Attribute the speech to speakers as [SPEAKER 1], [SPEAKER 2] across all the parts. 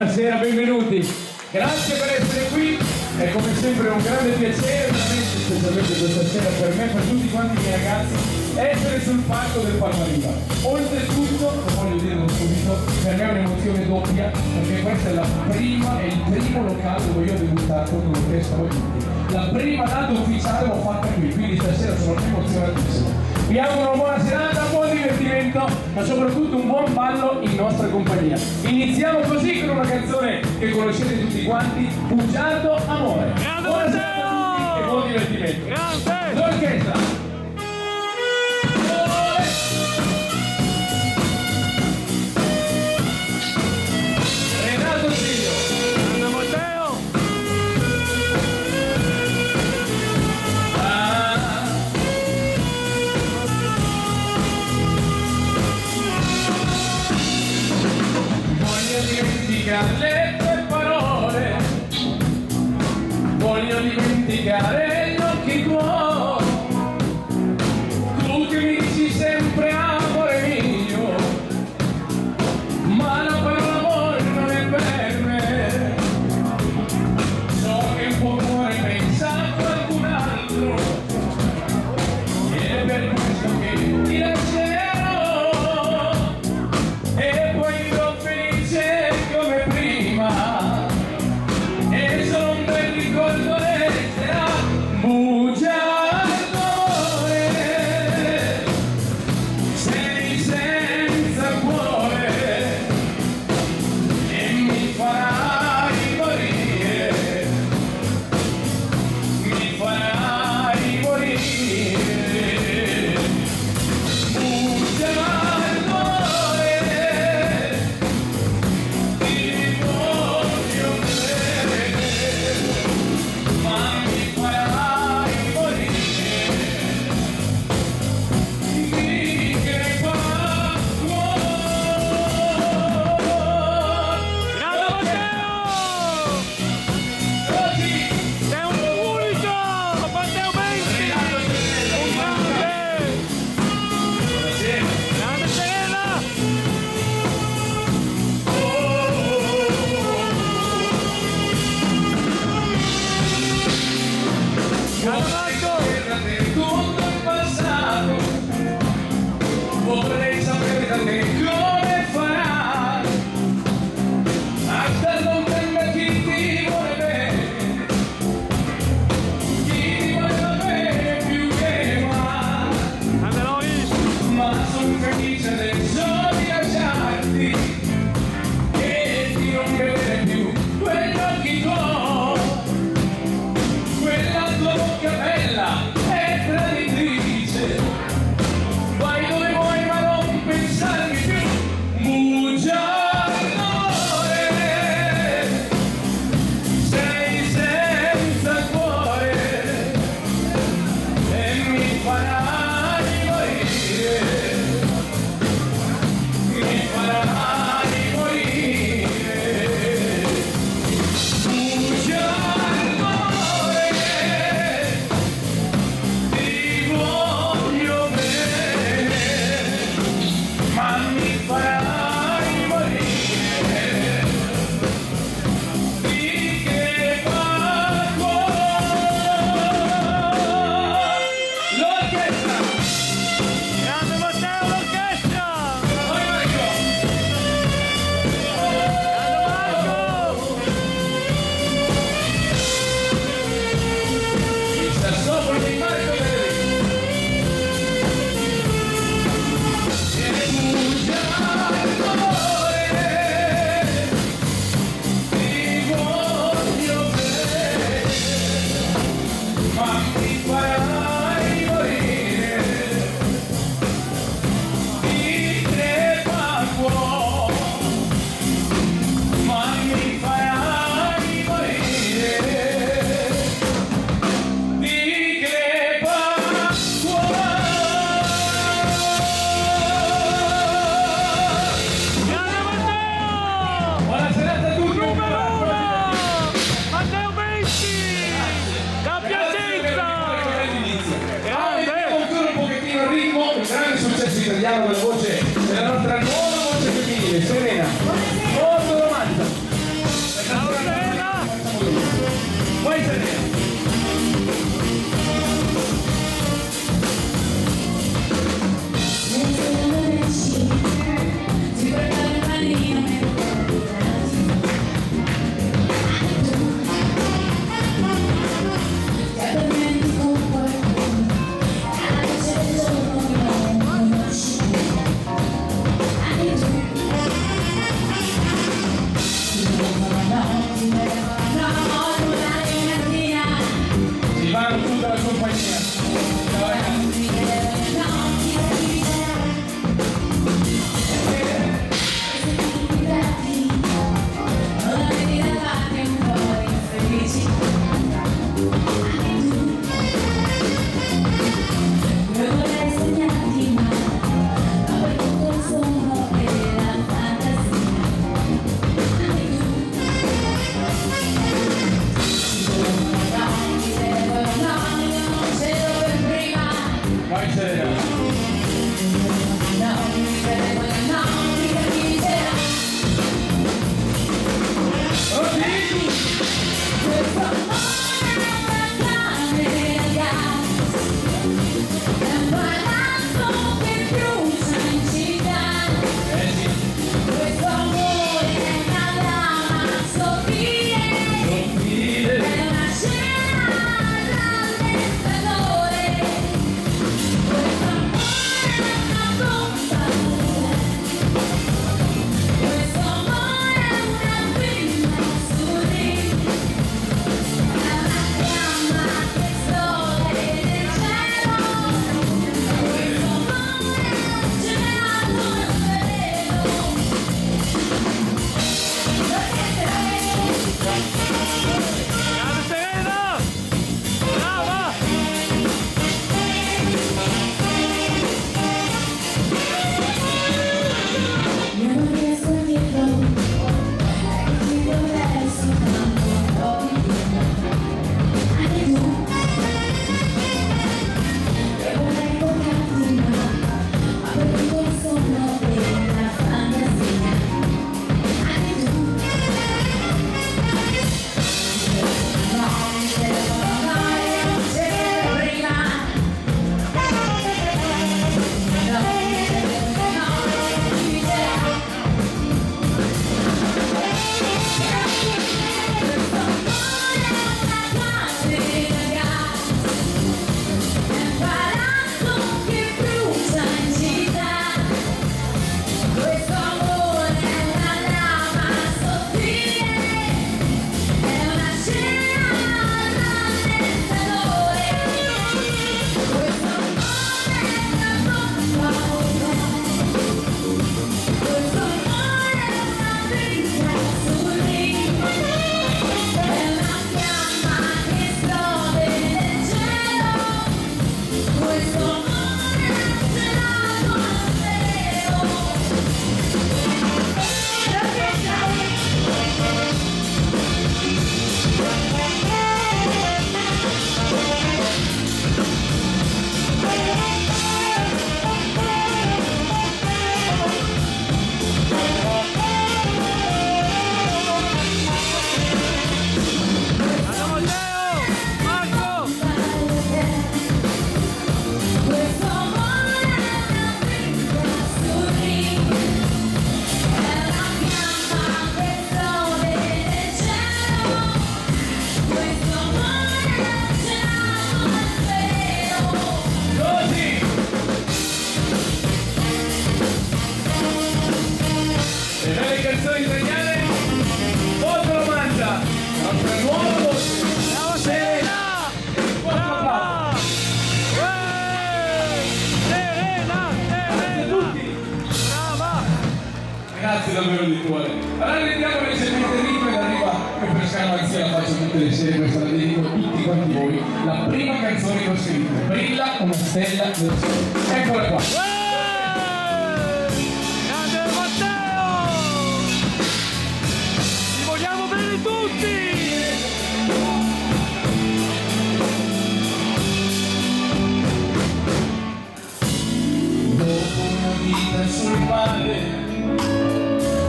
[SPEAKER 1] Buonasera, benvenuti. Grazie per essere qui, è come sempre un grande piacere, veramente, specialmente questa sera per me, per tutti quanti i miei ragazzi, essere sul palco del Palmariva. Oltretutto, lo voglio dire subito, per me è un'emozione doppia, perché questa è il primo locale dove io ho debuttato con l'orchestra Olimpica. La prima data ufficiale l'ho fatta qui, quindi stasera sono emozionatissimo. Vi auguro una buona serata, un buon divertimento, ma soprattutto un buon ballo in nostra compagnia. Iniziamo così con una canzone che conoscete tutti quanti, Bugiardo Amore. Buonasera a tutti e buon divertimento. L'orchestra. Le tue parole, voglio dimenticare gli occhi tuoi, tu che mi dici sempre amore mio, ma la parola amore non è per me, so che il tuo cuore pensa a qualcun altro, ed è per questo che ti lascerò, e poi vivrò felice come prima, e solo un bel ricordo resterà Vai Serena! Si va tutta la compagnia. Ciao ragazzi. Vai Serena. Canzoni italiane, molto lo mangia, nostra nuova voce, Serena! Brava! Serena! Tutti! Brava! Grazie davvero di cuore. Allora vediamo leggermente il ritmo ed arriva come per scaramanzia la faccio tutte le sere, questa la dedico a tutti quanti voi. La prima canzone che ho scritto, Brilla una stella del sole. Eccola qua. Sul mare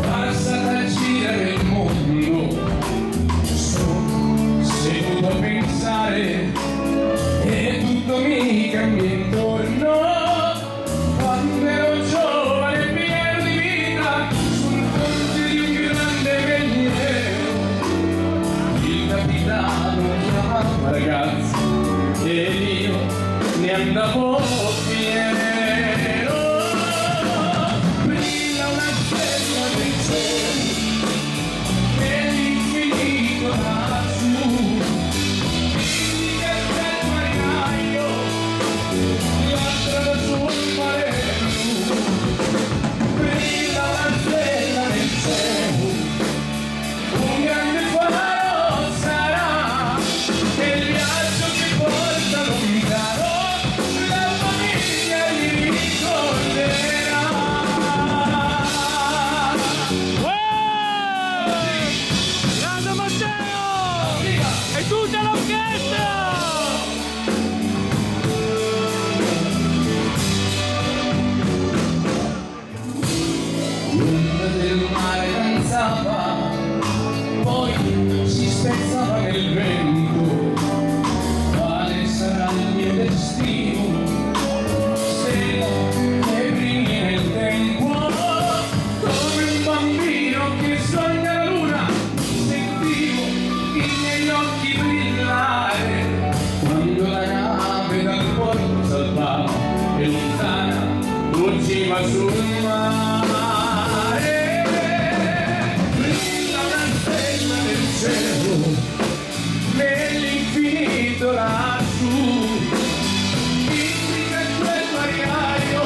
[SPEAKER 1] passa a girare il mondo, sono seduto d'amore fiero, brilla una stella del cielo, nell'infinito lassù, indica il bel marinaio, l'altra sul mare blu, brilla una stella del cielo, un grande faro sarà, e il viaggio che porta lontano la famiglia gli ricorderà.
[SPEAKER 2] Grande Matteo! E tutta l'orchestra!
[SPEAKER 1] L'onda del mare danzava, poi si spezzava nel vento. Quale sarà il mio destino se ne brilli nel tempo? Come un bambino che sogna la luna, sentivo i miei occhi brillare quando la nave dal porto salpava e lontana volgeva sul mare. Brilla una stella nel cielo, nell'infinito lassù, indica quel marinaio,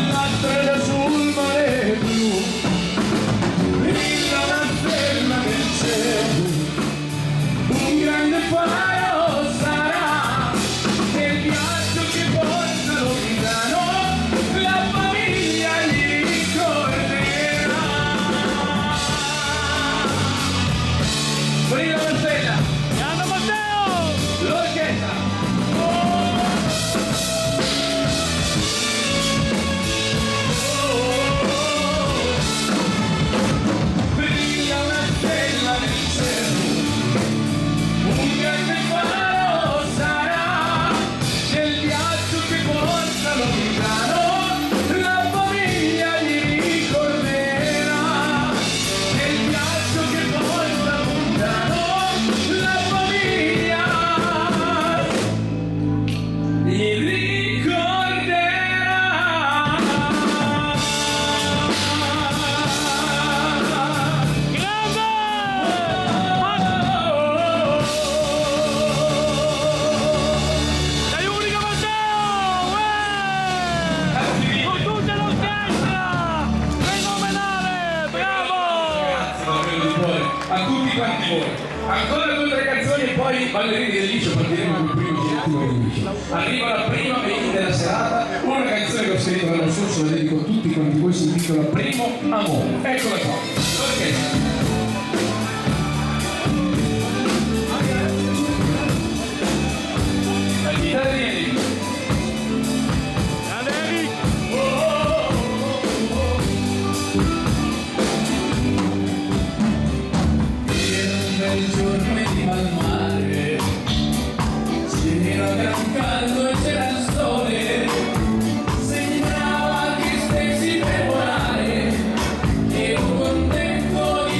[SPEAKER 1] la strada sul mare blu. Brilla una stella nel cielo, un grande faro sarà, e il viaggio che porta lontano la famiglia gli ricorderà. Brilla una stella,
[SPEAKER 2] Grande Matteo!
[SPEAKER 1] l'orchestra. Brilla una stella nel cielo, un grande faro sarà, nel viaggio che porta lontano la famiglia gli ricorderà. Nel viaggio che porta lontano la famiglia gli ricorderà.
[SPEAKER 2] Sei unico Matteo! Con tutta l'orchestra! Fenomenale! Bravo!
[SPEAKER 1] Grazie, davvero di cuore, a tutti quanti voi. Ancora 2 o 3 canzoni e poi ballerini del Licio, partiremo con il primo direttore del Licio. Arriva la prima mail della serata, una canzone che ho scritto l'anno scorso, la dedico a tutti quanti voi, si intitola Primo Amore. Eccola qua, l'orchestra. La chitarra di Enrico.
[SPEAKER 2] Grande Eric!
[SPEAKER 1] Era un bel giorno in al mare, c'era gran caldo e c'era il sole, sembrava che stessi per volare, ero contento di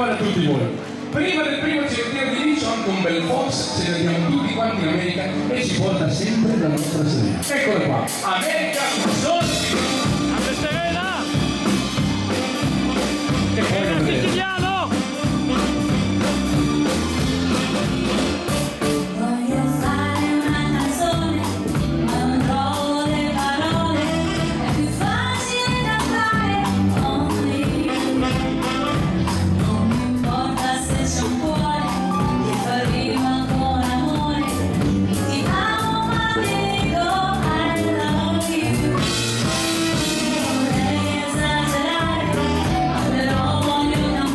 [SPEAKER 1] cuore a tutti voi. Prima del primo cerchio di lì c'è anche un bel Fox, ce ne andiamo tutti quanti in America e ci porta sempre la nostra Serena. Eccole qua, America Soul.
[SPEAKER 2] Grande Serena!
[SPEAKER 1] E poi
[SPEAKER 2] Serena
[SPEAKER 1] non vedete.
[SPEAKER 2] siciliano!
[SPEAKER 3] Voglio fare una canzone, ma non trovo le parole, è più facile cantare only you. Non mi importa se c'è un cuore che fa rima con amore, ti amo ma ti dico I love you. Non vorrei esagerare, ma però voglio cantare.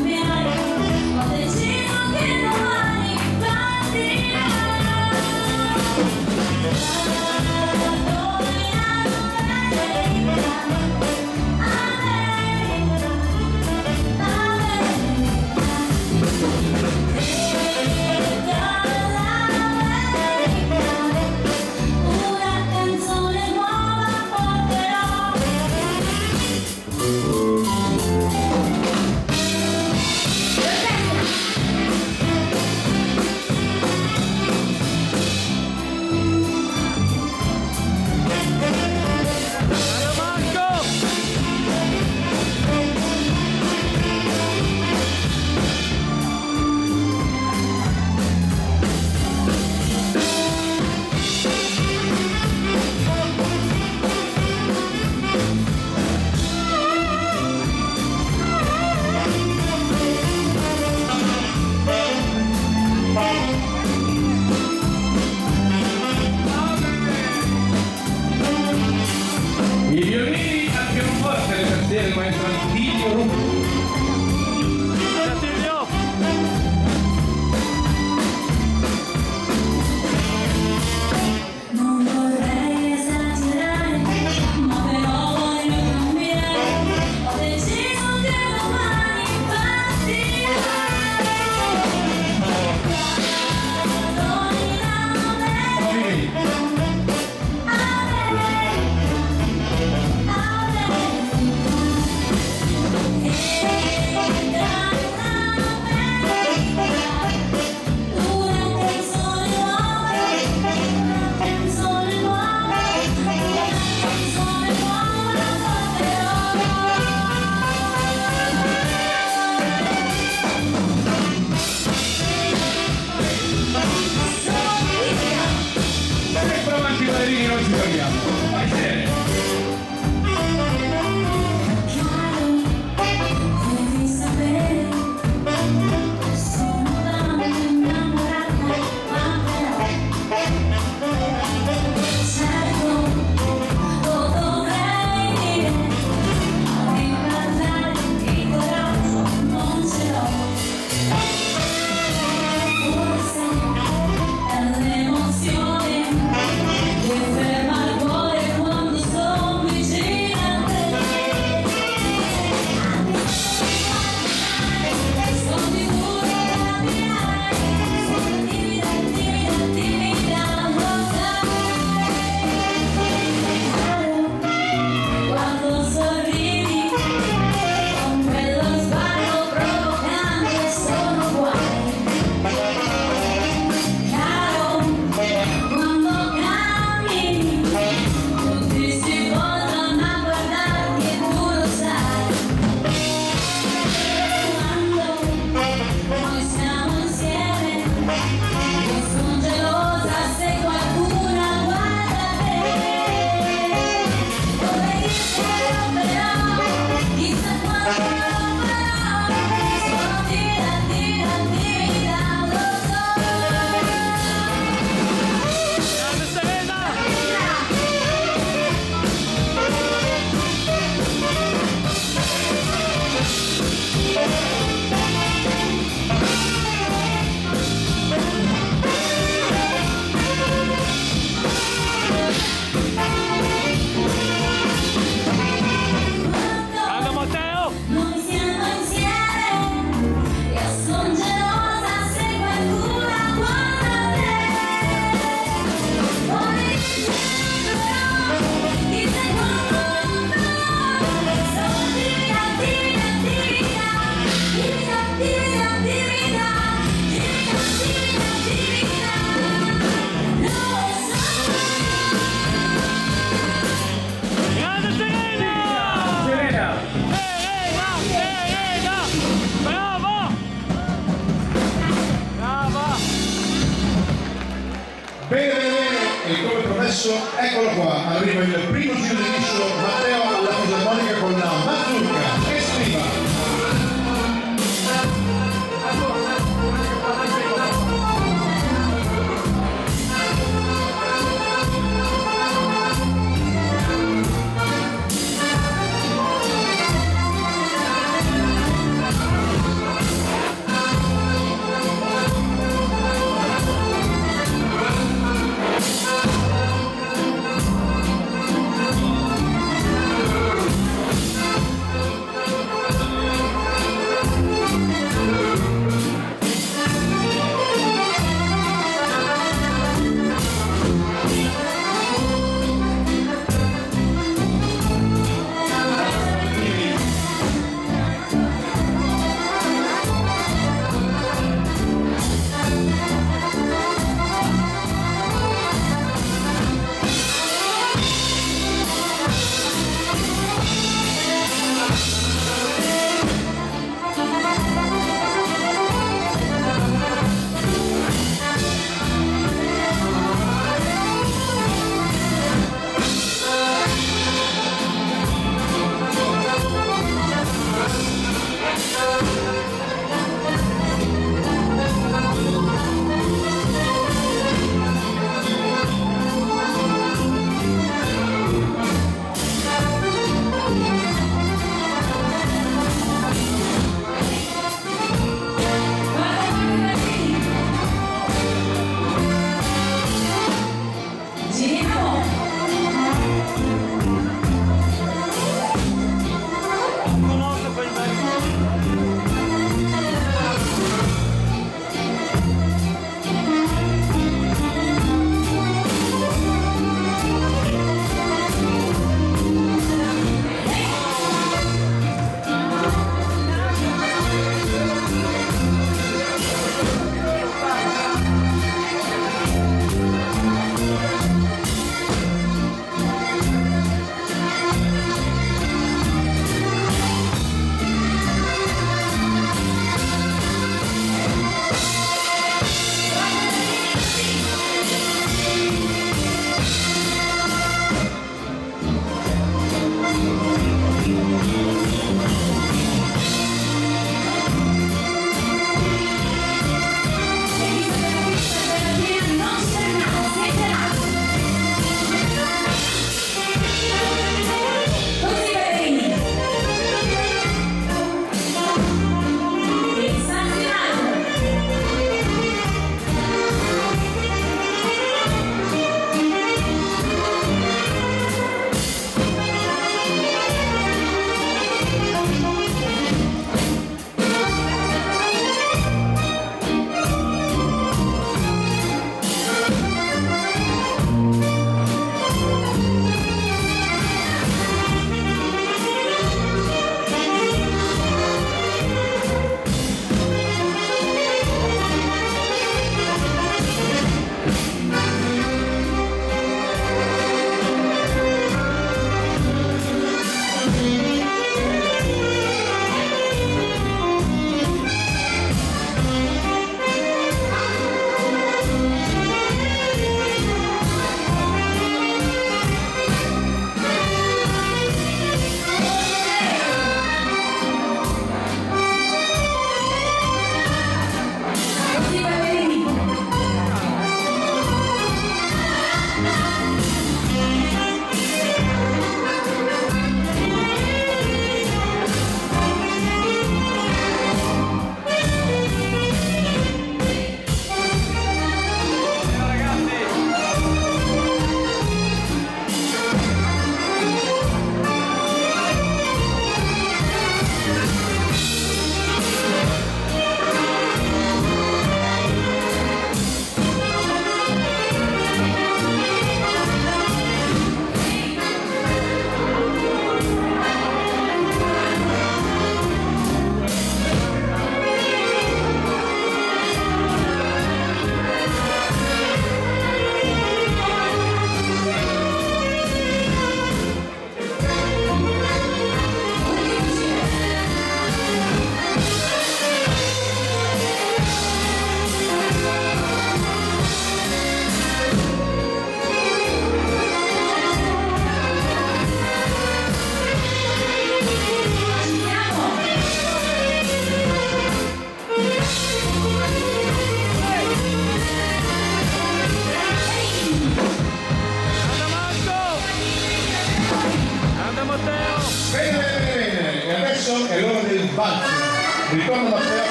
[SPEAKER 4] adesso eccolo qua, arriva il primo giro di liscio, Matteo alla fisarmonica con la mazurka, estiva.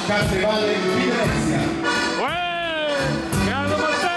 [SPEAKER 4] Carnevale di Venezia.
[SPEAKER 2] Grande Matteo!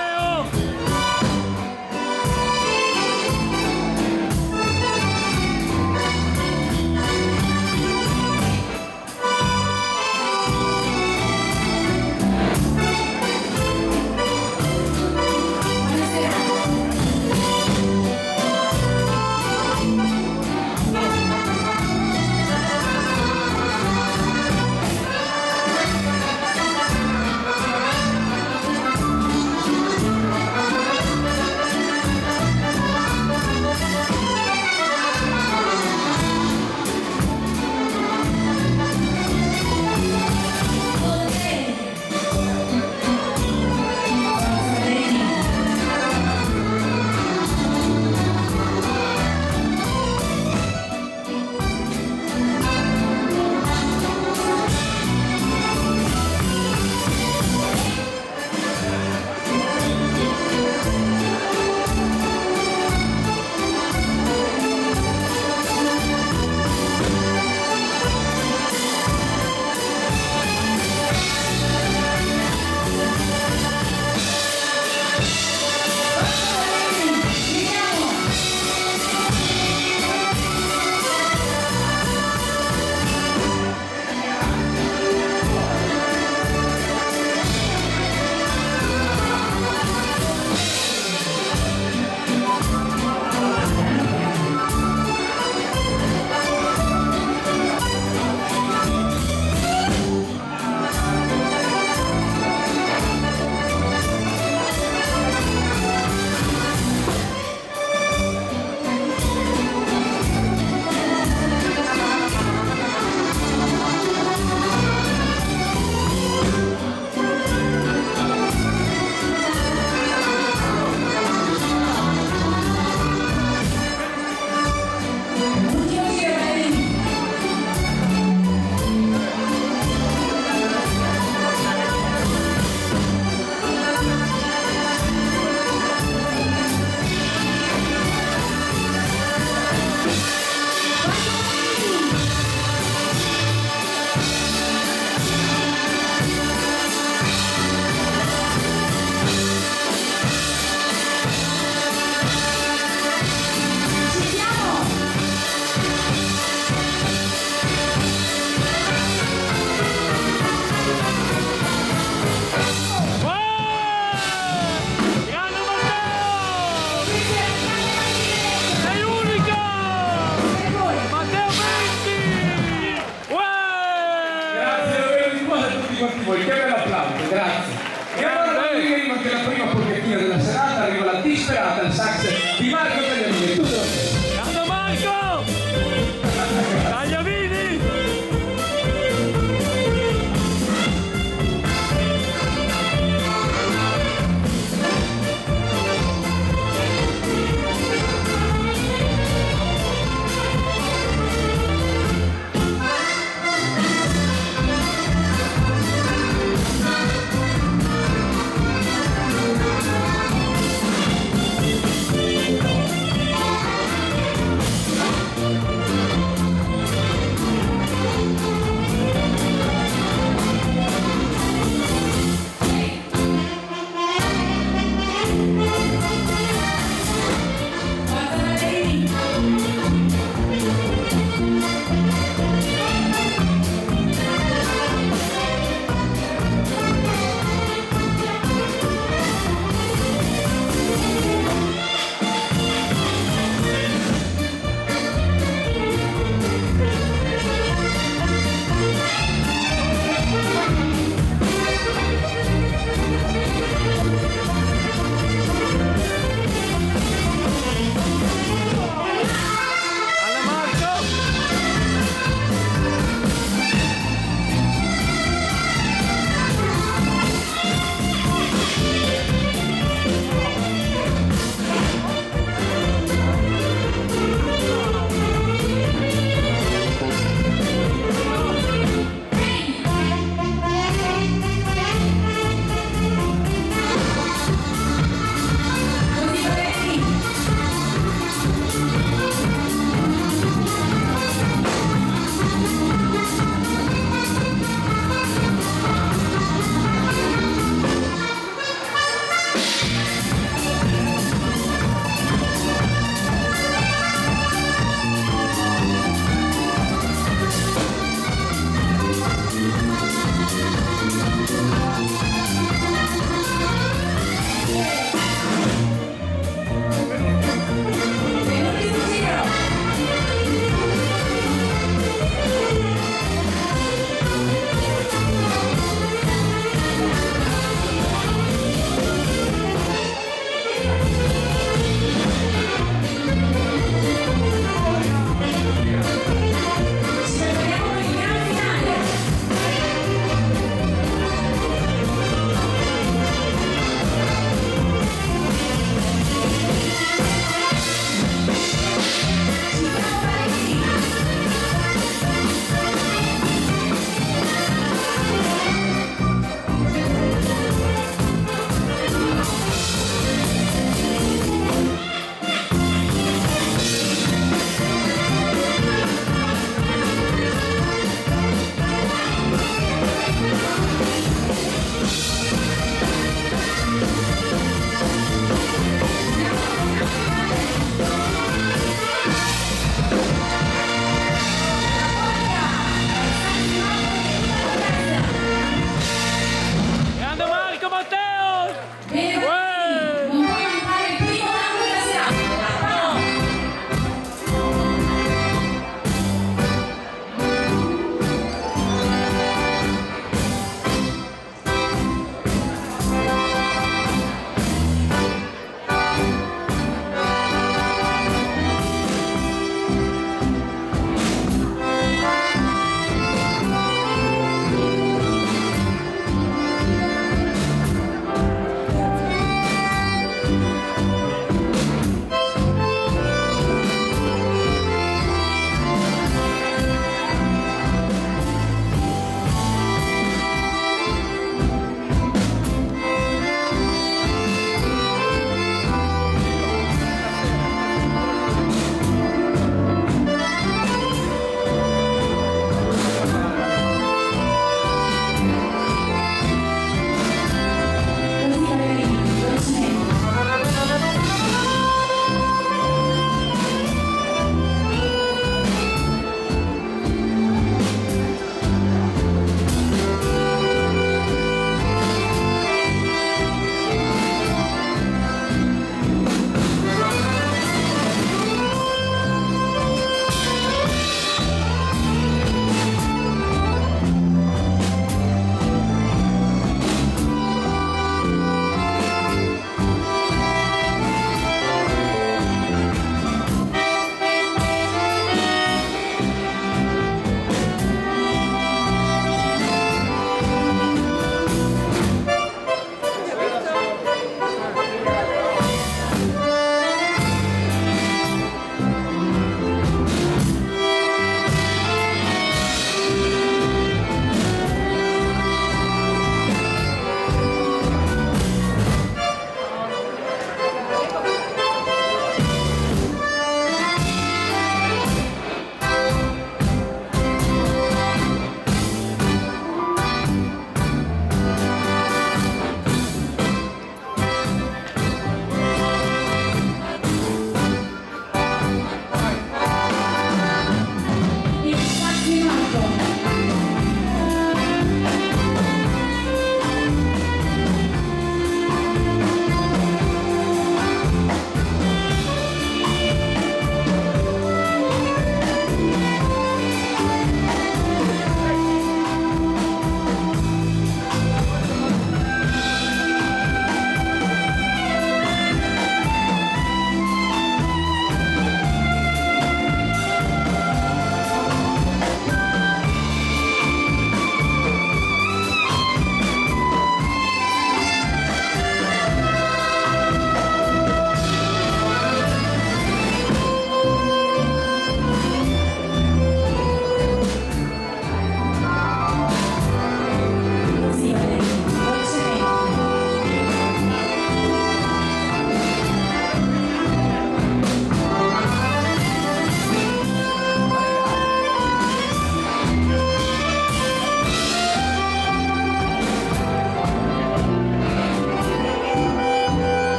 [SPEAKER 1] Voi, che bel applauso, grazie. E allora arriva anche la prima pollettina della serata, arriva la disperata al sax di Marco Tagliavini. Tutto da te.
[SPEAKER 2] Grande Marco! Tagliavini!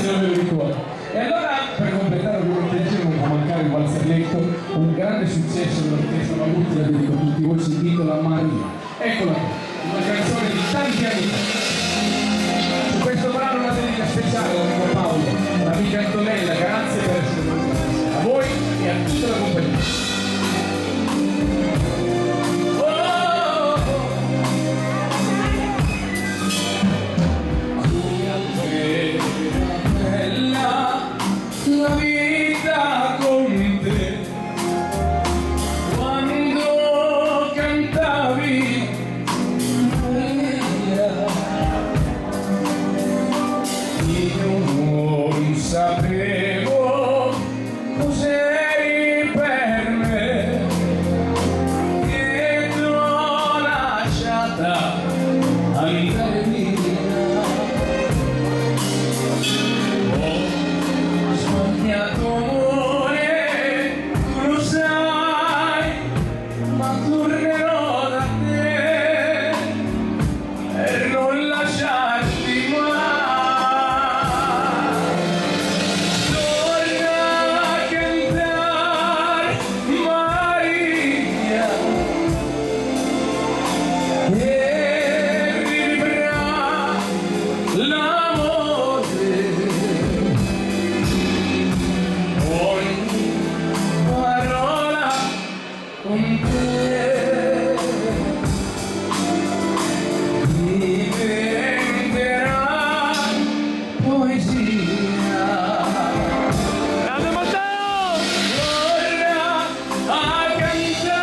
[SPEAKER 1] ce l'avevo di cuore. E allora, per completare ovviamente il giro, non può mancare il valzerletto, un grande successo dell'orchestra Magutti, la dedico a tutti voi, si intitola Maria. Eccola qua, una canzone di tanti anni fa. Su questo brano una dedica speciale all'amico Paolo, l'amica Antonella, grazie per essere venuta a voi e a tutta la compagnia. La vita con te, quando cantavi io non sapevo cos'eri per me, che t'ho lasciata andare via. Sognato amore, tu lo sai, ma tornerò da te per non lasciarti mai. Torna a cantare Maria e vivrà l'amore. Con te diventerà poesia.
[SPEAKER 2] Grande Matteo!
[SPEAKER 1] Torna a cantare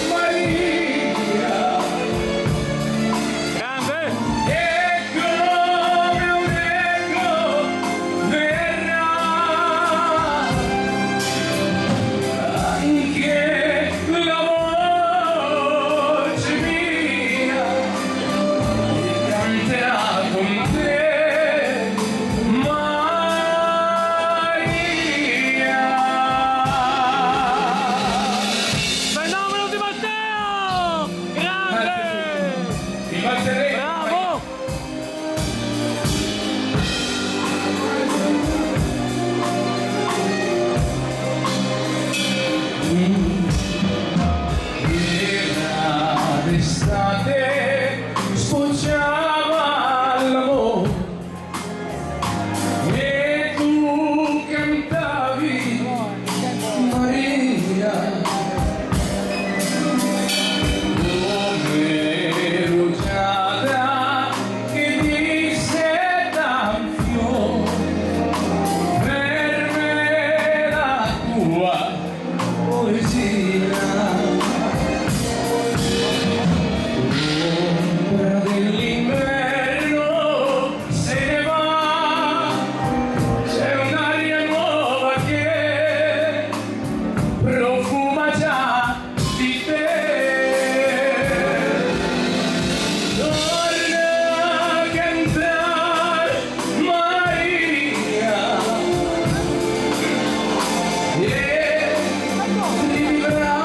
[SPEAKER 1] Maria
[SPEAKER 2] Grande!
[SPEAKER 1] e come un eco verrà anche la voce mia che canterà con te, Maria.
[SPEAKER 2] Fenomeno di Matteo! Grande!
[SPEAKER 1] Vi bacerei.
[SPEAKER 2] Bravo!
[SPEAKER 1] Era d'estate, sfociava l'amore e tu cantavi Maria come rugiada che disse da un fiore per me la tua poesia. L'ombra dell'inverno se ne va, c'è un'aria nuova che profuma già di te. Torna a cantare Maria e vivrà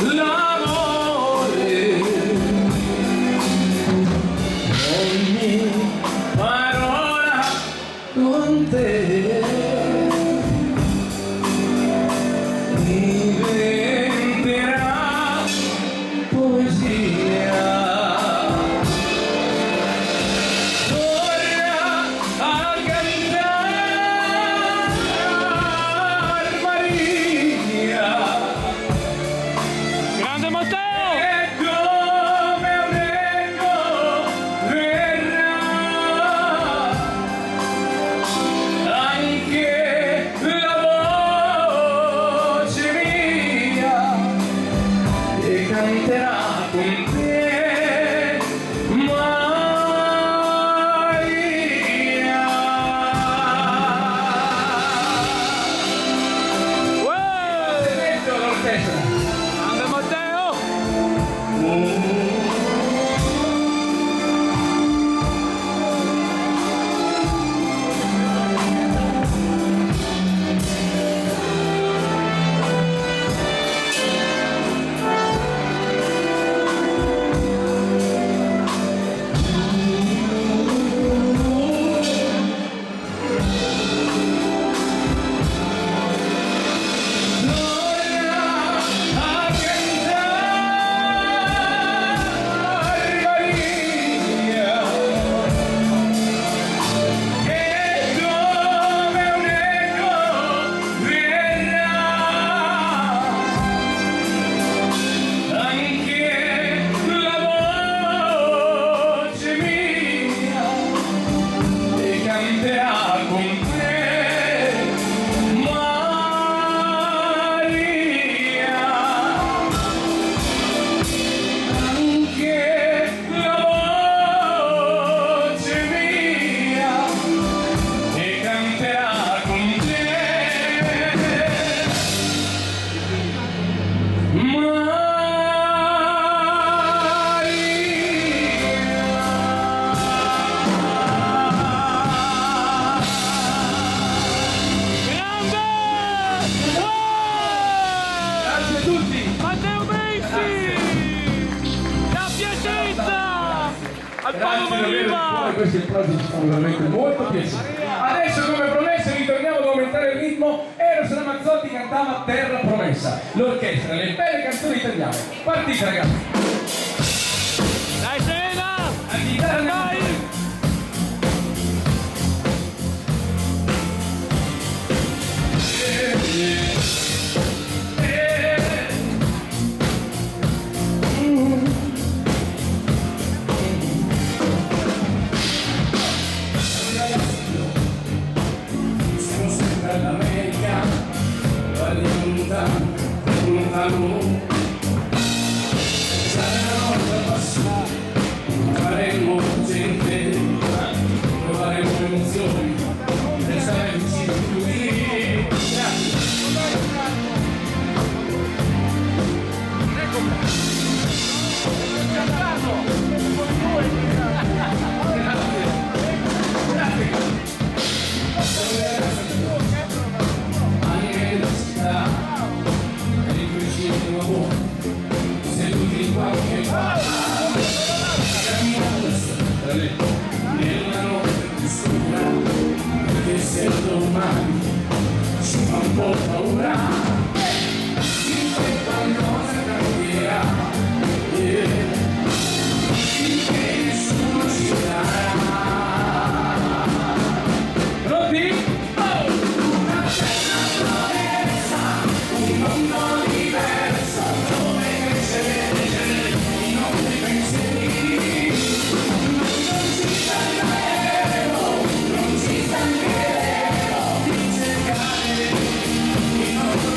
[SPEAKER 1] l'amore. Ogni parola con te diventerà poesia. Torna a cantare Maria
[SPEAKER 2] Grande Matteo!
[SPEAKER 1] e come un eco verrà anche davvero di cuore, questi applausi ci fanno veramente molto piacere. Adesso, come promesso, ritorniamo ad aumentare il ritmo. Eros Ramazzotti cantava Terra Promessa, l'orchestra, le belle canzoni italiane. Partite, ragazzi!
[SPEAKER 2] Dai Serena!
[SPEAKER 1] A chitarra,
[SPEAKER 2] Dai!
[SPEAKER 1] Siamo sempre all'America, lontano, lontano. Sarà la nostra passione, faremo gente, provaremo emozioni, restare vicini tutti. Grazie. Anche la città, rifugi di nuovo, seduti in qualche bar, camminando la strada, nella notte più scura, perché se domani ci fa un po' paura, finché qualcosa cambierà, finché nessuno ci darà. Pronti? Un mondo diverso dove crescere i nostri pensieri, non ci stancheremo, non ci stancheremo di cercare il nostro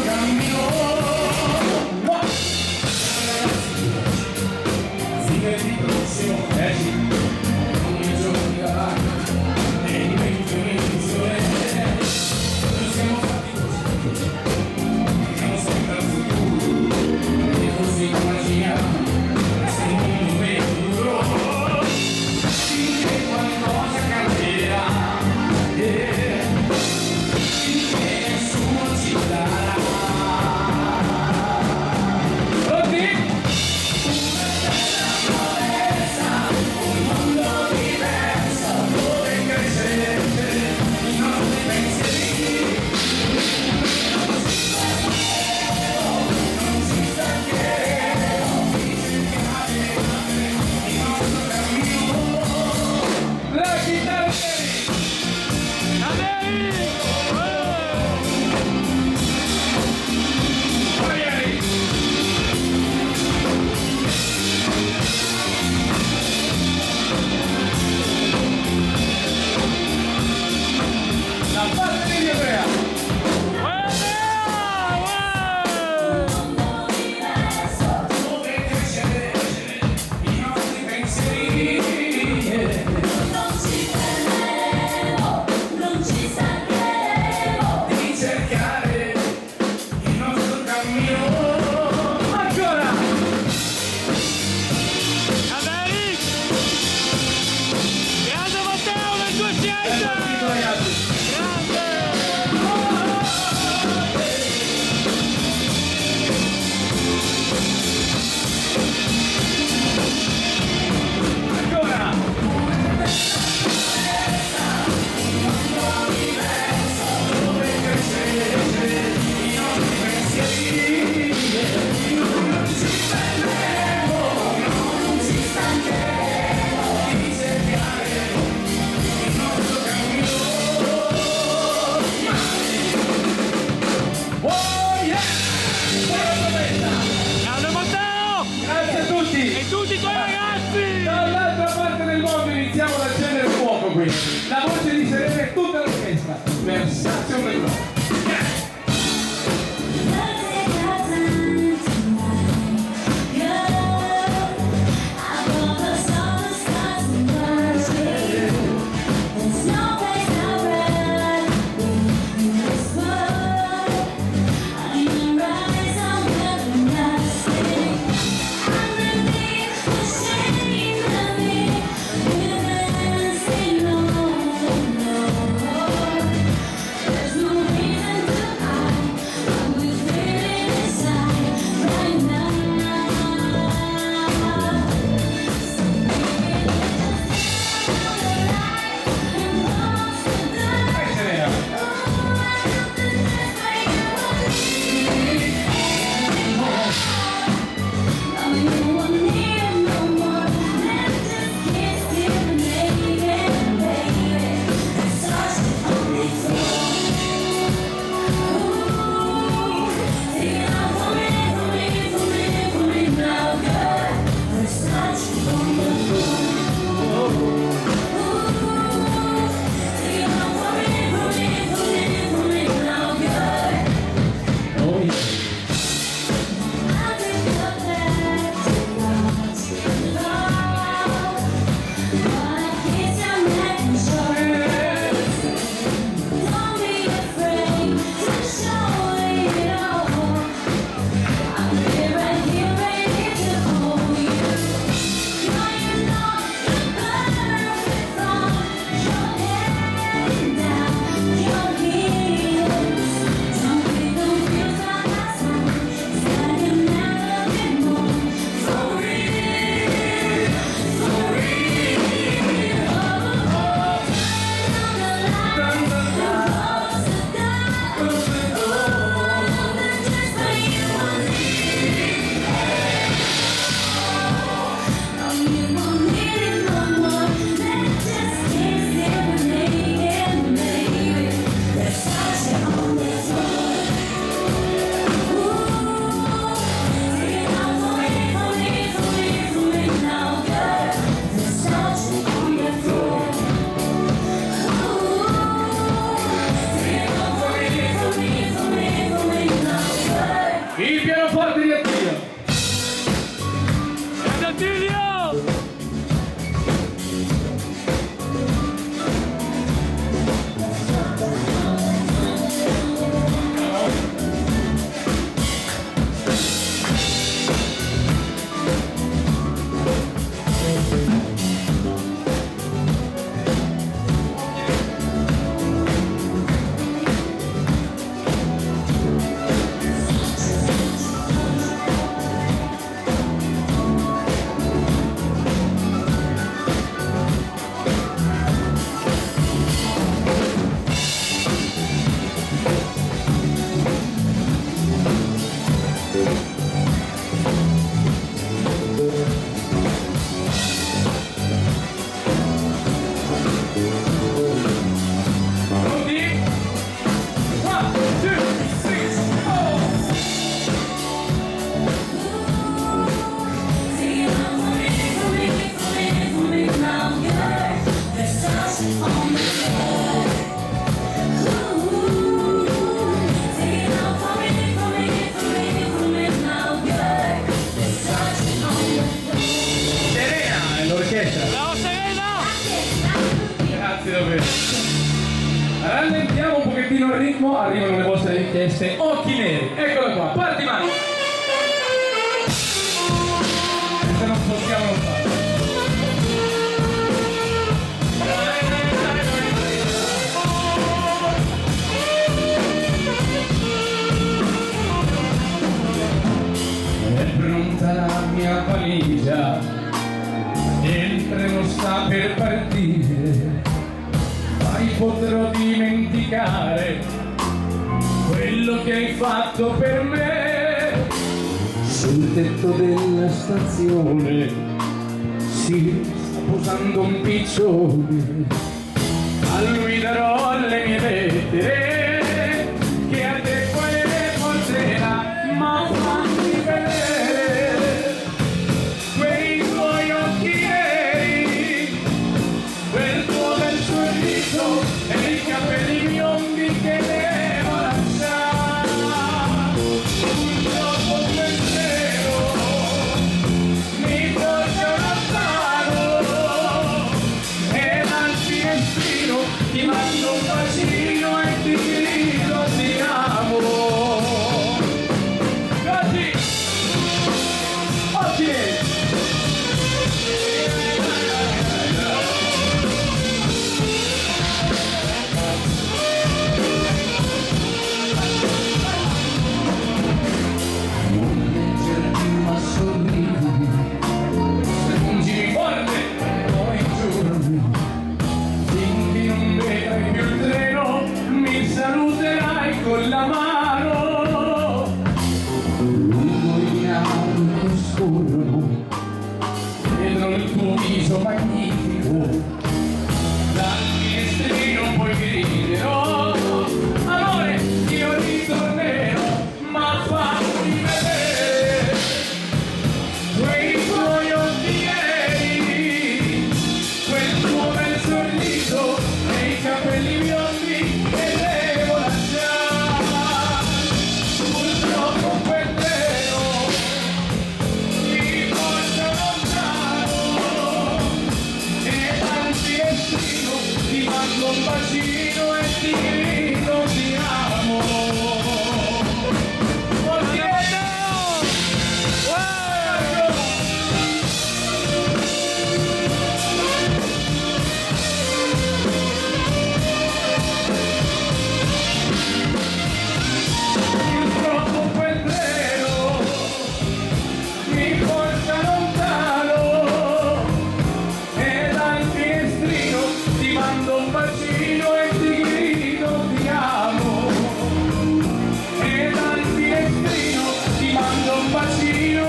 [SPEAKER 1] pochettino il ritmo, arrivano le vostre richieste. Occhi neri, eccola qua, parti mani. Se non possiamo non fare. È pronta la mia valigia, il treno sta per partire. Mai potrò dimenticare quello che hai fatto per me. Sul tetto della stazione si sta posando un piccione. A lui darò le mie lettere che a te poi le porterà. Ma fammi vedere quei tuoi occhi neri, quel tuo bel sorriso e i capelli biondi che devo lasciare. Purtroppo il pensiero mi porta lontano e dal finestrino ti mando un bacino e ti grido ti amo. Così, occhi neri. Non leggerti ma sorridi, stringimi forte poi giurami, finché non vedrai più il treno mi saluterai con la mano. Lungo i binari che scorrono vedrò il tuo viso magnifico, dal finestrino poi griderò amore io ritornerò. Ma fammi vedere quei tuoi occhi neri, quel tuo bel sorriso e i capelli biondi che devo lasciare. Purtroppo quel treno mi porta lontano e dal finestrino ti mando un bacino e ti grido ti amo. Purtroppo quel treno mi porta lontano e dal finestrino ti mando un bacino e ti grido ti amo. E dal finestrino ti mando un bacino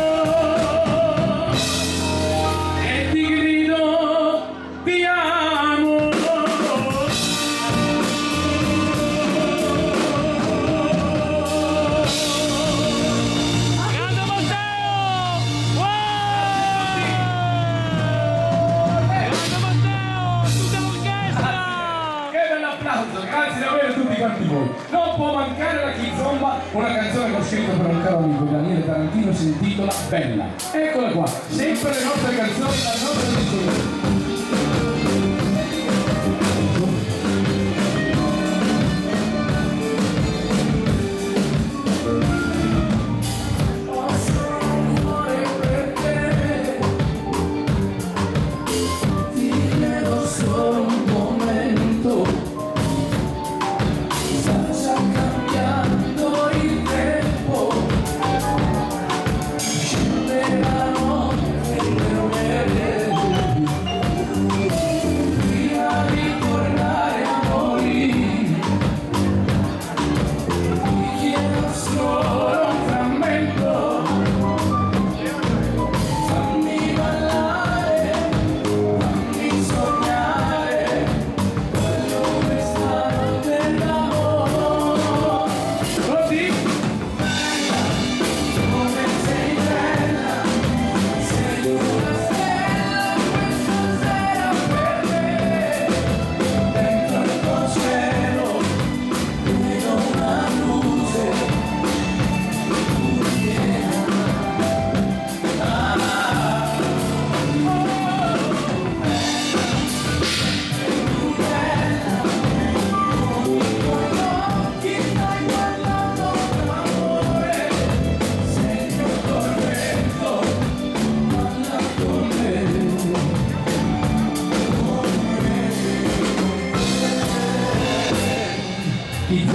[SPEAKER 1] e ti grido ti amo.
[SPEAKER 2] Grande Matteo! Grande Matteo! Tutta l'orchestra!
[SPEAKER 1] Che bell'applauso, grazie davvero a tutti quanti voi. Non può mancare la Kizomba, una canzone che ho scritto per un caro amico Daniele Tarantino, si intitola Bella. Eccola qua, sempre le nostre canzoni, la nostra discussione. Solo un momento, sta già cambiando il tempo, scende la notte per me.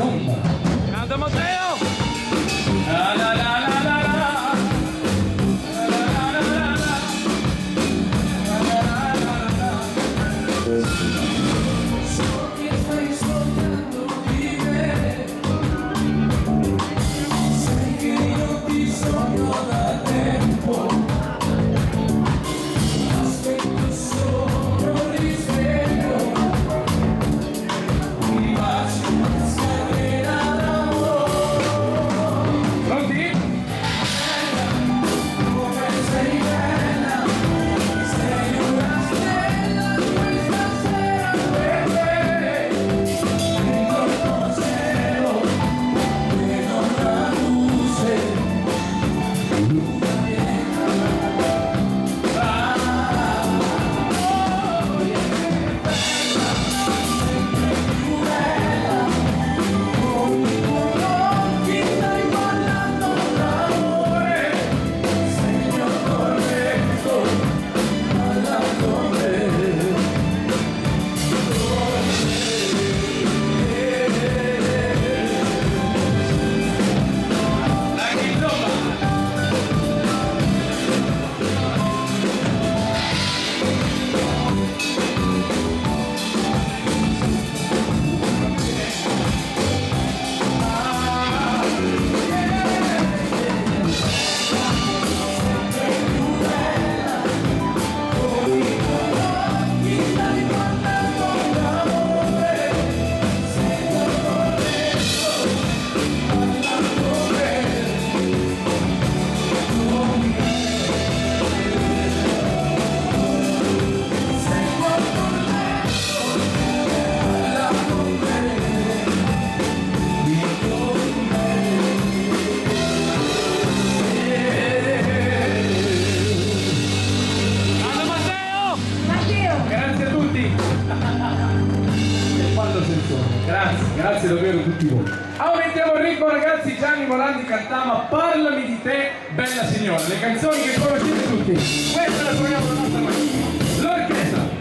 [SPEAKER 1] bomba.
[SPEAKER 2] Canta Matteo!
[SPEAKER 1] La la la la la la. La la la la la. La la la la la. So che stai sognando di me. Sai che io ho bisogno da tempo. Aspetto solo il risveglio. Mi baci una scalera d'amore. Pronti? Come sei bella, sei una stella questa sera per me. Intorno al cielo vedo una luce, luna piena.
[SPEAKER 2] Canta Matteo!
[SPEAKER 1] Grazie a tutti. E quando sensore. Grazie davvero a tutti voi. Aumentiamo il ritmo ragazzi, Gianni Morandi cantava Parlami di te, bella signora, le canzoni che conoscete tutti. Questa la suoniamo la nostra mattina. L'orchestra.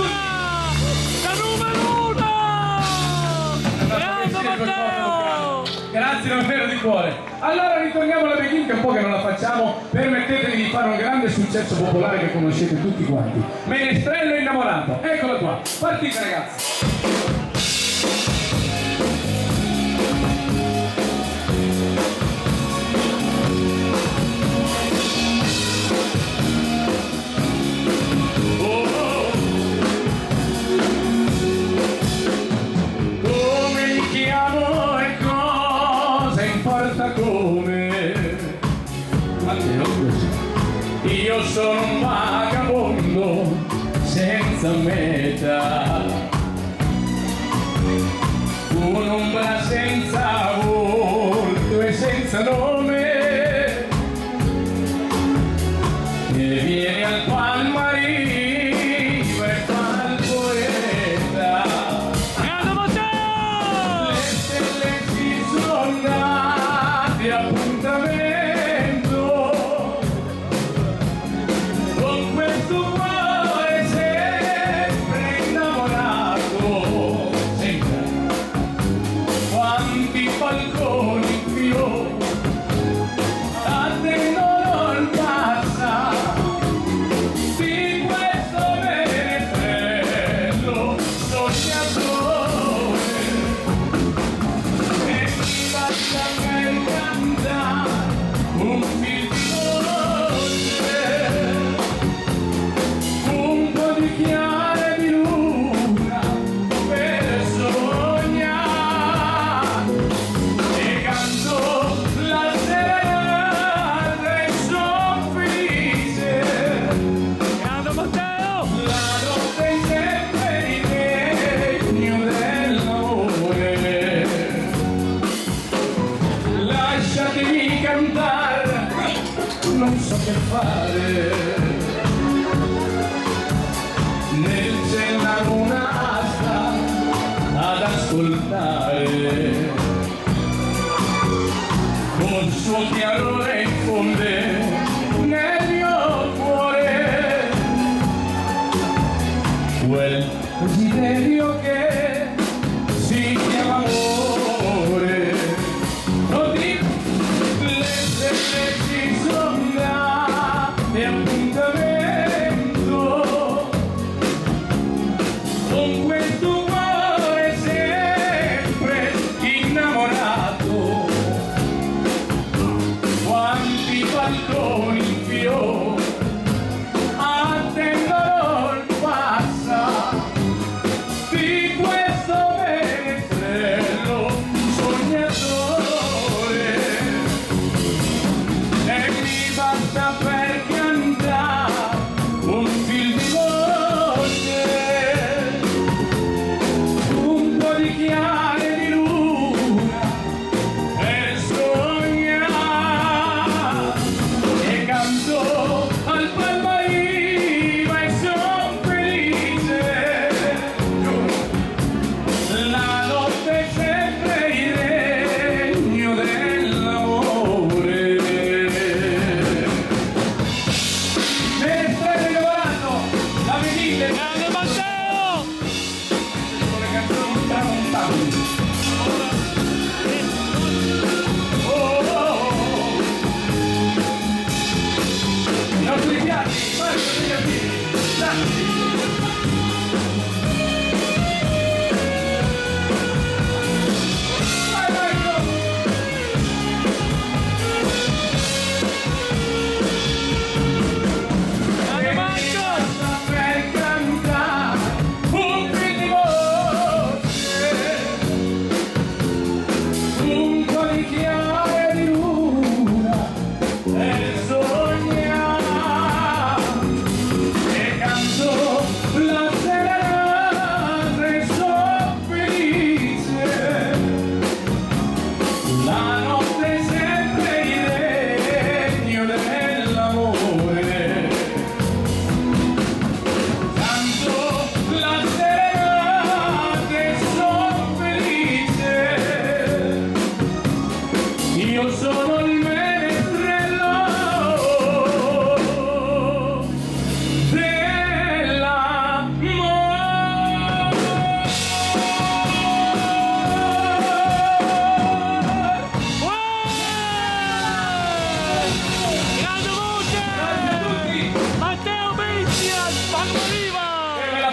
[SPEAKER 2] La numero 1! Grande Matteo!
[SPEAKER 1] Grazie davvero di cuore. Allora ritorniamo alla Begin, che è un po' che non la facciamo. Permettetemi di fare un grande successo popolare che conoscete tutti quanti. Menestrello innamorato, eccola qua. Partite ragazzi. Come mi chiamo e cosa importa come? Io sono un vagabondo senza meta, un'ombra senza volto e senza nome, e vieni al Palmarino e fa il poeta.
[SPEAKER 2] Grande Matteo!
[SPEAKER 1] Le stelle si sono date appuntamento con questo cuore sempre innamorato, sempre. Quanti balconi fiori attendono il passaggio di questo menestrello sognatore, e mi basta per cantare un fil di voce, un po' di chiare di luna per sognare, e canto la serata e son felice.
[SPEAKER 2] Grande Matteo!
[SPEAKER 1] La notte è sempre il regno dell'amore. Lasciatemi cantare, non so che fare. Nel cielo la luna sta ad ascoltare, col suo chiarore infonde nel mio cuore quel desiderio che si chiama amore. Oddio, le stelle si sono date appuntamento con questo cuore sempre innamorato. Quanti balconi in fiore attendono il passaggio di questo menestrello sognatore, e mi basta per cantare un fil di voce, un po' di chiare di luna per sognare, e canto al Palmarino e son felice. La notte è sempre il regno dell'amore. Mentre innamorato, la venite
[SPEAKER 2] Grande Matteo!
[SPEAKER 1] con le canzoni tramontanti. Oh, oh, oh. I nostri piatti, vai con gli amici, dai. Vai, vai, go.
[SPEAKER 2] Grande Marco!
[SPEAKER 1] Per cantare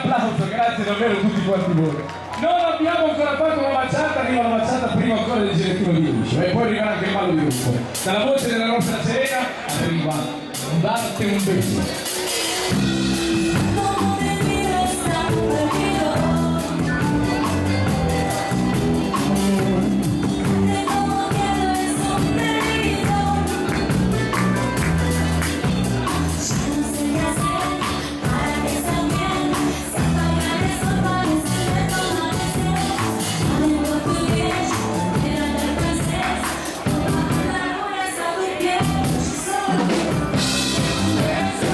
[SPEAKER 1] applauso, grazie davvero a tutti quanti voi. Non abbiamo ancora fatto la baciata, arriva la baciata prima ancora del direttore di Lucio e poi arriverà anche il ballo di gruppo. Dalla voce della nostra Serena arriva Date un beso.
[SPEAKER 3] Como de mi está perdido. De cómo quedo escondido. Ya no sé qué hacer para que estés bien. Si apagar el sol parece de todo amanecer. Amigo tu bien, mira el francés. Toda la luna está tu piel. Yo soy un beso.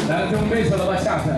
[SPEAKER 1] Date un beso alla baciata.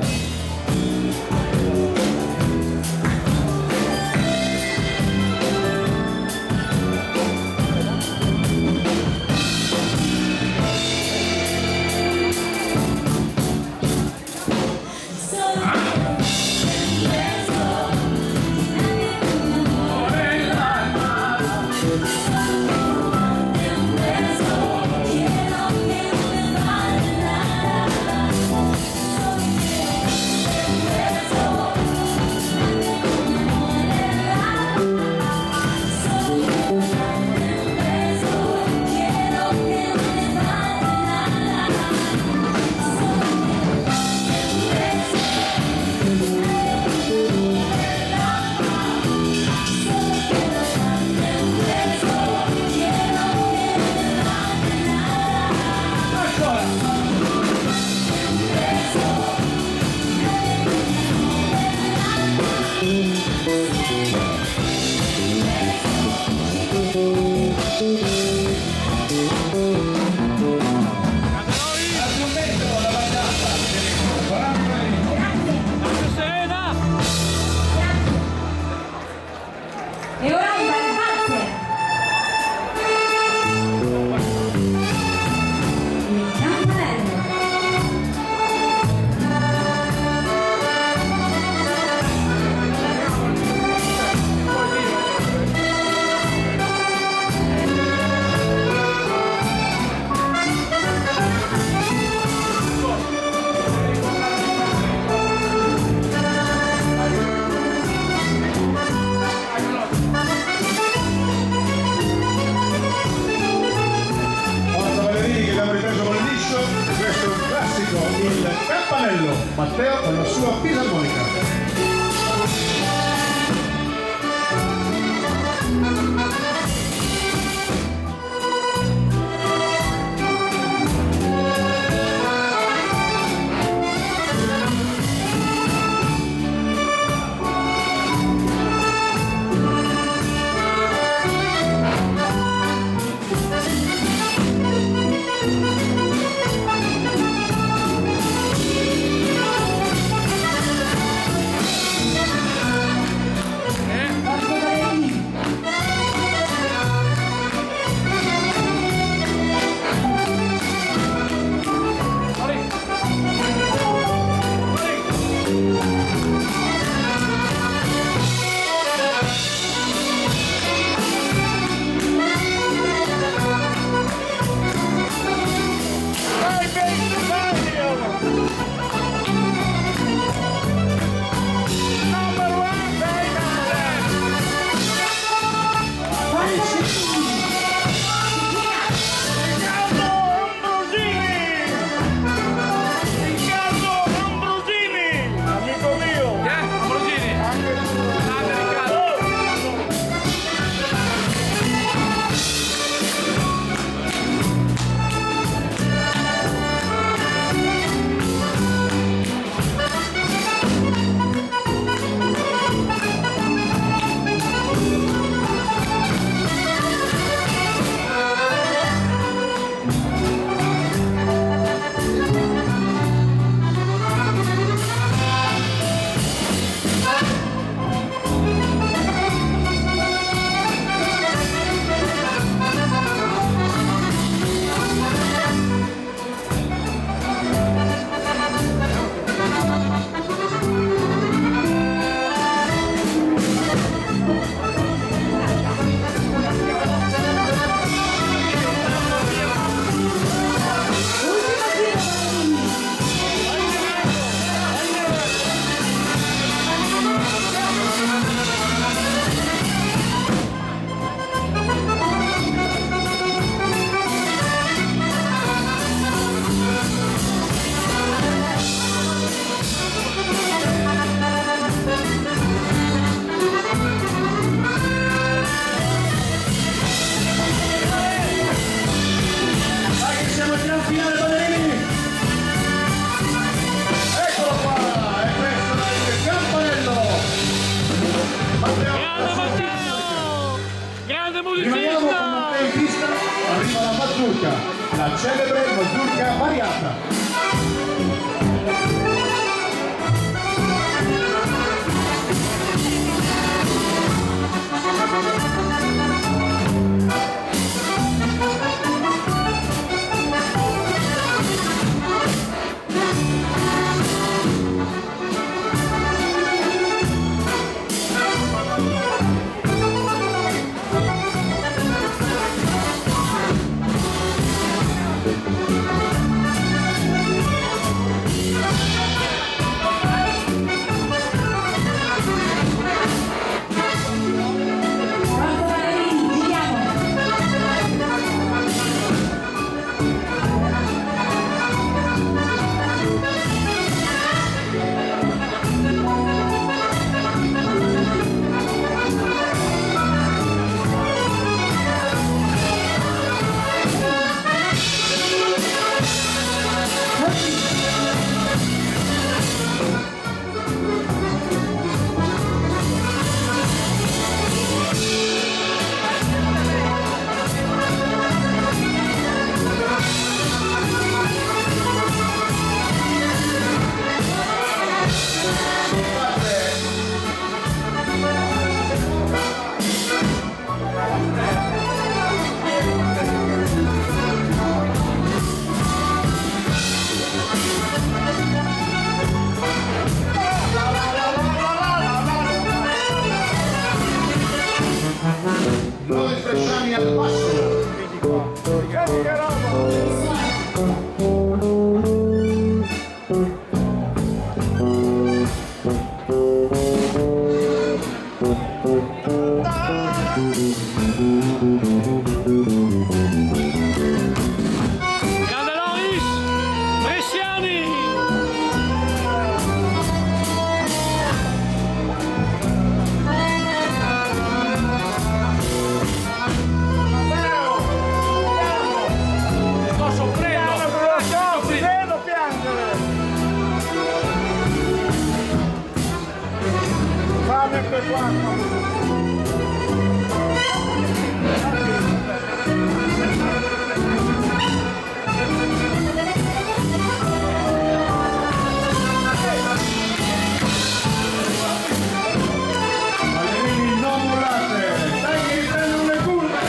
[SPEAKER 1] Date un beso alla baciata.
[SPEAKER 2] Serena.
[SPEAKER 3] E ora un bel valzer. Il campanello.
[SPEAKER 4] la celebre mazurka variata. Noi speciali al passo.
[SPEAKER 2] Grande Loris! Bresciani! Sto soffrendo!
[SPEAKER 5] Vedo piangere! Fammi per quanto!
[SPEAKER 4] Ballerini non mollate, dai che riprendono le curve.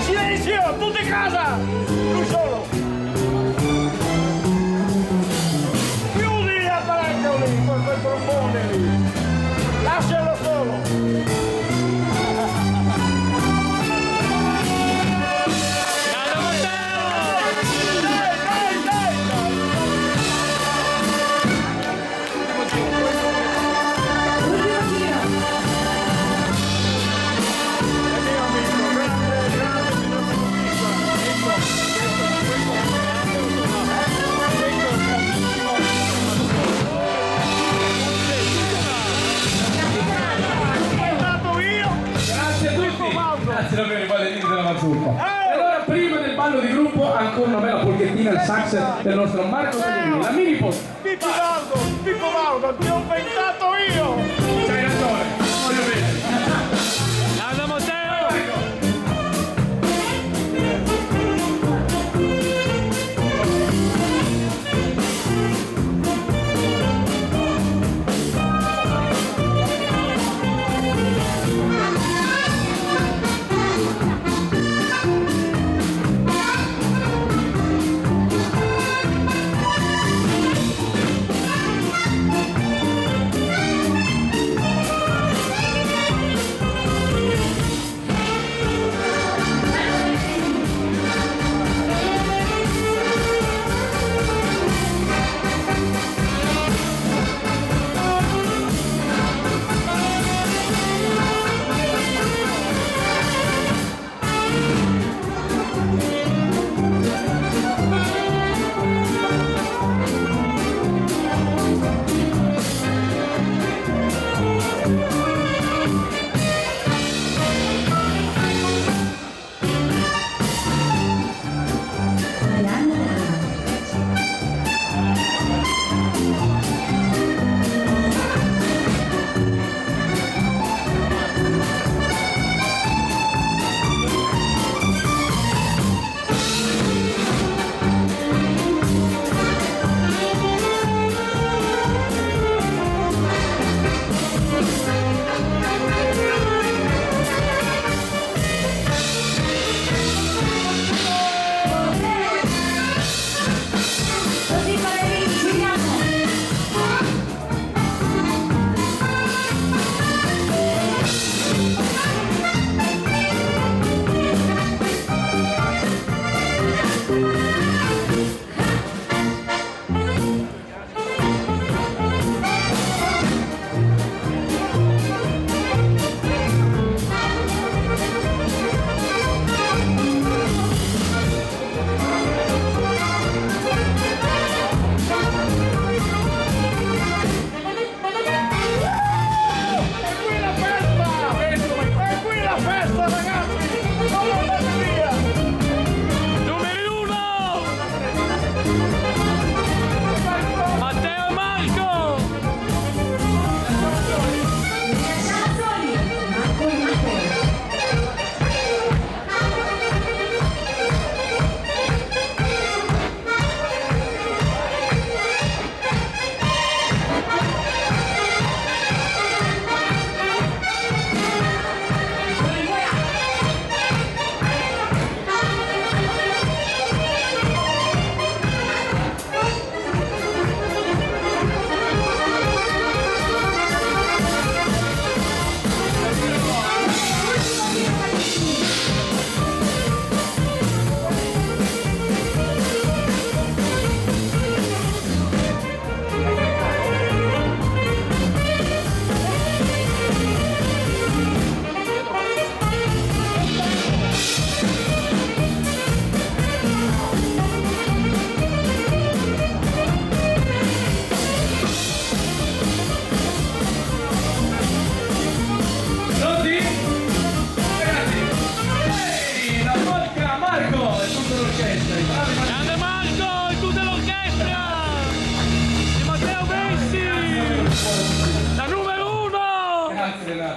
[SPEAKER 5] Silenzio! Tutti in casa! Lui solo! Chiudi l'apparecchio lì, quel trombone lì! Lascialo solo!
[SPEAKER 2] Grande Matteo!
[SPEAKER 5] Dai!
[SPEAKER 3] Ultimo giro.
[SPEAKER 5] È mio amico, grande Andato io!
[SPEAKER 1] Grazie a tutti. Grazie davvero ai ballerini della mazurka. E allora prima del ballo di gruppo ancora una bella polchettina il sax del nostro Marco Salini, la mini post.
[SPEAKER 5] Pippo Valdo, ti ho inventato io!
[SPEAKER 1] C'hai ragione, voglio bene.
[SPEAKER 2] Grande Matteo!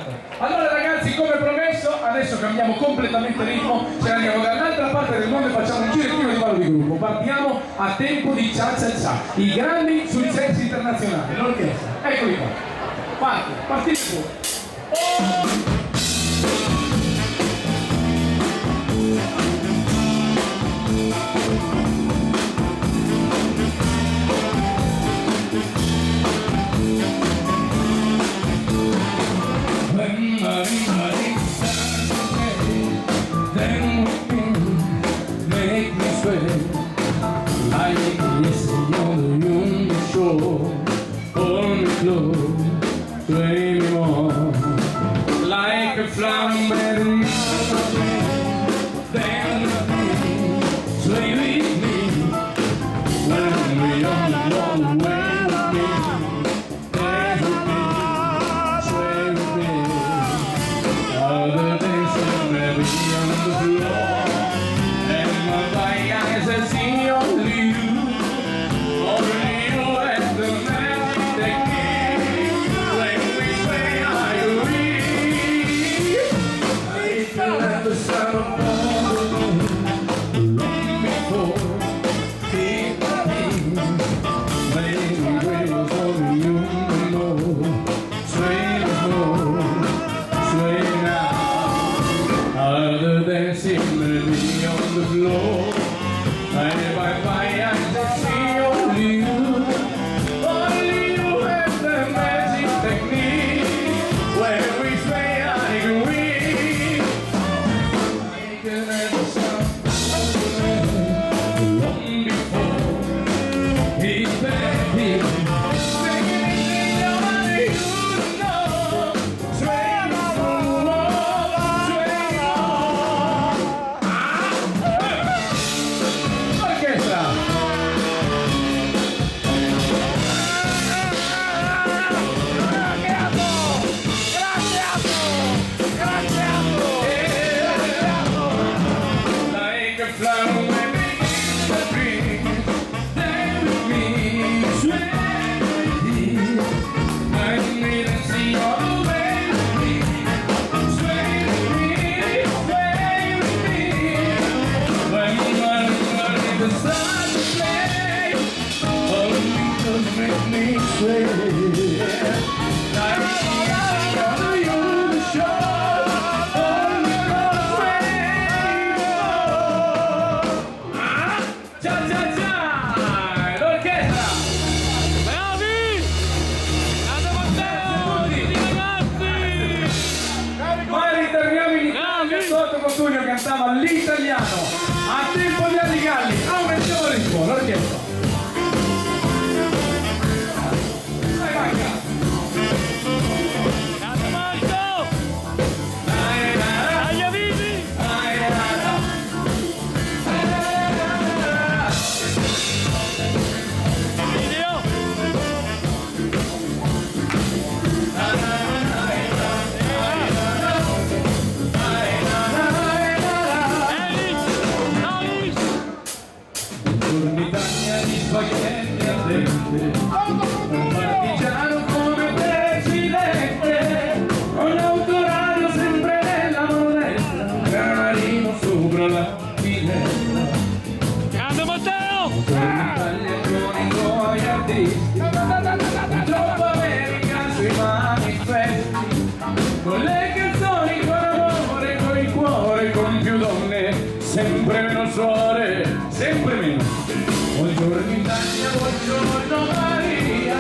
[SPEAKER 1] Esatto. Allora ragazzi, come promesso, adesso cambiamo completamente ritmo, ce ne andiamo dall'altra parte del mondo e facciamo un girettino di ballo di gruppo. Partiamo a tempo di Cha Cha Cha, i grandi successi internazionali, l'orchestra. Eccoli qua. Partite pure. Make me sweat like yesterday on the Union shore. Hold me close, sway me more like a flower in the sway with me when we on the way with me. Dance with me, sway with me. Other dancing, maybe on the floor. I see only you and the magic technique. When we say I agree, I feel like the sun of long before. Keep the peace, when we raise only you know. Sway now, other dancing maybe on the floor. I just see only you have the magic technique. When we say I agree, I can never stop long before he's back here. Singing only you know, sway more, sway more. Orchestra. Like a flower begins to breathe, dance with me, sway with me. I need to see all the way with me, sway with me, sway with me. When the sun is play, only just make me sway. Like the you show, only gonna sway. Cha cha cha, l'orchestra.
[SPEAKER 2] Bravi! Grande Matteo! Tutti ragazzi!
[SPEAKER 1] Ma ritorniamo in Italia,
[SPEAKER 2] Bravi!
[SPEAKER 1] sotto Cotugno cantava l'italiano. A tempo di Alligalli, aumentiamo il ritmo, l'orchestra. Vai, vai,
[SPEAKER 2] Grande Marco!
[SPEAKER 1] dai, dai,
[SPEAKER 2] Agli avvisi!
[SPEAKER 1] dai, dai, dai.
[SPEAKER 2] Video! Elis!
[SPEAKER 1] Un'Italia di spaghetti al dente, un partigiano come presidente, un autoradio sempre nella moneta, un canarino sopra la finestra.
[SPEAKER 2] Grande Matteo!
[SPEAKER 1] Un'Italia con i tuoi artisti, troppo America sui manifesti, con le canzoni, con amore, con il cuore, con più donne, sempre meno suore, sempre meno. Buongiorno Italia, buongiorno Maria,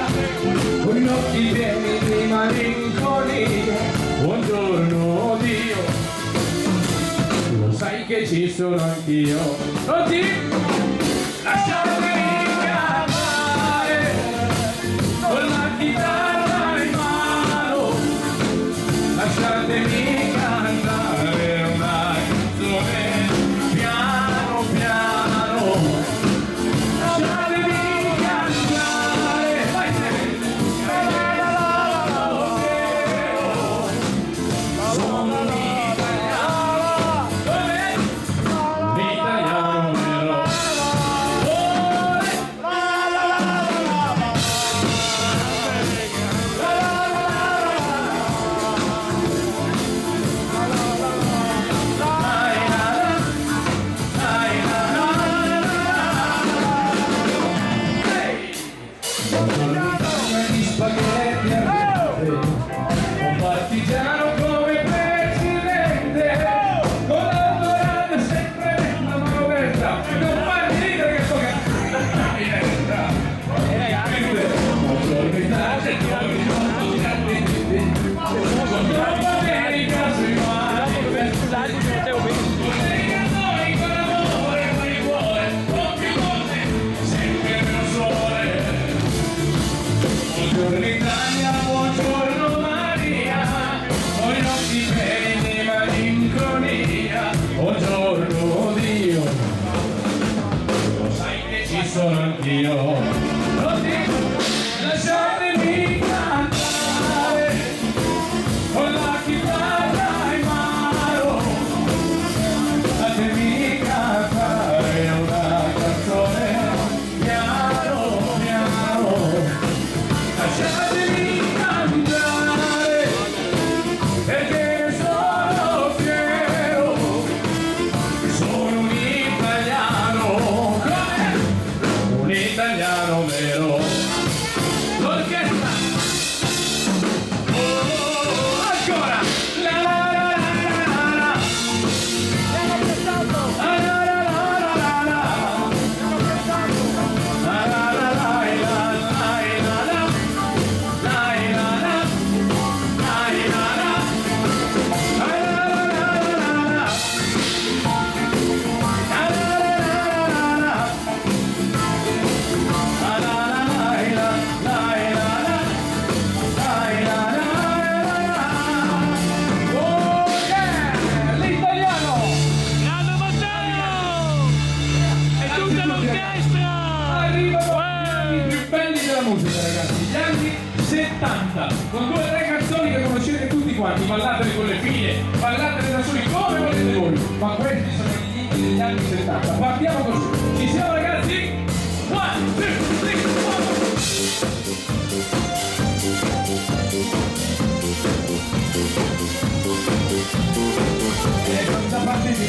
[SPEAKER 1] con gli occhi pieni di malinconia. Buongiorno Dio, lo sai che ci sono anch'io. Non ti lasciarmi cantare con la chitarra in mano, lasciatemi cantare una canzone piano piano. Lasciatemi cantare, vai te, sono un italiano, l'italiano vero. Buongiorno Italia, buongiorno Maria, con gli occhi pieni di malinconia. Buongiorno Dio, lo sai che ci sono anch'io. Lo dico, lasciatemi cantare con la chitarra in mano. Lasciatemi cantare una canzone piano piano. Lasciatemi cantare perché sono fiero, sono un italiano, un italiano vero. L'orchestra, oh, ancora, la la la la la la, la la la la la la, la la la la la.
[SPEAKER 2] Grande Matteo! E tutta l'orchestra!
[SPEAKER 1] Arrivano gli anni più belli della musica, ragazzi, gli anni 70, con 2 o 3 canzoni che conoscete tutti quanti, ballatele con le figlie, ballatele da soli come volete voi, ma questi sono gli hit degli anni 70. Partiamo così, ci siamo ragazzi? 1, 2, 3, 4. E non sta partendo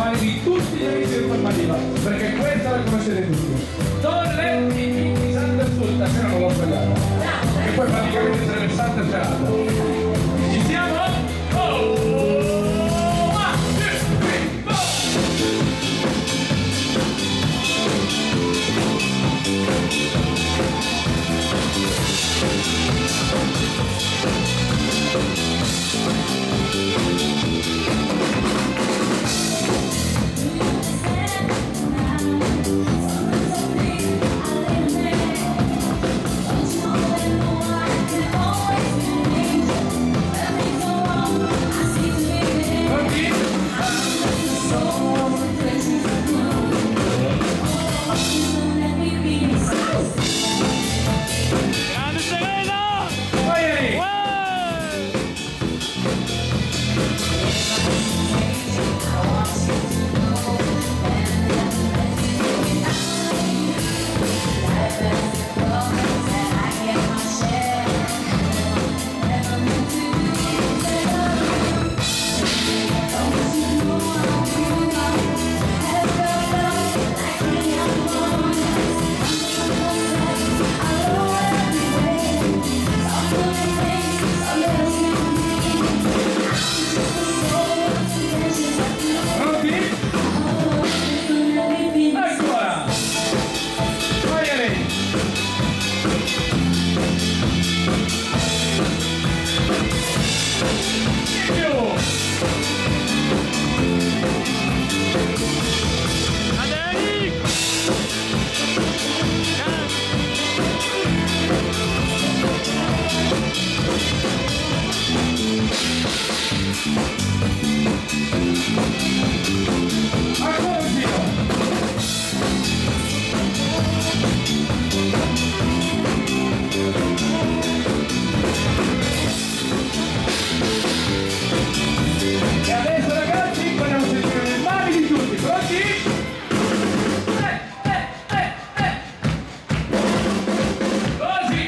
[SPEAKER 1] mani di tutti gli amici del Palmariva, perché questa la conoscete tutti. Don Letty di Santa Sulta, se non l'ho sbagliata, che poi praticamente sarebbe Santa Serata. Ci siamo? Oh! 1, 2, 3, go!
[SPEAKER 2] Grande Serena!
[SPEAKER 1] Vai lì!
[SPEAKER 2] Uè!
[SPEAKER 1] Pronti? Ancora! Vai a lei! Di più!
[SPEAKER 2] Adeni!
[SPEAKER 1] Ancora un giro! E adesso ragazzi vogliamo sentire le mani di tutti, pronti? Così!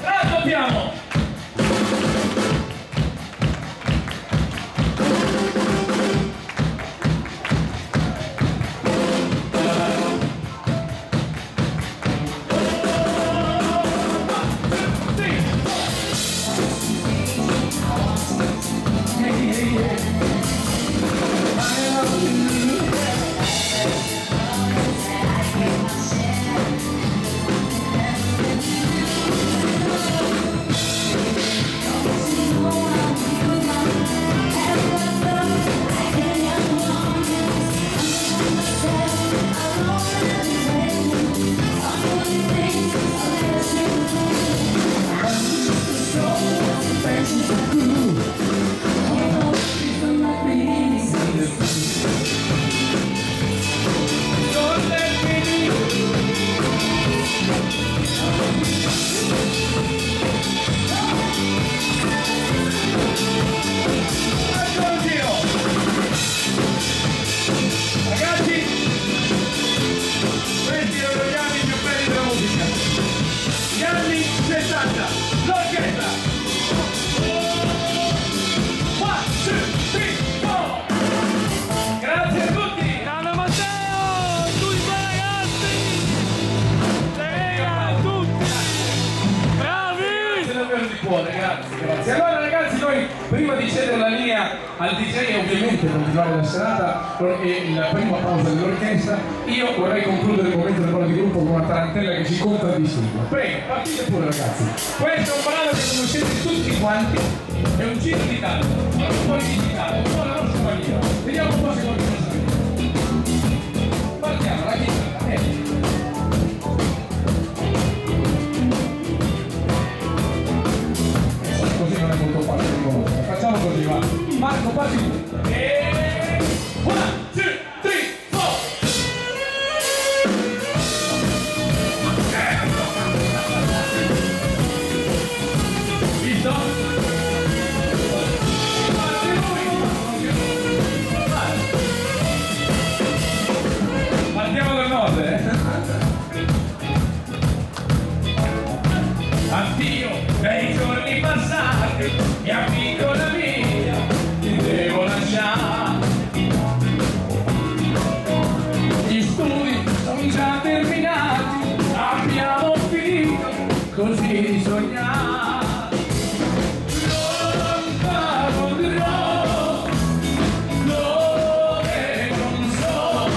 [SPEAKER 1] Raddoppiamo! Ragazzi, questi erano gli anni più belli della musica. Gli anni 60, l'orchestra. 1, 2, 3, 4. Grazie a tutti.
[SPEAKER 2] Grande Matteo! Tutti ragazzi! Serena, tutti! Bravi!
[SPEAKER 1] Grazie davvero di cuore, grazie. Allora ragazzi, noi prima di cedere la linea al DJ e ovviamente continuare la serata e la prima pausa dell'orchestra, io vorrei concludere il momento del brano di gruppo con una tarantella che ci contraddistingue. Prego, partite pure ragazzi. Questo è un brano che conoscete tutti quanti, è un giro di tanto, un po' digitale, un po' la nostra maniera. Vediamo un po' se qualcuno sa vedere. Partiamo, la chitarra, così non è molto facile di conoscere. Facciamo così, va. Marco, parti tu. E 1, 2, 3, 4. Visto? Partiamo dal nord, Addio, mia piccola mia, ti devo lasciare. Gli studi sono già terminati, abbiamo finito così di sognare. Lontano andrò, dove non so,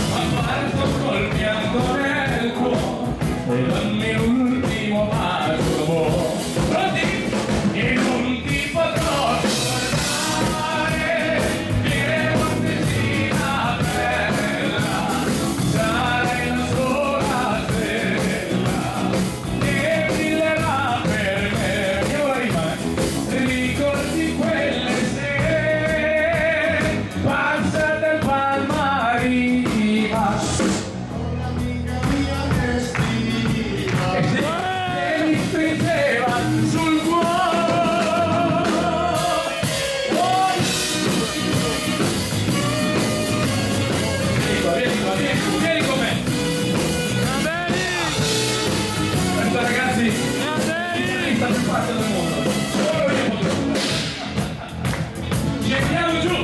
[SPEAKER 1] ma parto col pianto nel cuore e dammi l'ultimo bacio d'amore. Pronti? E non ti potrò guardare, dire montesina bella, sarai la sola stella che brillerà per me. Che ora rimane? Ricordi quelle sere passate al Palmarima. E mi stringeva sul cuore. Vieni con me. Questo ragazzi è il più facile del mondo. Solo io potrò. Scendiamo giù,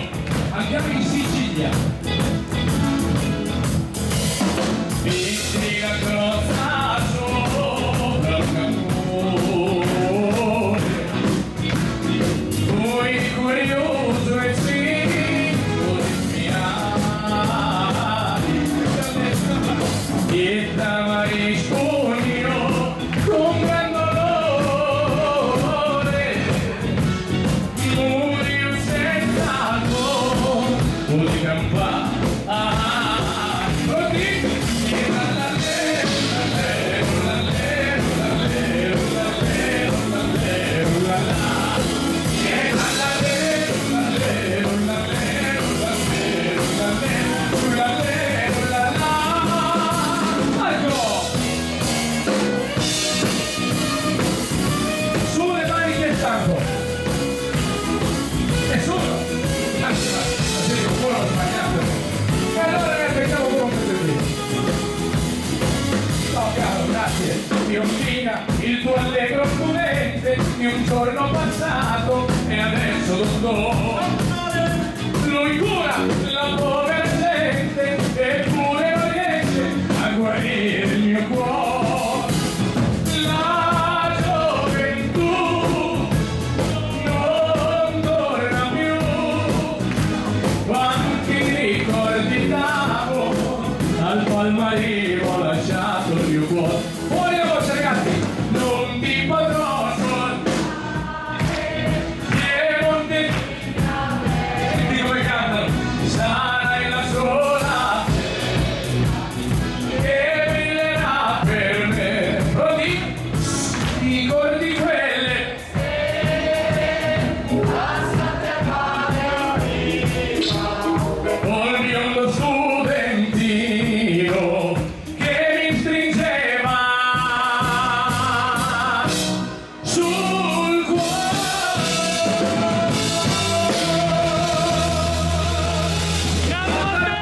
[SPEAKER 1] andiamo in Sicilia. Metti la crozza sopra il cannone, poi curioso e finto di mirare, e da rispoglio con gran dolore, muri senza o di campare. Biondina, il tuo allegro studente di un giorno passato e adesso dottore. Lui cura la povera gente eppure non riesce a guarire il mio cuore. La gioventù non torna più, quanti ricordi davo al Palmarima ho lasciato il mio cuore. Fuori la voce ragazzi, non ti potrò soltare, senti come cantano, sarai la sola che brillerà per me. Pronti? Ricordi quelle col biondo studentino che mi stringeva sul cuore.
[SPEAKER 2] Grande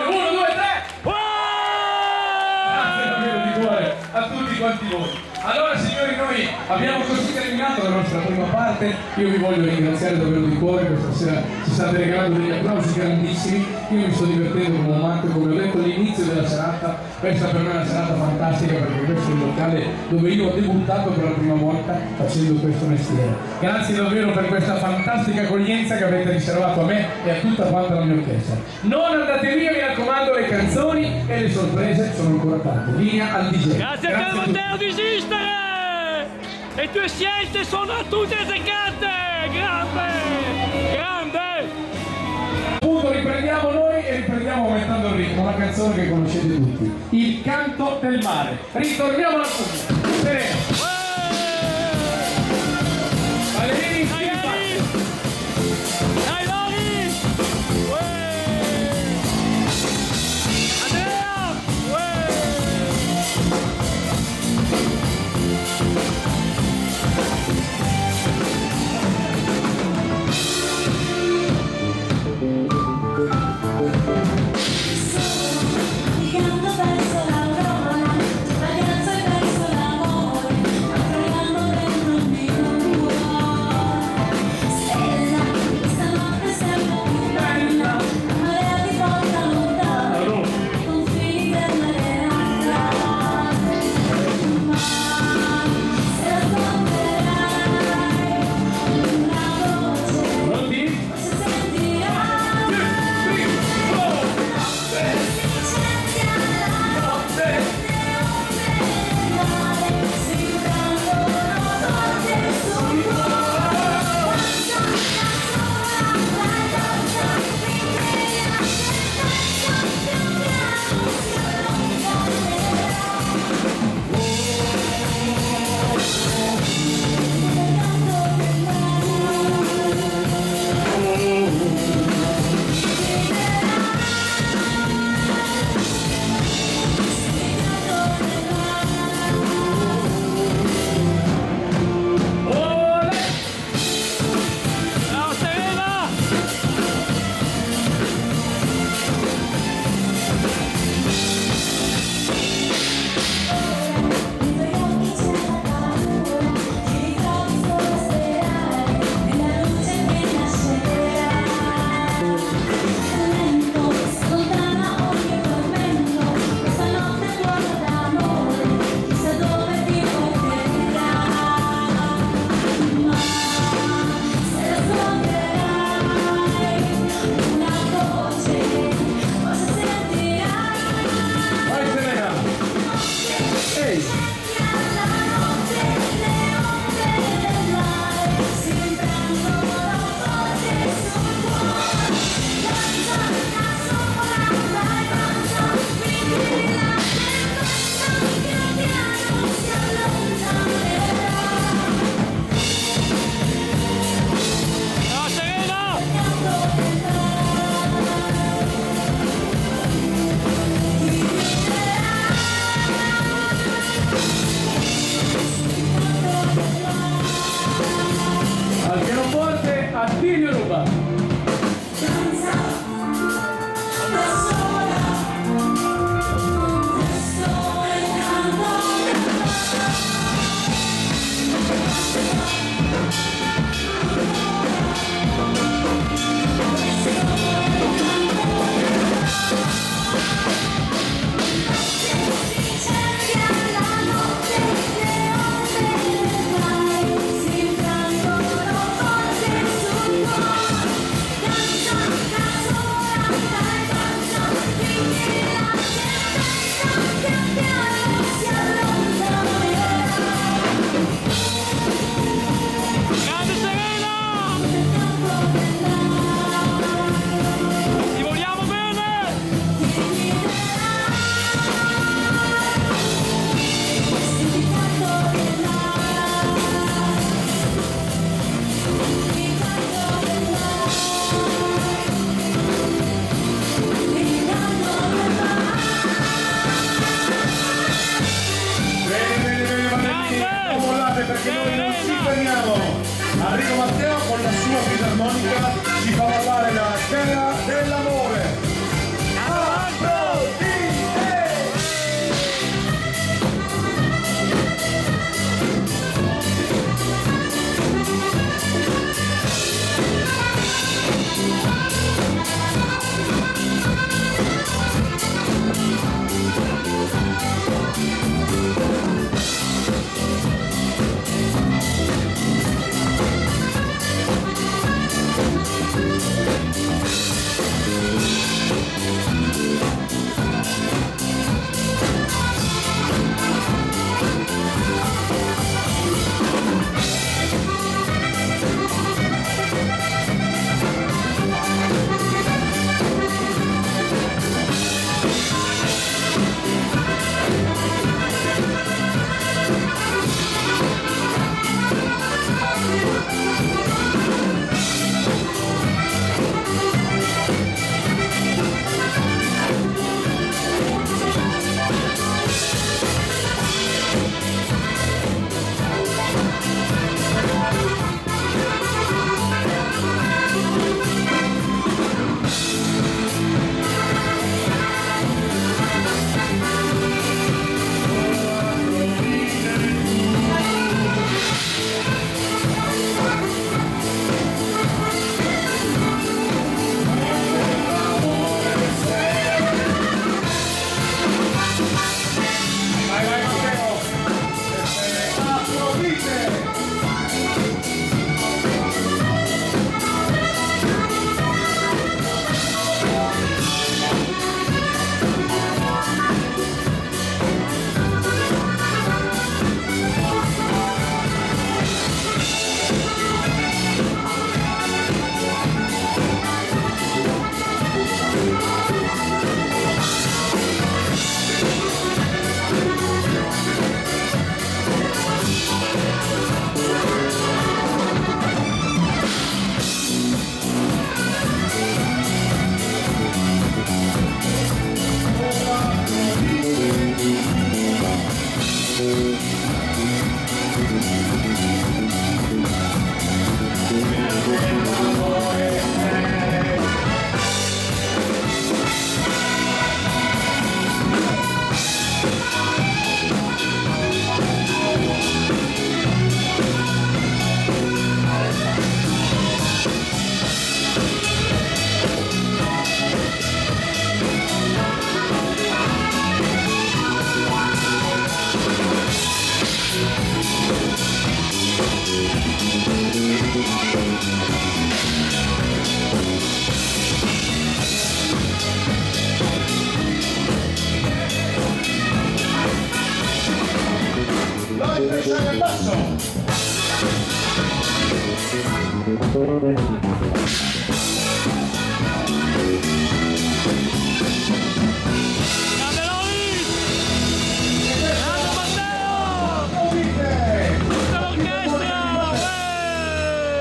[SPEAKER 1] Uno, due, tre. Grazie davvero di cuore a tutti quanti voi. Allora signori, noi abbiamo così terminato la nostra prima parte. Io vi voglio ringraziare davvero di cuore. Questa sera ci state regalando degli applausi grandissimi. Io mi sto divertendo come un matto, come ho detto all'inizio della serata. Questa per me è una serata fantastica perché questo è il locale dove io ho debuttato per la prima volta facendo questo mestiere. Grazie davvero per questa fantastica accoglienza che avete riservato a me e a tutta quanta la mia orchestra. Non andate via, mi raccomando, le canzoni e le sorprese sono ancora tante. Linea al DJ.
[SPEAKER 2] Grazie a te
[SPEAKER 1] tutti.
[SPEAKER 2] Matteo di esistere! Le tue scelte sono tutte azzeccate! Grande! Grande!
[SPEAKER 1] Appunto riprendiamo noi e riprendiamo aumentando il ritmo, una canzone che conoscete tutti. Il canto del mare. Ritorniamo alla Puglia. Sereno. Ballerini,
[SPEAKER 2] Dai Lori! Dai Lori! Andrea!
[SPEAKER 3] So
[SPEAKER 4] speciale al basso.
[SPEAKER 2] Grande Loris! Grande Matteo!
[SPEAKER 4] Dite!
[SPEAKER 2] Tutta l'orchestra!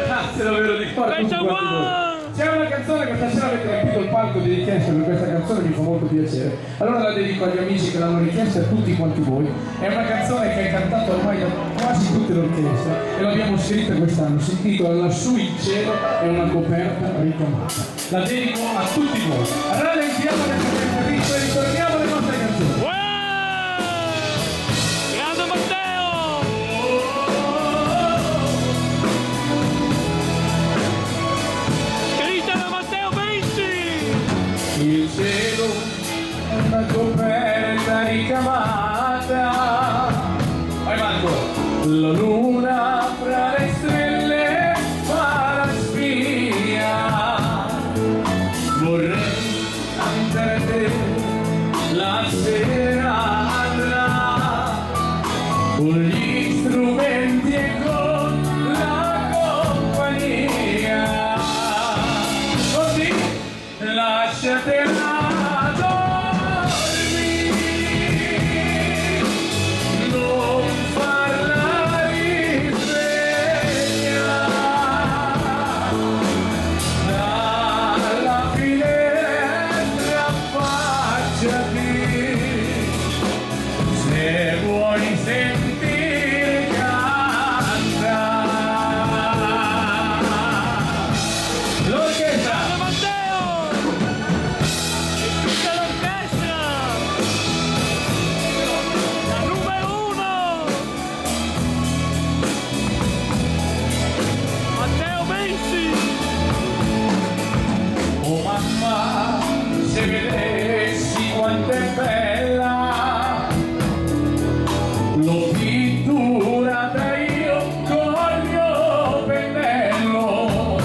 [SPEAKER 1] Grazie davvero di cuore a tutti
[SPEAKER 2] Special
[SPEAKER 1] quanti voi.
[SPEAKER 2] one!
[SPEAKER 1] C'è una canzone che stasera avete riempito il palco di richieste per questa canzone, mi fa molto piacere. Allora la dedico agli amici che l'hanno richiesta e a tutti quanti voi. È una canzone che è cantata ormai da quasi tutta l'orchestra e l'abbiamo scritta quest'anno. Si intitola Lassù in cielo è una coperta ricamata. La dedico a tutti voi. Rallentiamo le caratteristiche e ritorniamo alle nostre canzoni.
[SPEAKER 2] Uè! Grande Matteo! Scritta da Matteo Benci!
[SPEAKER 1] Il cielo è una coperta ricamata. Vai Marco! La luna fra le stelle fa la spia. Vorrei cantare te la serata con gli strumenti e con la compagnia. Così lasciatela dormire, non farla risvegliare. Dalla finestra affacciati, se vuoi sentire cantare. L'orchestra!
[SPEAKER 2] Grande Matteo! E tutta l'orchestra! La numero 1! Matteo Benci!
[SPEAKER 1] Oh mamma, se vedessi quanto è bella, l'ho pitturata io col mio pennello,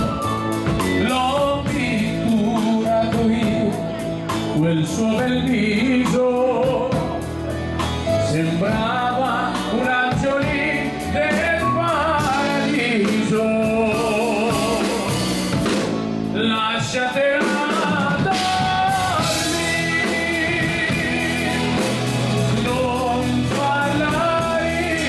[SPEAKER 1] l'ho pitturato io, quel suo bel viso, sembrava un angiolino del paradiso. Lasciatela dormire, non farla risvegliare.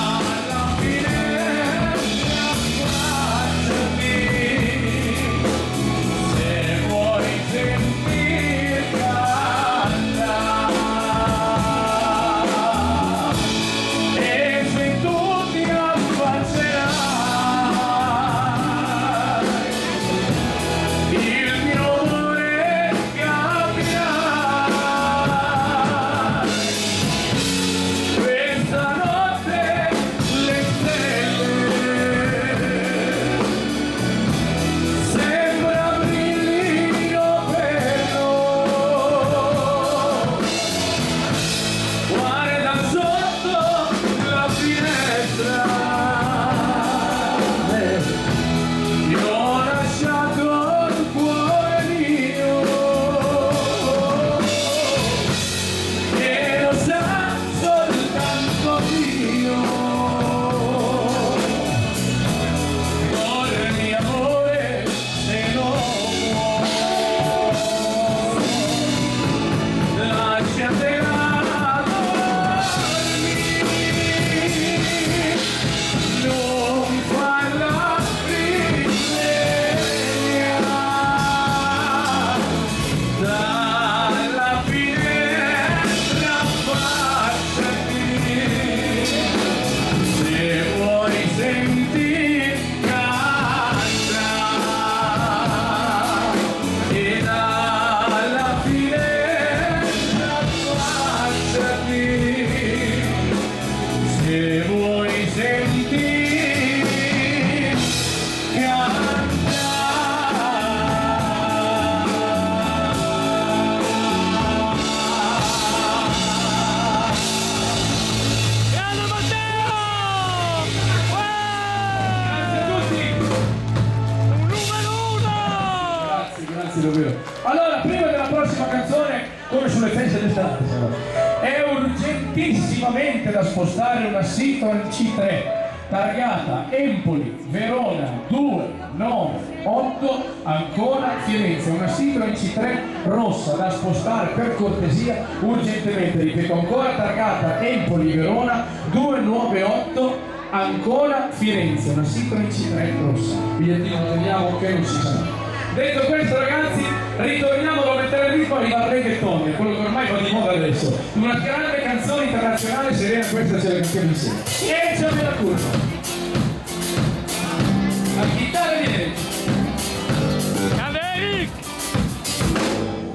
[SPEAKER 1] Dalla finestra affacciati, se vuoi sentir cantare. E se tu ti affaccerai, il mio amore capirai. Questa notte le stelle sembra brillino per noi. Guarda sotto la finestra, ti ho lasciato il cuore mio, che lo sa soltanto Dio. Dormi amore se non vuoi, lasciatela dormire, non farla risvegliare. Dalla finestra affacciati, se vuoi sentir cantare. E dalla finestra affacciati, se vuoi sentir cantare.
[SPEAKER 2] Grande Matteo! Uè!
[SPEAKER 1] Grazie a tutti!
[SPEAKER 2] Un numero 1!
[SPEAKER 1] Grazie davvero. Allora, prima della prossima canzone come sulle feste d'estate. È urgentissimamente da spostare una Citroen C3 targata Empoli, Verona 298 Ancona, Firenze. Una Citroen C3 rossa da spostare per cortesia urgentemente, ripeto ancora, targata Empoli, Verona 298 Ancona, Firenze. Una Citroen C3 rossa. Bigliettino lo teniamo che non si sa. Detto questo, ragazzi, ritorniamo a mettere lì, poi arriva il reggaeton, quello che ormai va di moda adesso. Una grande canzone internazionale, Serena, questa ce la cantiamo insieme. E c'è la curva. La chitarra viene.
[SPEAKER 2] Grande Eric!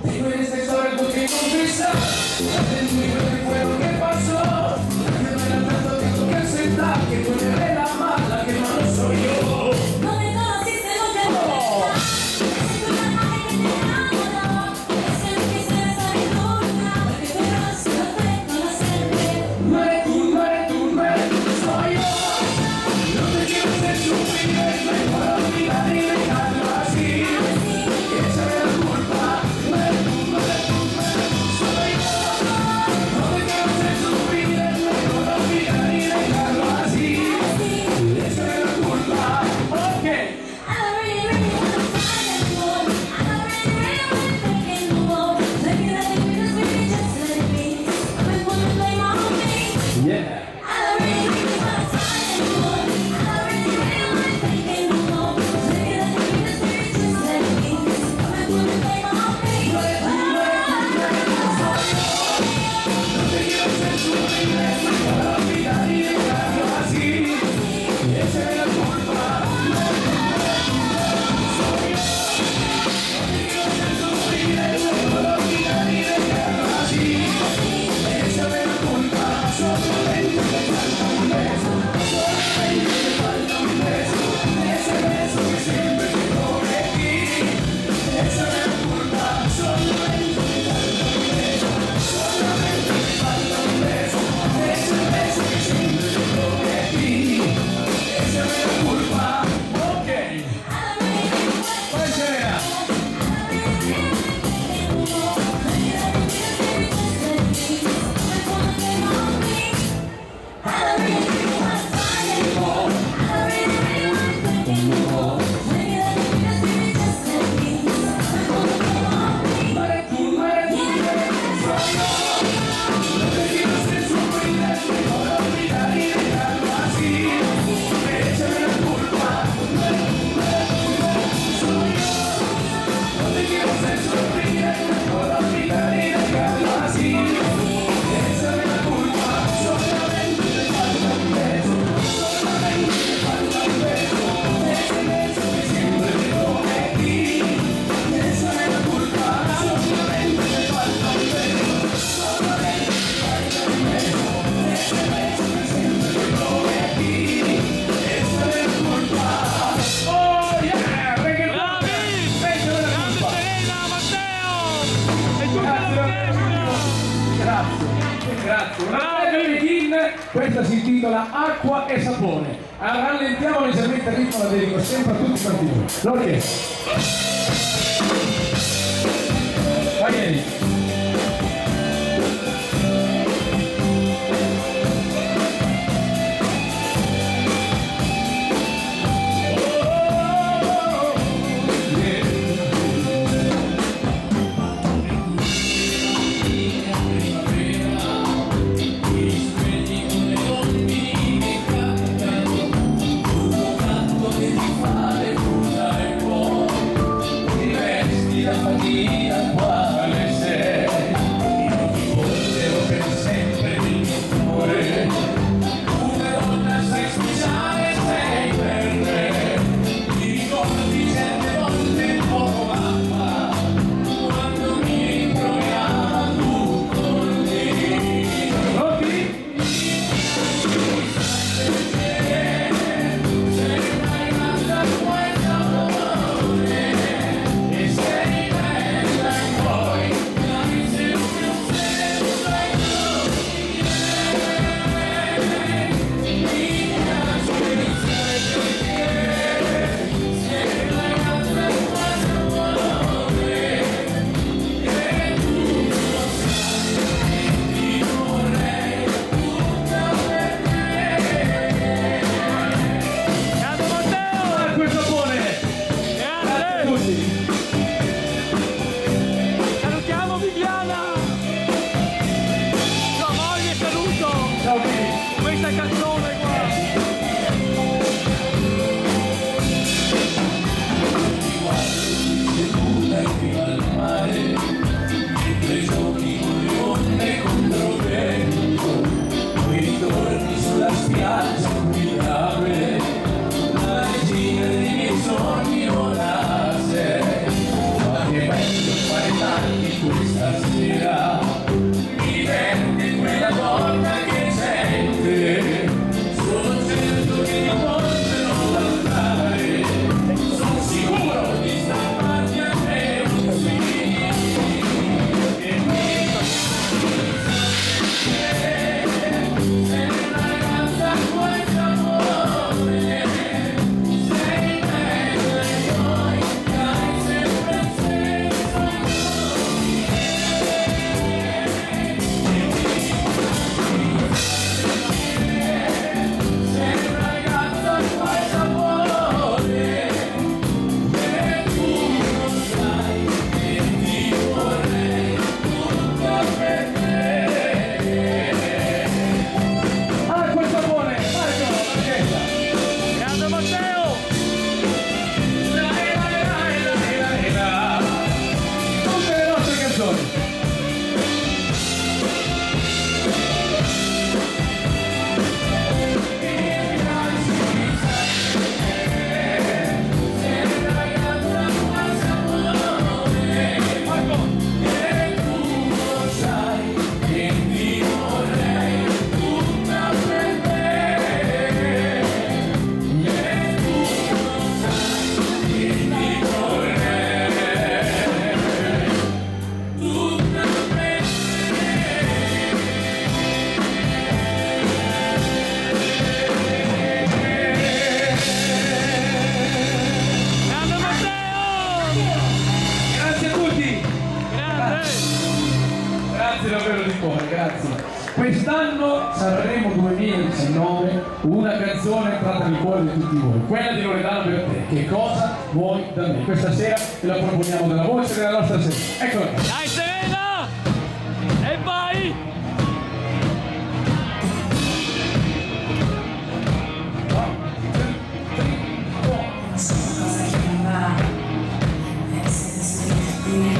[SPEAKER 1] Y no eres sexo algo que confesar. De quello che pasó. Que no era tanto que tú que aceptar. Que tú eres la mala, que no lo soy yo.
[SPEAKER 3] No me conociste, no te molesta. Es tu imagen que te enamoró. Es que no quisiera saber nunca. Porque tú no te conocerte.
[SPEAKER 1] No eres tú, no eres tú, no eres tú, soy yo. No te quiero hacer sufrir, es mejor olvidar y dejarlo así. Que esa es la culpa. No eres tú, no eres tú, no eres tú, soy yo. No te quiero hacer sufrir, es mejor olvidar y dejarlo así. Esa es la culpa. Ok.
[SPEAKER 3] I really, really wanna find that one. I really, really wanna take it no more. Maybe that it feels really just let it be. I don't wanna blame on me.
[SPEAKER 1] Yeah.
[SPEAKER 3] I really, really wanna find that one. I really, really wanna take it no more. Maybe that it feels really just let it be. I don't wanna blame on me.
[SPEAKER 1] No te quiero hacer sufrir, es mejor olvidar y dejarlo así. Esa es la culpa. No te quiero hacer sufrir, es mejor olvidar y dejarlo así. Esa es la culpa. Solamente te falta un beso. Solamente te falta un beso. Ese beso que siempre te prometí. Esa es la culpa. Solamente te falta un beso. Solamente te falta un beso. Ese beso que siempre te prometí. Esa es la culpa. Ok. Vai, Serena. No eres tú, no eres tú, no eres tú, soy yo. No te quiero hacer sufrir, es mejor olvidar y dejarlo así. Esa es la culpa. No eres tú, no eres tú, no eres tú, soy yo. No te quiero hacer sufrir, es mejor olvidar y dejarlo así. Esa es la culpa. Solamente te falta un beso. Solamente te falta un beso. Ese beso que siempre te prometí. Esa es la culpa. Solamente te falta un beso. Solamente te falta un beso. Ese beso que siempre te prometí. Esa es la culpa. Oh yeah! Reggaeton!
[SPEAKER 2] Bravi!
[SPEAKER 1] Esa es la
[SPEAKER 2] Grande
[SPEAKER 1] culpa.
[SPEAKER 2] Serena, Matteo! E tutta
[SPEAKER 1] Grazie,
[SPEAKER 2] l'orchestra!
[SPEAKER 1] grazie. Una
[SPEAKER 2] Bravi.
[SPEAKER 1] bella begin, questa si intitola Acqua e sapone. Rallentiamo leggermente il ritmo, la dedico sempre a tutti quanti voi. L'orchestra. Vai Eric. Diverso Grazie davvero di cuore, grazie. Quest'anno Sanremo 2019, una canzone entrata nel cuore di tutti voi, quella di Loredana per te. Che cosa vuoi da me? Questa sera te la proponiamo della voce della nostra sera. Eccola qua.
[SPEAKER 2] Dai Serena! E vai!
[SPEAKER 3] Cosa che non va è essere soli qui,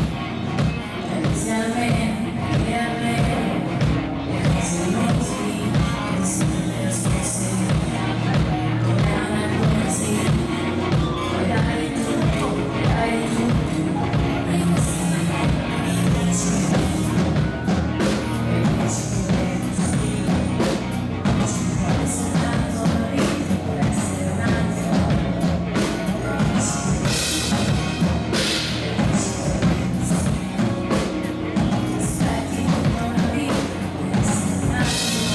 [SPEAKER 3] pensi a me e a me, le cose inutili che ti sono nascoste, come una così, puoi dare tutto, e così, e dici può essere tanto la vita, può essere un attimo. Aspetti tutta una vita per essere un attimo.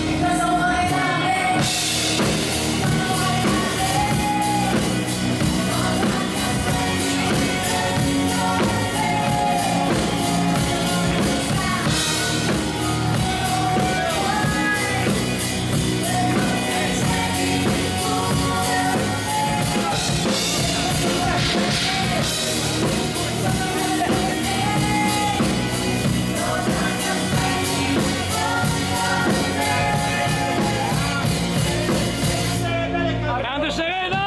[SPEAKER 3] E cosa vuoi da me? Cosa vuoi da me? Cosa ti aspetti da
[SPEAKER 2] Grande Serena!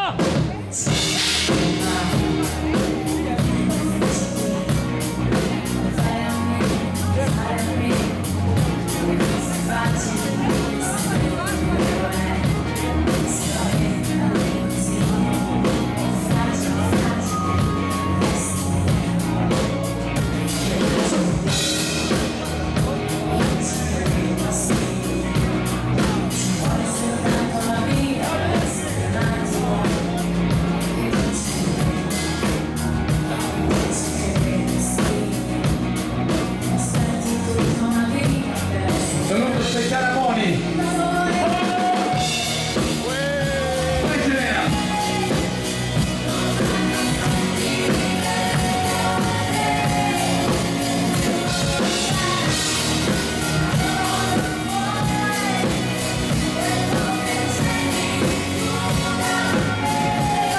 [SPEAKER 1] Saluto speciale a Moni. Vai Serena.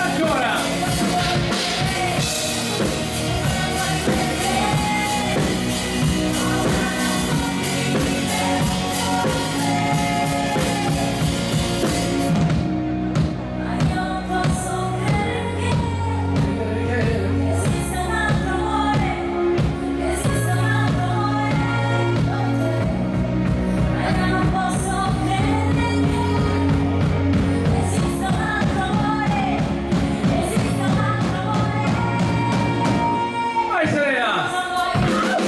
[SPEAKER 1] Ancora.
[SPEAKER 3] Ma io non posso credere che esista un altro amore, che esista un altro amore come te. Ma io non posso credere che esista un altro amore, che esista un altro amore.
[SPEAKER 1] Vai Serena.
[SPEAKER 3] Cosa vuoi da me?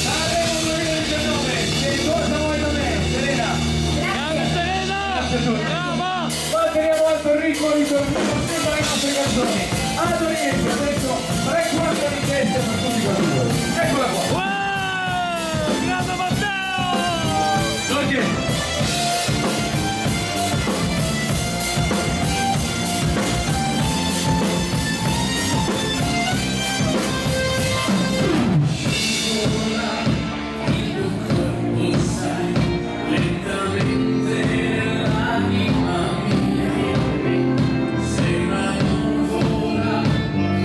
[SPEAKER 1] Sanremo 2019. Che cosa vuoi da me? Serena.
[SPEAKER 2] Grande Serena! Brava!
[SPEAKER 1] Manteniamo alto il ritmo, ritorniamo sempre alle nostre canzoni. Ad Oriente, adesso 3-4 richieste per tutti quanti voi. Eccola qua.
[SPEAKER 2] Uè! Grande Matteo!
[SPEAKER 1] Oggi.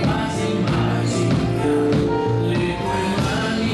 [SPEAKER 3] Quasi magica, le tue mani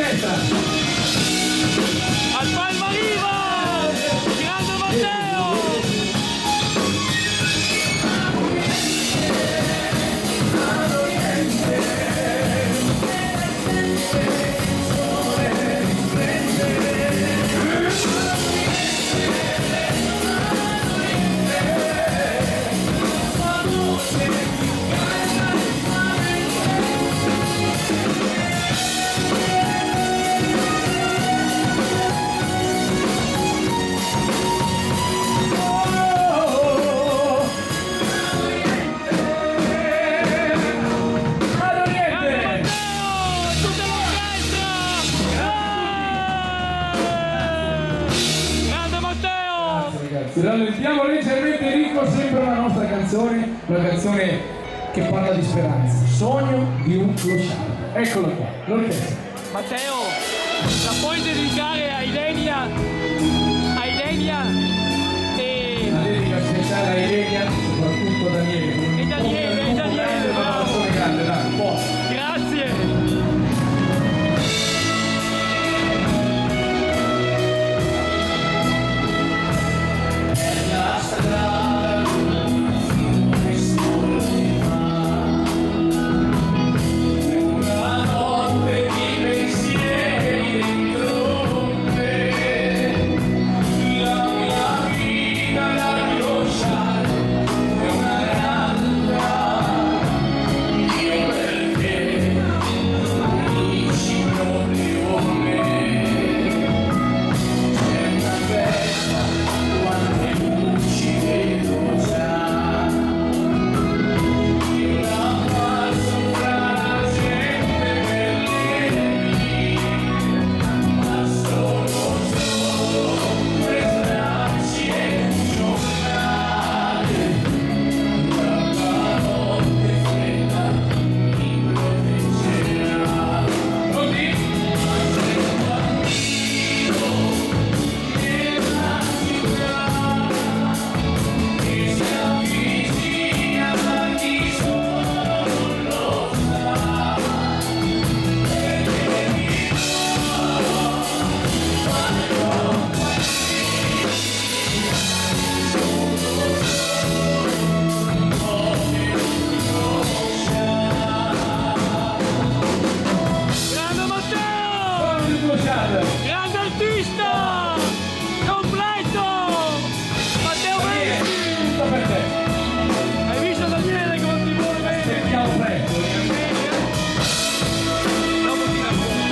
[SPEAKER 1] orchestra.
[SPEAKER 2] Al Palmariva! Grande Matteo!
[SPEAKER 1] Rallentiamo leggermente Enrico, sempre la nostra canzone, una canzone che parla di speranza, Sogno di un clochard. Eccolo qua, l'orchestra.
[SPEAKER 2] Matteo, la puoi dedicare a Ilenia e...
[SPEAKER 1] Una dedica speciale a Ilenia, soprattutto a Daniele.
[SPEAKER 2] E Daniele,
[SPEAKER 1] una
[SPEAKER 2] bravo.
[SPEAKER 1] canzone grande, dai, buona.
[SPEAKER 2] Grazie. Grande artista! Completo! Matteo Messi!
[SPEAKER 1] Tutto per te.
[SPEAKER 2] Hai visto Daniele come ti vuole bene?
[SPEAKER 1] Aspettiamo presto.
[SPEAKER 2] Dopo ti racconto.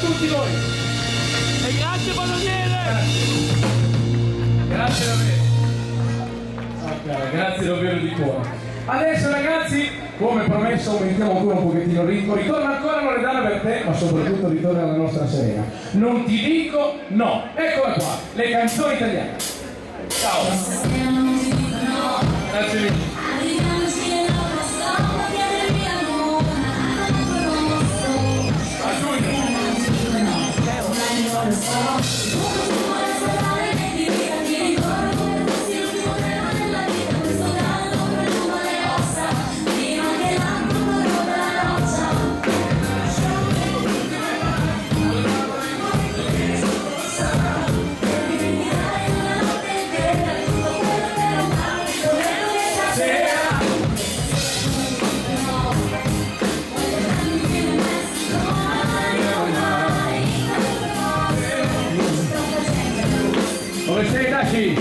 [SPEAKER 2] tutti voi. E grazie Padoniere!
[SPEAKER 1] Grazie davvero. cuore. Adesso ragazzi, come promesso, aumentiamo ancora un pochettino il ritmo. Ritorna ancora Loredana per te, ma soprattutto ritorna la nostra Serena. Non ti dico no. Eccola qua, le canzoni italiane. Ciao. Grazie mille. Dove sei, Daci?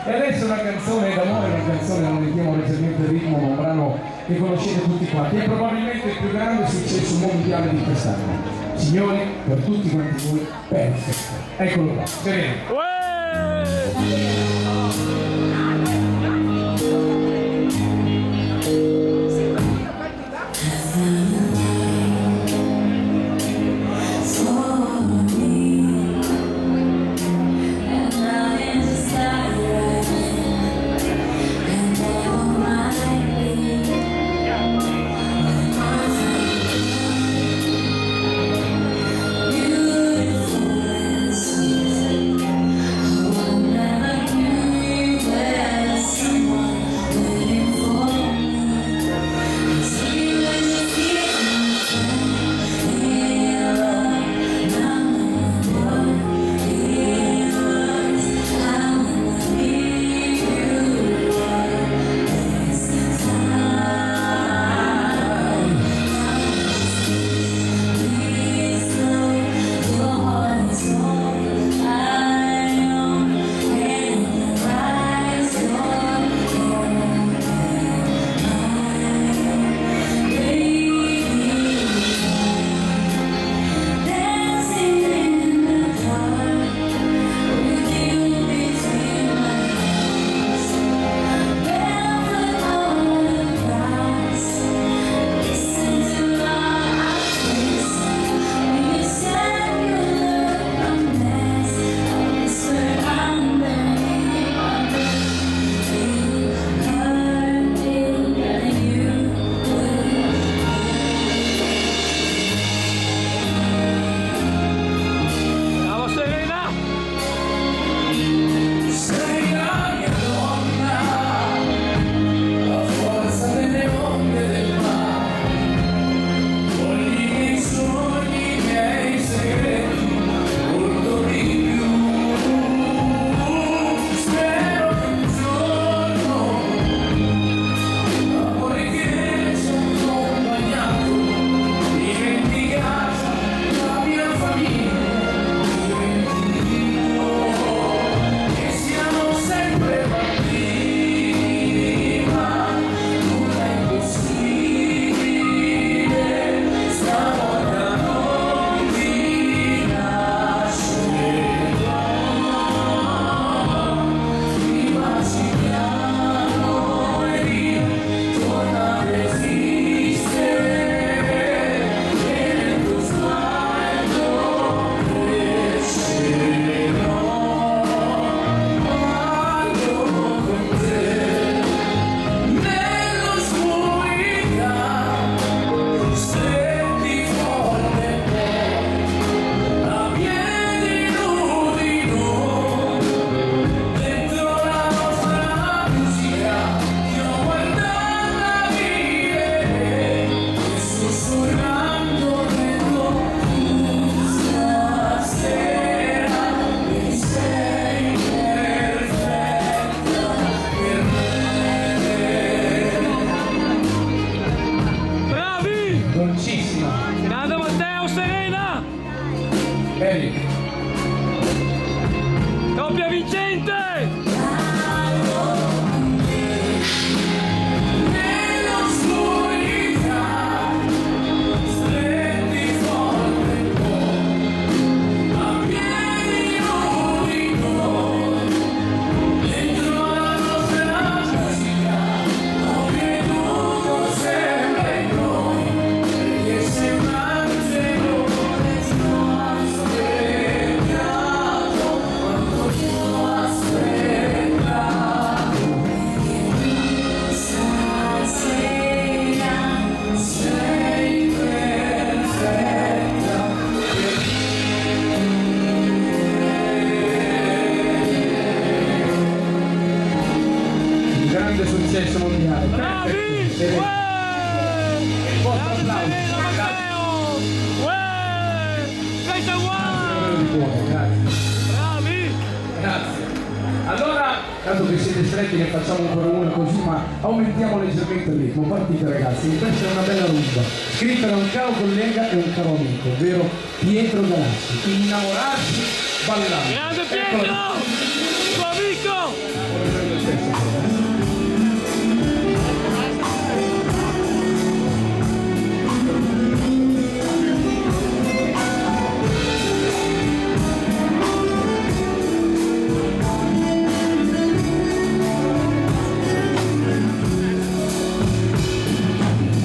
[SPEAKER 1] E adesso una canzone d'amore, una canzone non mettiamo leggermente il ritmo, ma un brano che conoscete tutti quanti. È probabilmente il più grande successo mondiale di quest'anno. Signori, per tutti quanti voi, perfetto. Eccolo qua, Serena.
[SPEAKER 3] Beautiful and sweet, I will never sussurrando vedo stasera che sei perfetta per me.
[SPEAKER 2] Bravi!
[SPEAKER 1] Dolcissima.
[SPEAKER 2] Grande Matteo, Serena!
[SPEAKER 1] Eric.
[SPEAKER 2] Coppia vincente!
[SPEAKER 3] Nell'oscurità stretti forte a piedi nudi noi dentro la nostra fantasia ho creduto sempre in noi perché sei un angelo nel nostro peccato quanto ti ho aspettato stasera sei perfetta
[SPEAKER 1] Un grande successo mondiale.
[SPEAKER 2] Bravi!
[SPEAKER 1] Serena.
[SPEAKER 2] Uè!
[SPEAKER 1] Il vostro
[SPEAKER 2] Grande
[SPEAKER 1] applauso.
[SPEAKER 2] Serena, Matteo! Uè! Straight
[SPEAKER 1] Grazie.
[SPEAKER 2] away!
[SPEAKER 1] Di cuore, grazie.
[SPEAKER 2] Bravi!
[SPEAKER 1] Grazie. Allora, dato che siete stretti ne facciamo ancora una così, ma aumentiamo leggermente il ritmo. Partite ragazzi, questa è una bella rumba, scritta da un caro collega e un caro amico, ovvero Pietro Galassi. Innamorarsi ballando.
[SPEAKER 2] Grande
[SPEAKER 1] Eccola.
[SPEAKER 2] Pietro! Tuo amico!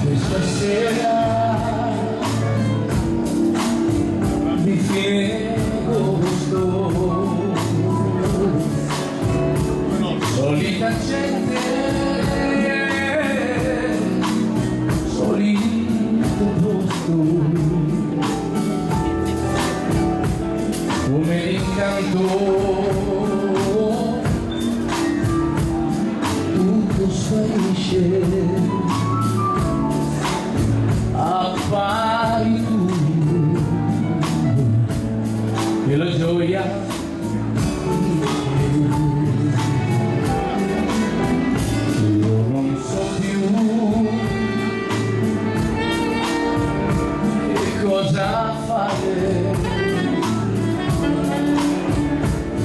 [SPEAKER 1] Questa sera mi piego gusto, solita gente, solito posto, come l'incanto, tutto sparisce. Appari tu e la gioia io non so più che cosa fare,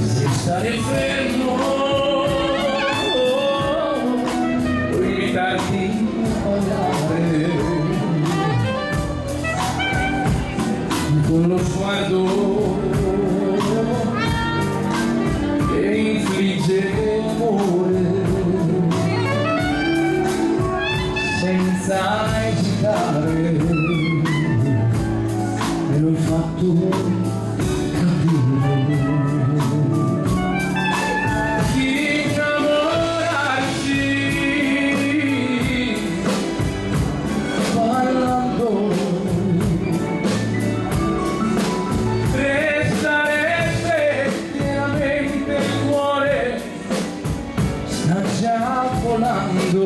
[SPEAKER 1] se stare fermo o imitarti a ballare con lo sguardo che infligge amore senza esitare, me l'ho fatto capire. Innamorarsi parlando, già volando,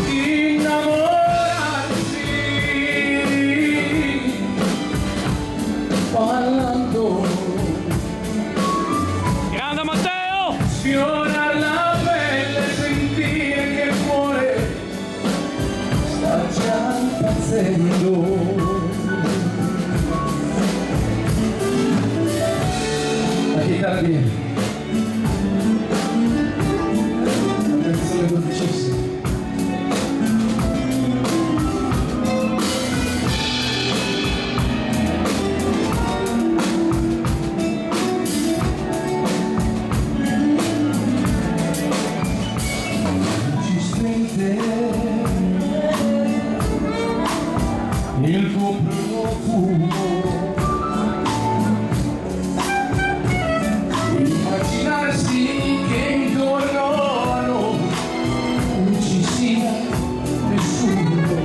[SPEAKER 1] innamorarsi parlando,
[SPEAKER 2] Grande Matteo!
[SPEAKER 1] sfiorar la pelle, sentire che il cuore sta già impazzendo. La chitarra viene. Dolcissimo. Ci spente il tuo profumo, immaginarsi che intorno a noi non ci sia nessuno,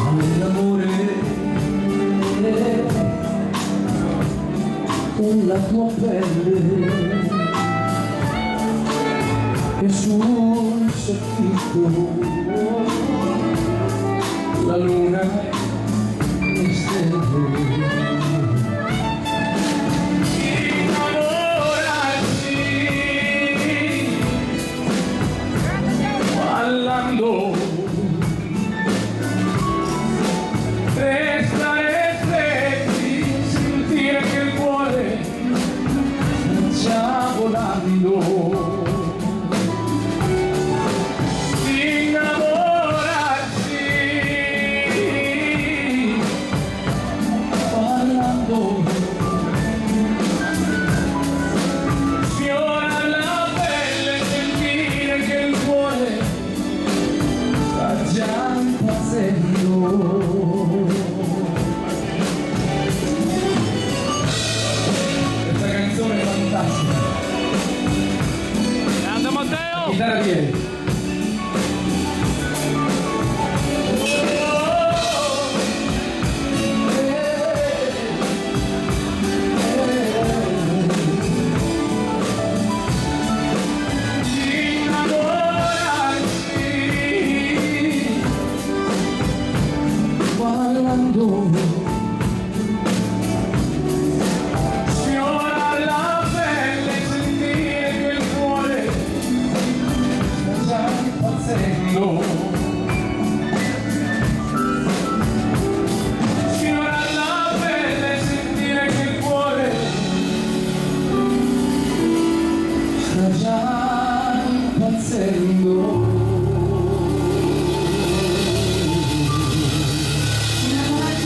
[SPEAKER 1] ma nell'amore con la tua pelle e sul soffitto, la luna e stelle. Ballando, restare stretti, sentire che il cuore sta volando, innamorarsi, ballando, sfiora la pelle, sentire che il cuore già impazzendo. Questa canzone è fantastica.
[SPEAKER 2] Grande Matteo!
[SPEAKER 1] Chitarra dietro. Sfiora la pelle, sentire che il cuore sta già impazzendo. Sfiora la pelle, sentire che il cuore sta già impazzendo.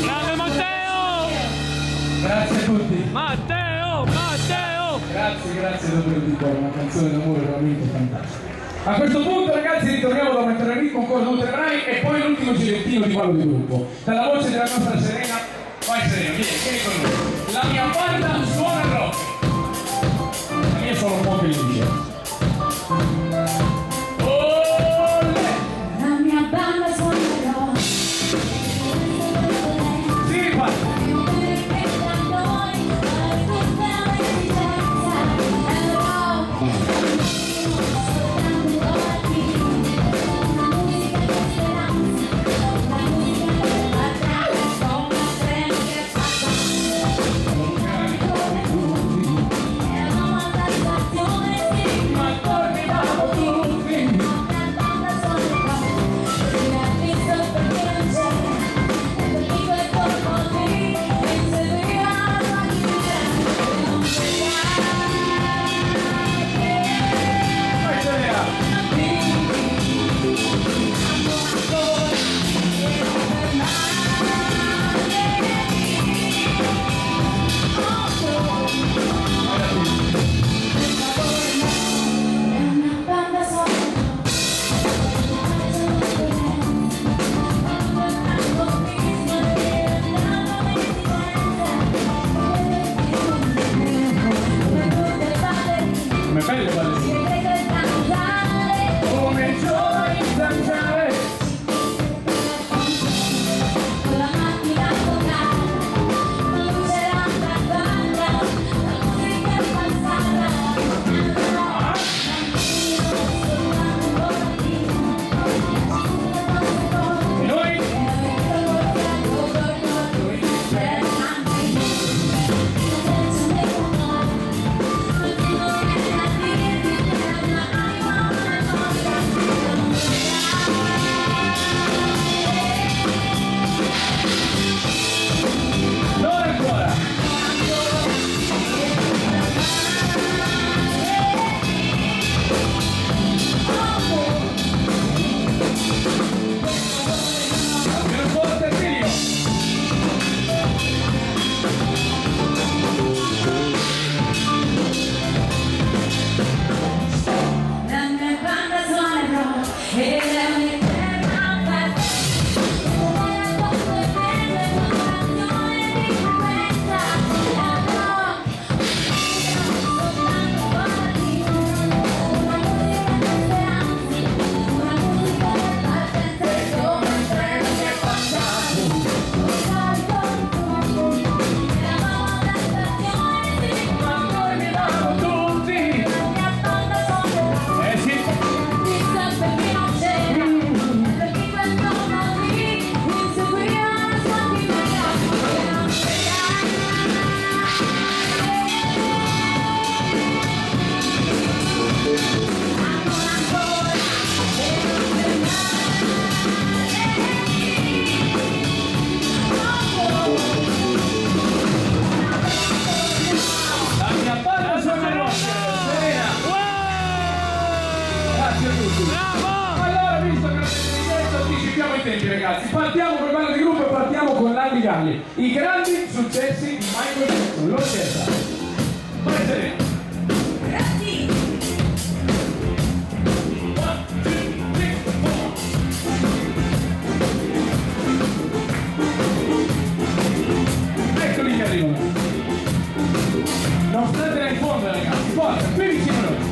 [SPEAKER 2] Grande Matteo!
[SPEAKER 1] Grazie a tutti.
[SPEAKER 2] Matteo! Matteo!
[SPEAKER 1] Grazie davvero di cuore, una canzone d'amore veramente fantastica. A questo punto ragazzi ritorniamo da mettere Enrico con due o tre brani e poi l'ultimo girettino di ballo di gruppo. Dalla voce della nostra Serena, vai Serena, vieni con noi. La mia banda suona il rock. La mia sono un po' felice. Olè!
[SPEAKER 3] La mia banda suonerò.
[SPEAKER 1] Si riparte.
[SPEAKER 3] Perché da noi fare tutta l'esigenza è il rock. Soltanto oggi, una musica di speranza, una musica per la terra, con un treno che passa. È una nuova stazione, si
[SPEAKER 1] attenti ragazzi, partiamo col ballo di gruppo e partiamo con Landi Galli. I grandi successi di Michael Jackson, l'orchestra. Precedente. Eccoli che arrivano. Non state nel fondo ragazzi, forza, qui vicino a noi.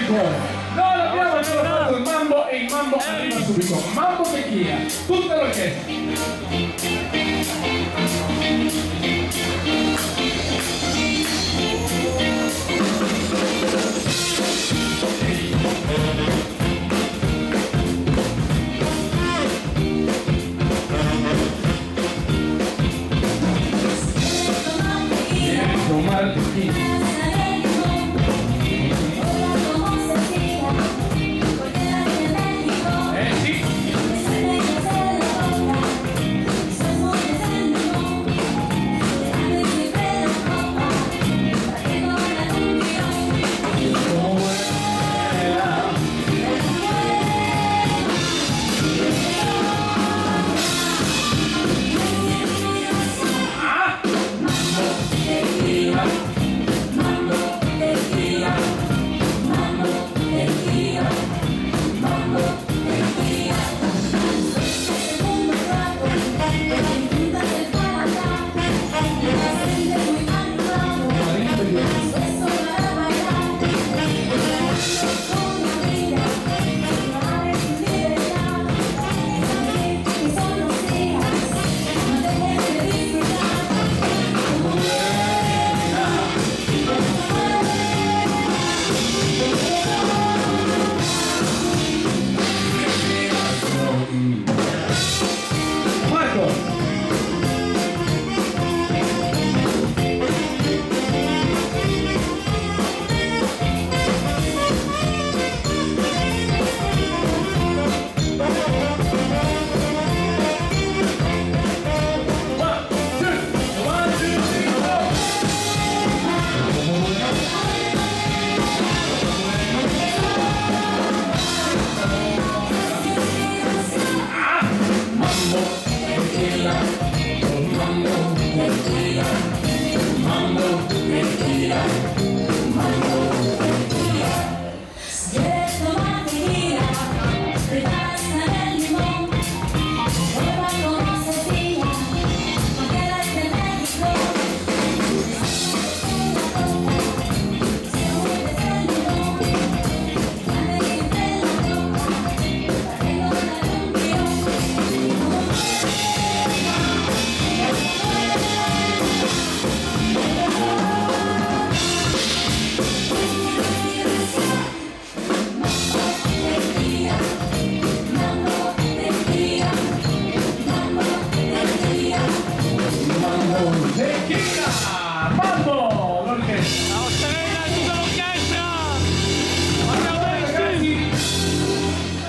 [SPEAKER 1] il cuore. Non abbiamo ancora fatto il mambo e il mambo arriva subito. Mambo tequila, tutta l'orchestra. Tomar tequila.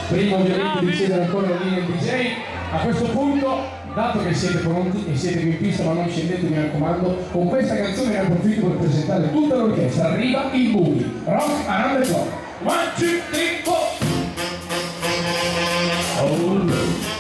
[SPEAKER 1] Prima ovviamente di chiedere ancora la linea DJ, a questo punto, dato che siete pronti e siete qui in pista ma non scendete mi raccomando, con questa canzone ne approfitto per presentare tutta l'orchestra. Arriva il Boogie, Rock Around the Clock. 1, 2, 3, 4. Oh, no.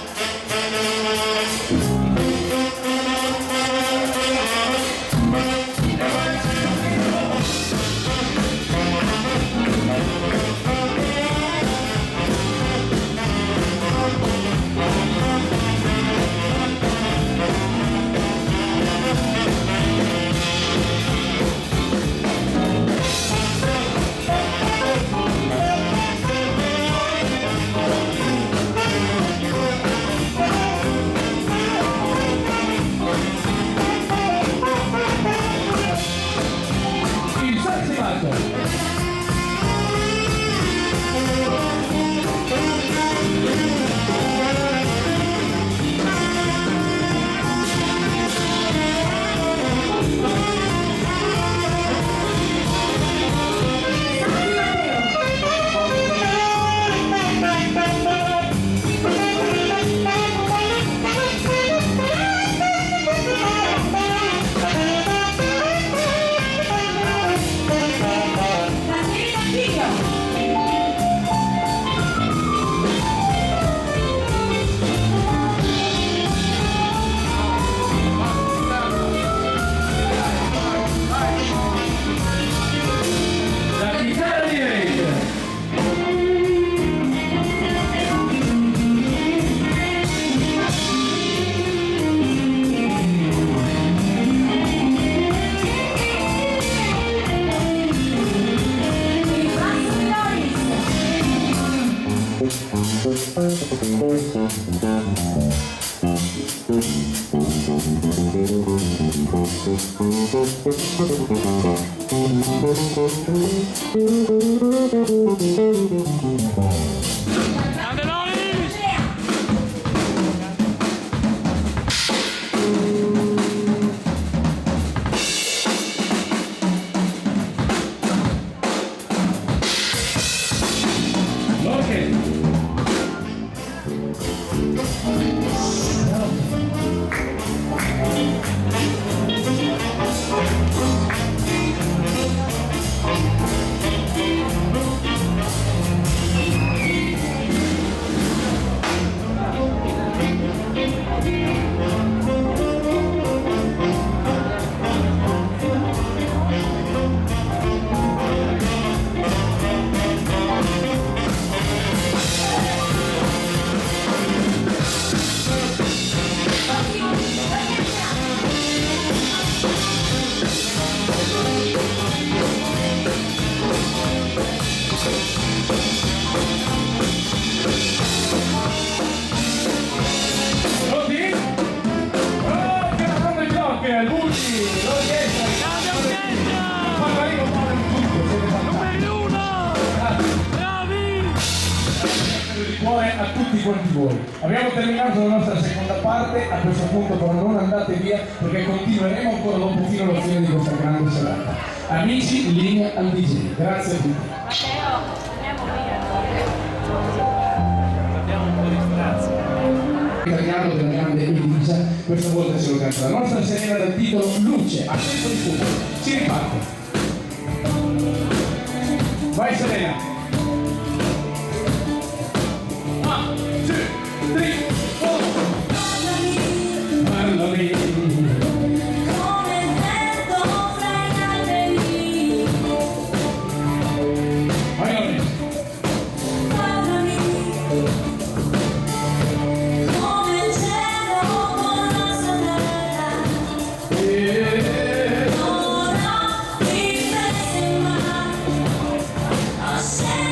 [SPEAKER 2] Grande Loris!
[SPEAKER 1] L'orchestra. Pronti? Oh, che la grande Joker, Luci, l'orchestra,
[SPEAKER 2] Grande orchestra!
[SPEAKER 1] Paparino, Paolo, tutto, siete fantastici.
[SPEAKER 2] Numeri 1!
[SPEAKER 1] Grazie.
[SPEAKER 2] Bravi!
[SPEAKER 1] Di cuore a tutti quanti voi. Abbiamo terminato la nostra seconda parte, a questo punto però non andate via perché continueremo ancora dopo fino alla fine di questa grande serata. Amici, in linea al DJ. Grazie a tutti. Italiano della grande Elisa, questa volta ce lo canta la nostra Serena dal titolo Luce, a tempo di fuoco. Si riparte. Vai Serena. 1, 2, 3, 4. Parlami.
[SPEAKER 3] Come il vento fra i alberi,
[SPEAKER 1] Vai Lorenzo.
[SPEAKER 3] parlami. Come il cielo con la sua terra, ora mi fai sembrare. Ho scelto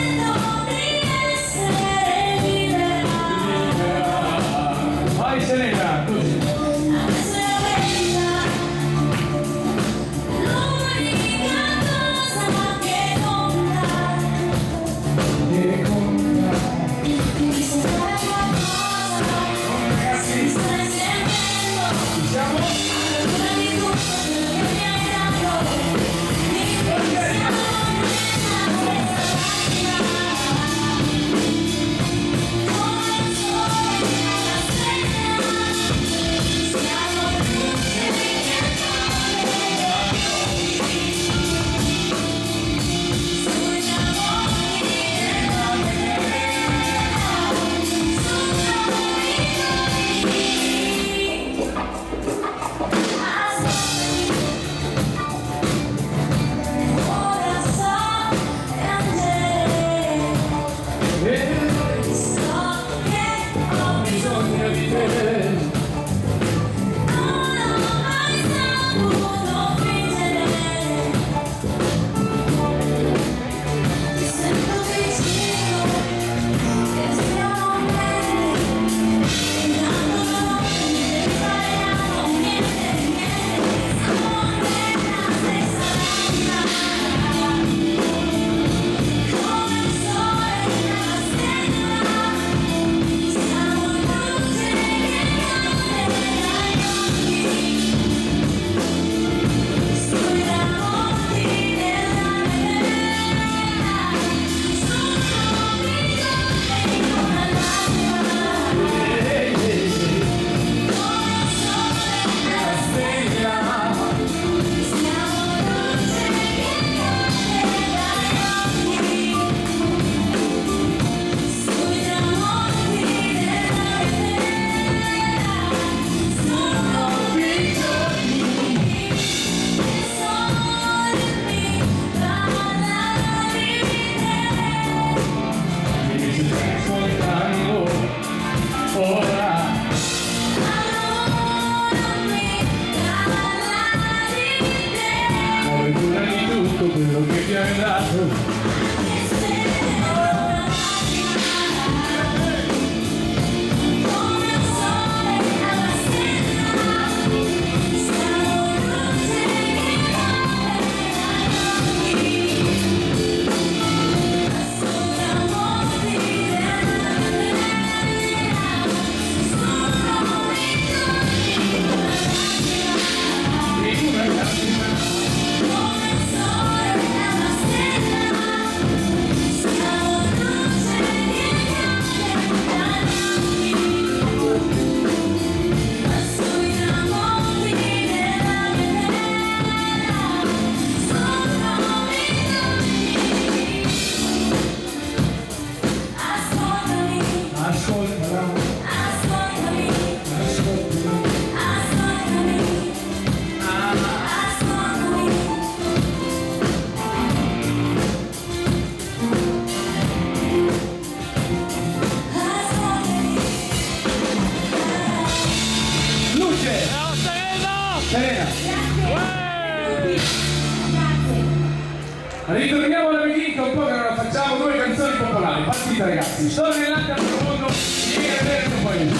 [SPEAKER 1] mi dica un po' che non la facciamo, 2 canzoni popolari. Partite ragazzi, storia nell'arte al mondo, vieni a vedere il tuo paese.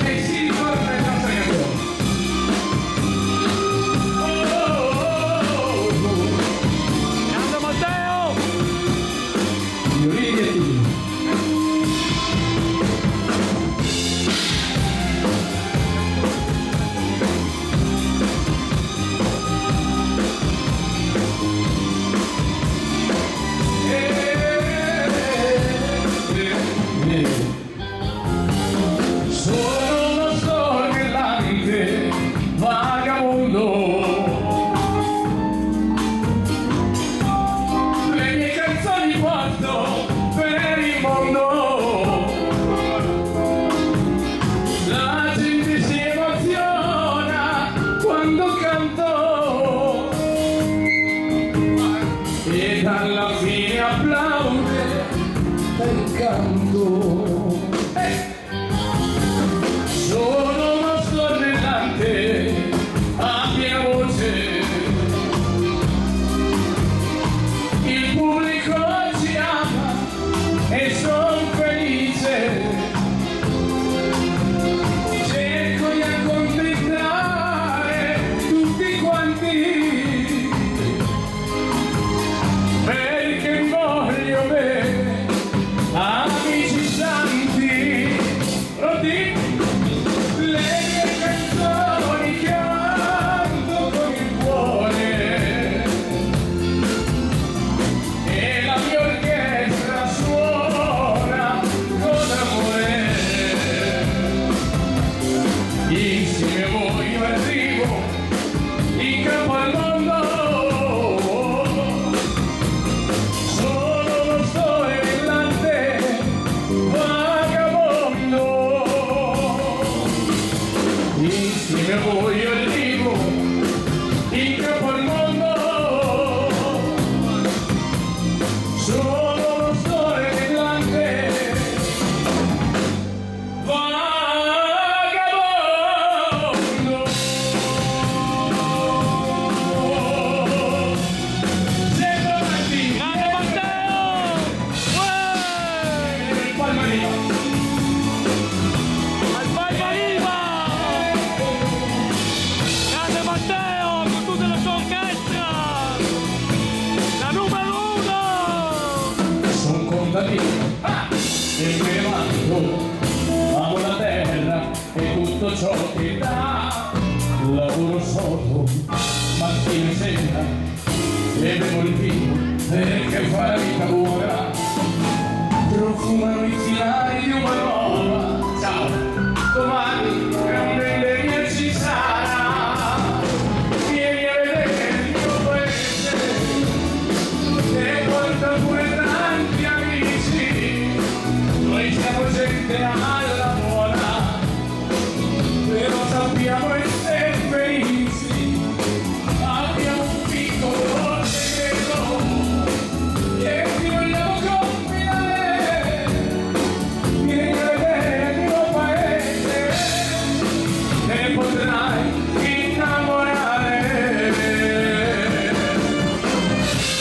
[SPEAKER 1] E si ricordano le nostre canzoni.
[SPEAKER 2] Grande Matteo!
[SPEAKER 1] Violini e tutti. Sono uno stornellante vagabondo, le mie canzoni porto per il mondo, la gente si emoziona quando canto ed alla fine applaude per canto. Sono uno stornellante a piena voce, il pubblico ci ama e son felice, cerco di accontentare tutti quanti, perché voglio bene amici santi, pronti? Le mie canzoni canto con il cuore e la mia orchestra suona con amore. Insieme a voi io arrivo in capo al mondo, sono uno stornellante vagabondo. Insieme a voi io arrivo in capo al mondo, sono uno stornellante vagabondo. Siete avanti,
[SPEAKER 2] Grande Matteo!
[SPEAKER 1] il palma arriva.
[SPEAKER 2] Al Palmariva! Grande Matteo con tutta la sua orchestra! La numero 1!
[SPEAKER 1] Son contadino e me ne vanto, amo la terra e tutto ciò che dà, lavoro solo mattina e sera e bevo il vino perché fa la vita buona, profumano i filari di una nuova. Ciao, domani grande legna ci sarà, vieni a vedere il mio paese e porta pure tanti amici, noi siamo gente alla buona, però sappiamo essere felici, abbiamo un piccolo segreto che ti vogliamo confidare, vieni a vedere il mio paese e potrai innamorare.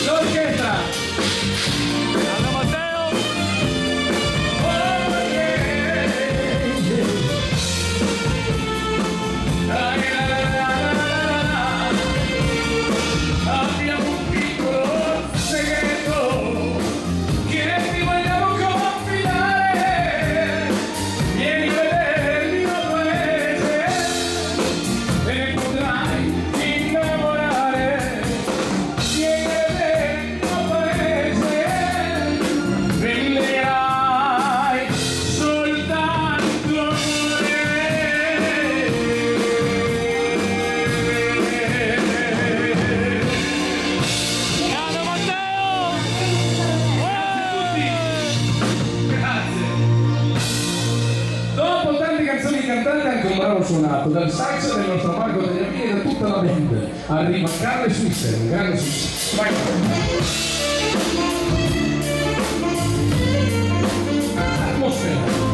[SPEAKER 1] L'orchestra!
[SPEAKER 2] Grande Matteo!
[SPEAKER 1] Oh yeah! La, la, la, la, la, la. Abbiamo un piccolo segreto che ti vogliamo confidare, vieni a vedere il mio paese e potrai innamorare, vieni a vedere il mio paese, prenderai soltanto amore.
[SPEAKER 2] Grande Matteo!
[SPEAKER 1] Grazie. Dopo tante canzoni cantate anche un brano suonato dal saxo del nostro Marco Tagliavini e da tutta la band. Arriva Carle Switzer, un grande successo. Vai. Atmosfera.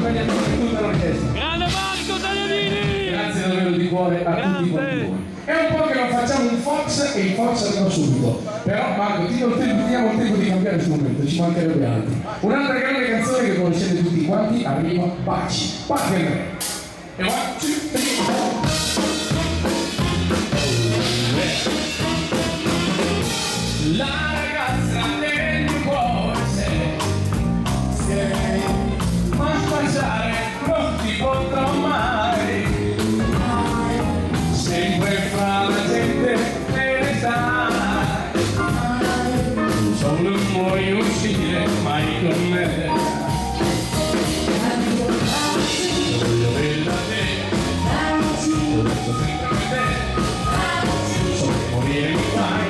[SPEAKER 1] accompagnamento di tutta l'orchestra.
[SPEAKER 2] Grande Marco Tagliavini!
[SPEAKER 1] Grazie davvero di cuore a tutti quanti voi. È un po' che non facciamo un Fox e il Fox arriva subito. Però Marco, diamo il tempo di cambiare strumento, ci mancherebbe altro. Un'altra grande canzone che conoscete tutti quanti arriva Baci. Baci Andrea. E 1, 2, 3, 4. La ragazza del mio cuore sei, ma sbagliare non ti potrò mai, sempre fra la gente te ne stai, solo non vuoi uscire mai con me, voglio bene da te, voglio sempre con te, solo morire mi fai.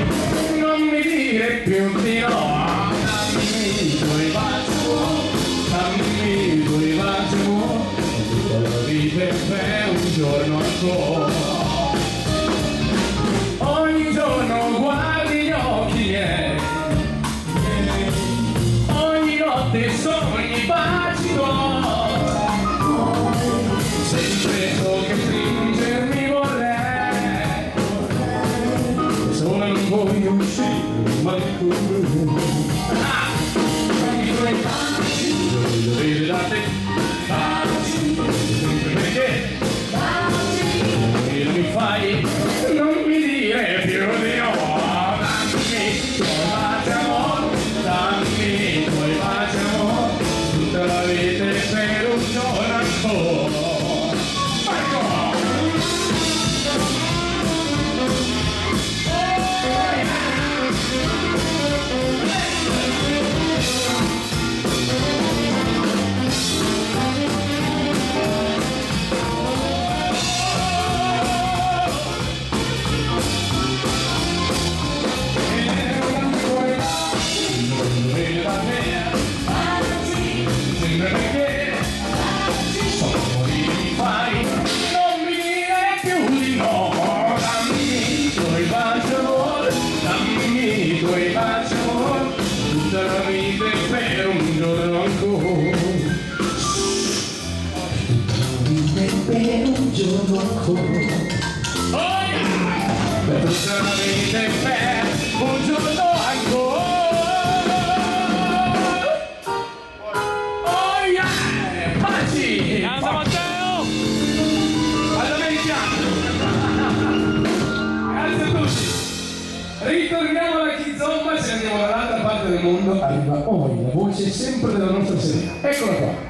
[SPEAKER 1] Non mi dire più di no, dammi i tuoi baci, tutta la vita per un giorno ancora. Ogni giorno guardi gli occhi miei, ogni notte sogni baci tuoi, sempre so che stringermi vorrei, solo non voglio uscire mai con me. I tuoi baci, voglio bere da te, baci, sempre perché, baci, non mi fai, non mi dire più di no, dammi i tuoi baci amore, dammi i tuoi baci amore, tutta la vita per un giorno ancora. Tutta la vita per un giorno ancora, per un giorno ancora, oh yeah! Tutta la vita per un giorno ancora, oh yeah! Baci!
[SPEAKER 2] Grande Matteo!
[SPEAKER 1] All'americano! Grazie a tutti! Ritorniamo alla Kizomba, se andiamo dall'altra parte del mondo, arriva Oi, la voce sempre della nostra serie. Eccola qua.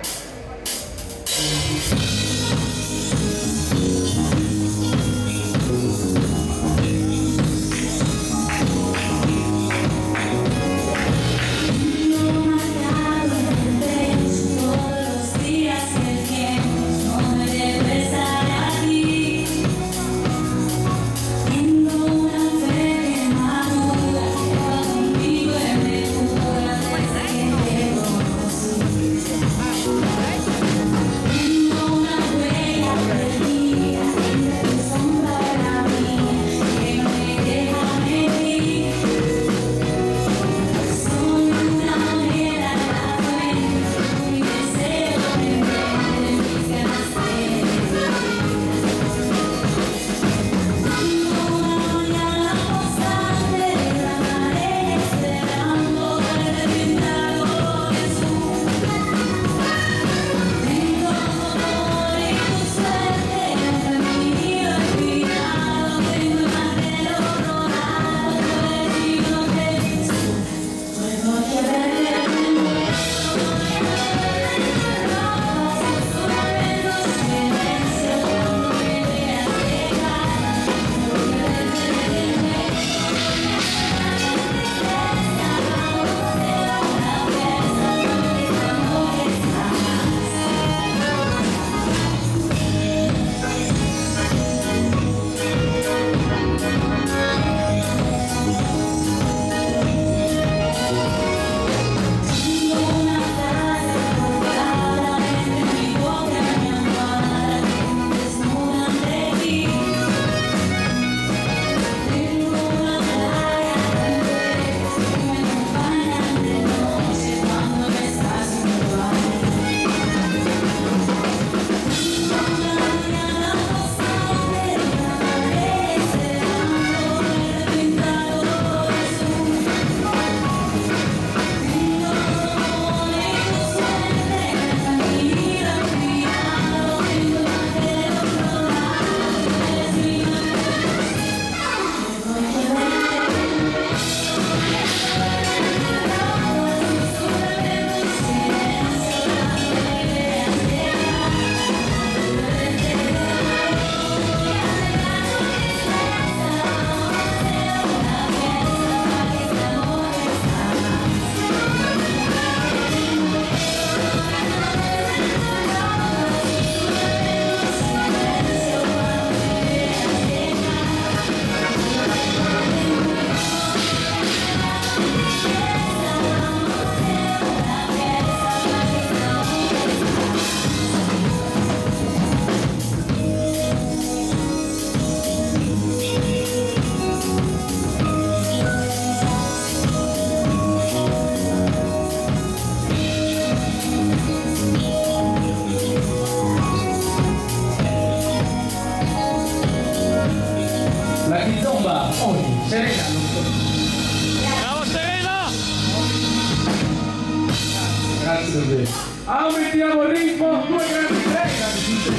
[SPEAKER 1] seguiamo il ritmo, due grandi successi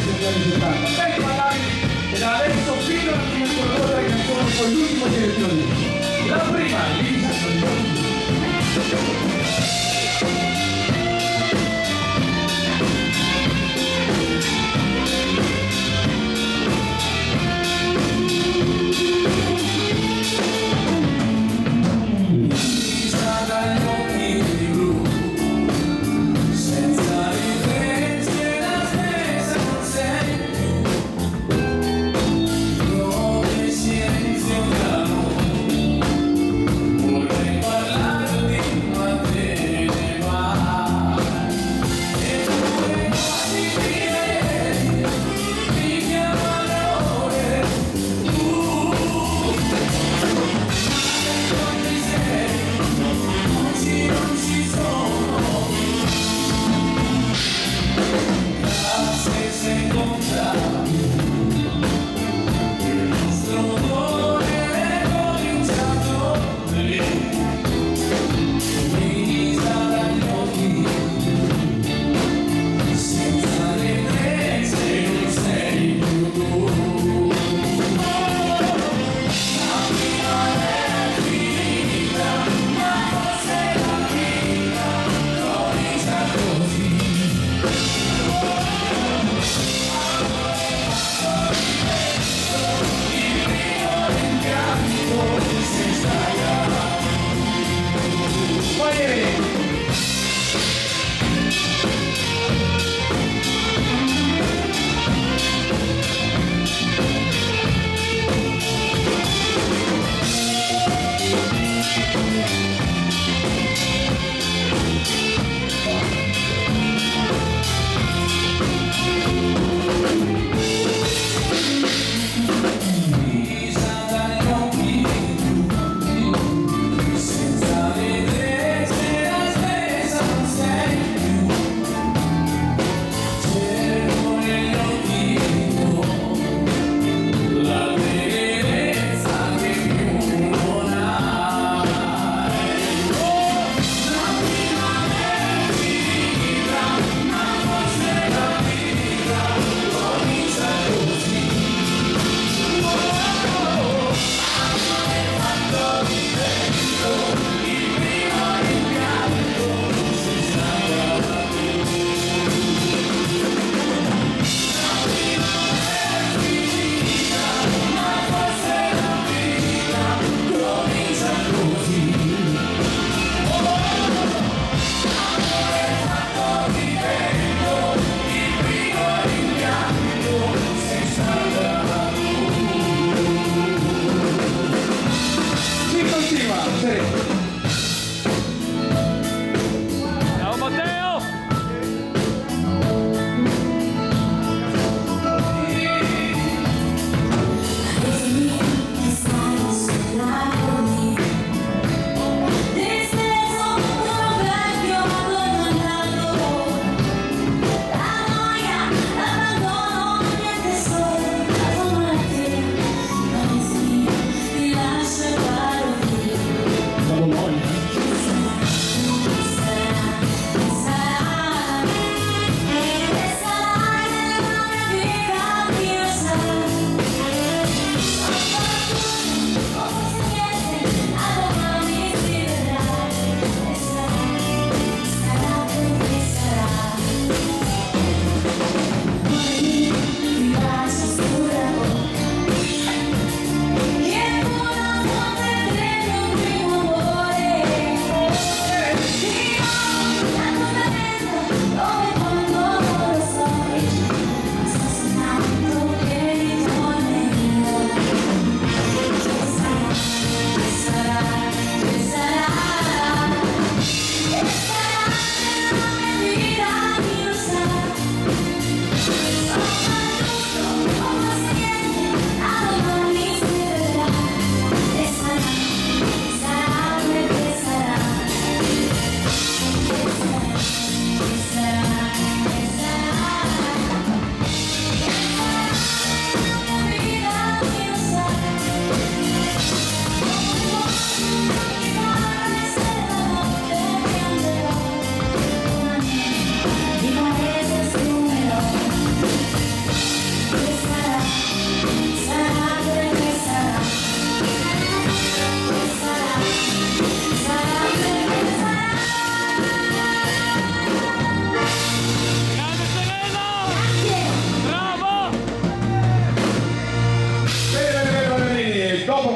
[SPEAKER 1] negli anni 70. Lei parlavi e da adesso fino alla fine della canzone con l'ultima direzione. La prima, Lisa
[SPEAKER 3] Vorrei parlare di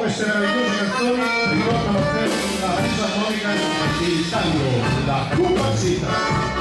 [SPEAKER 4] queste meravigliose canzoni ricordano per la fisarmonica il tango, la Cupacita.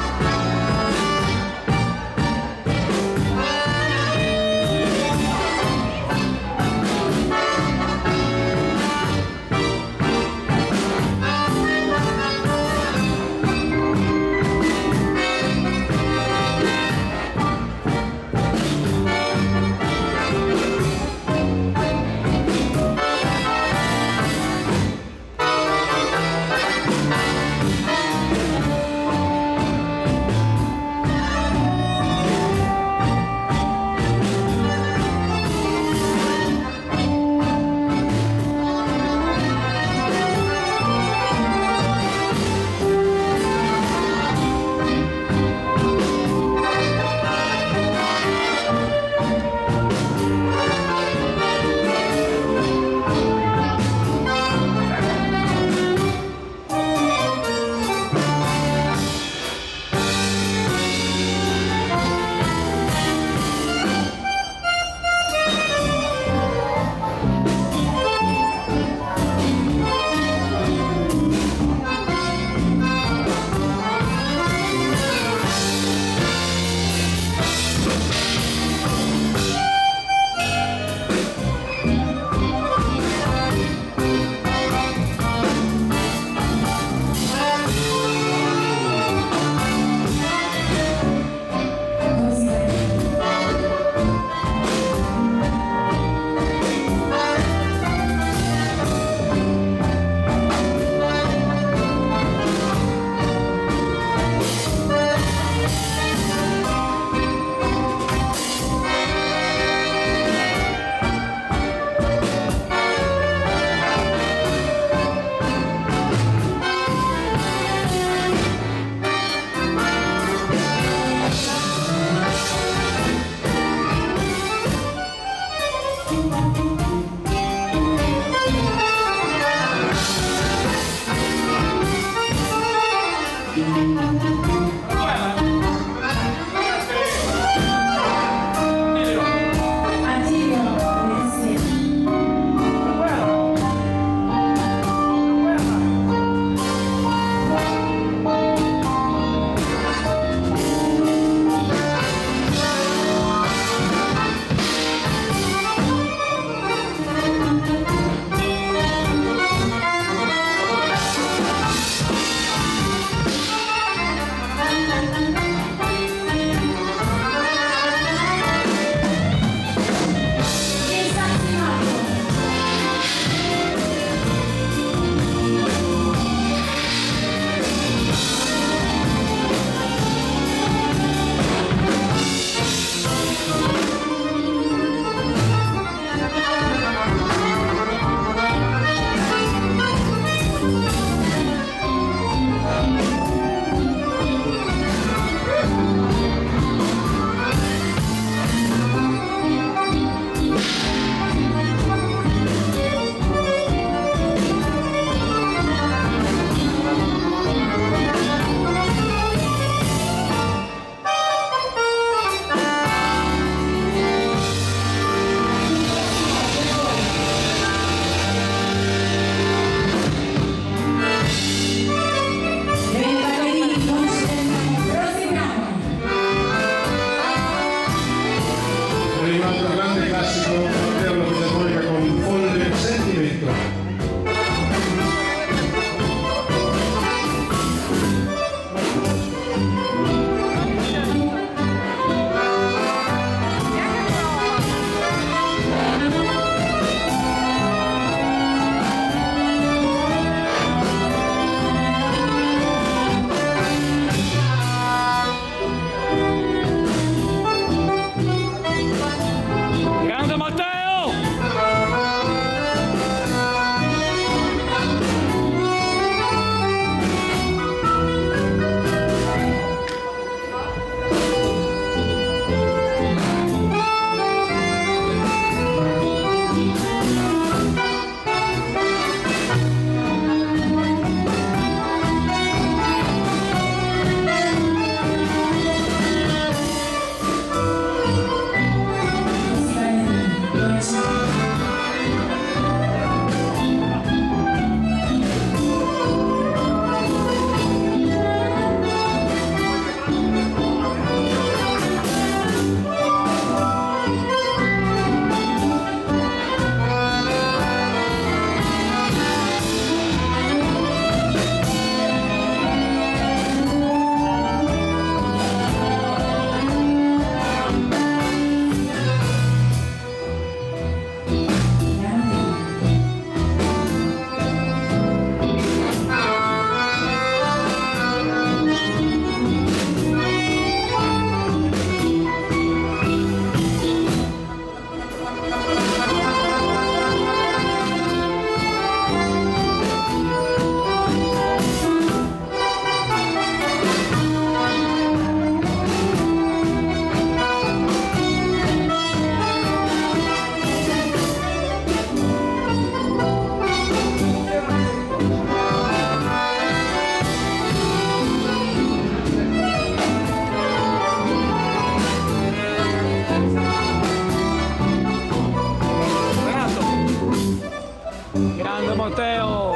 [SPEAKER 2] Matteo.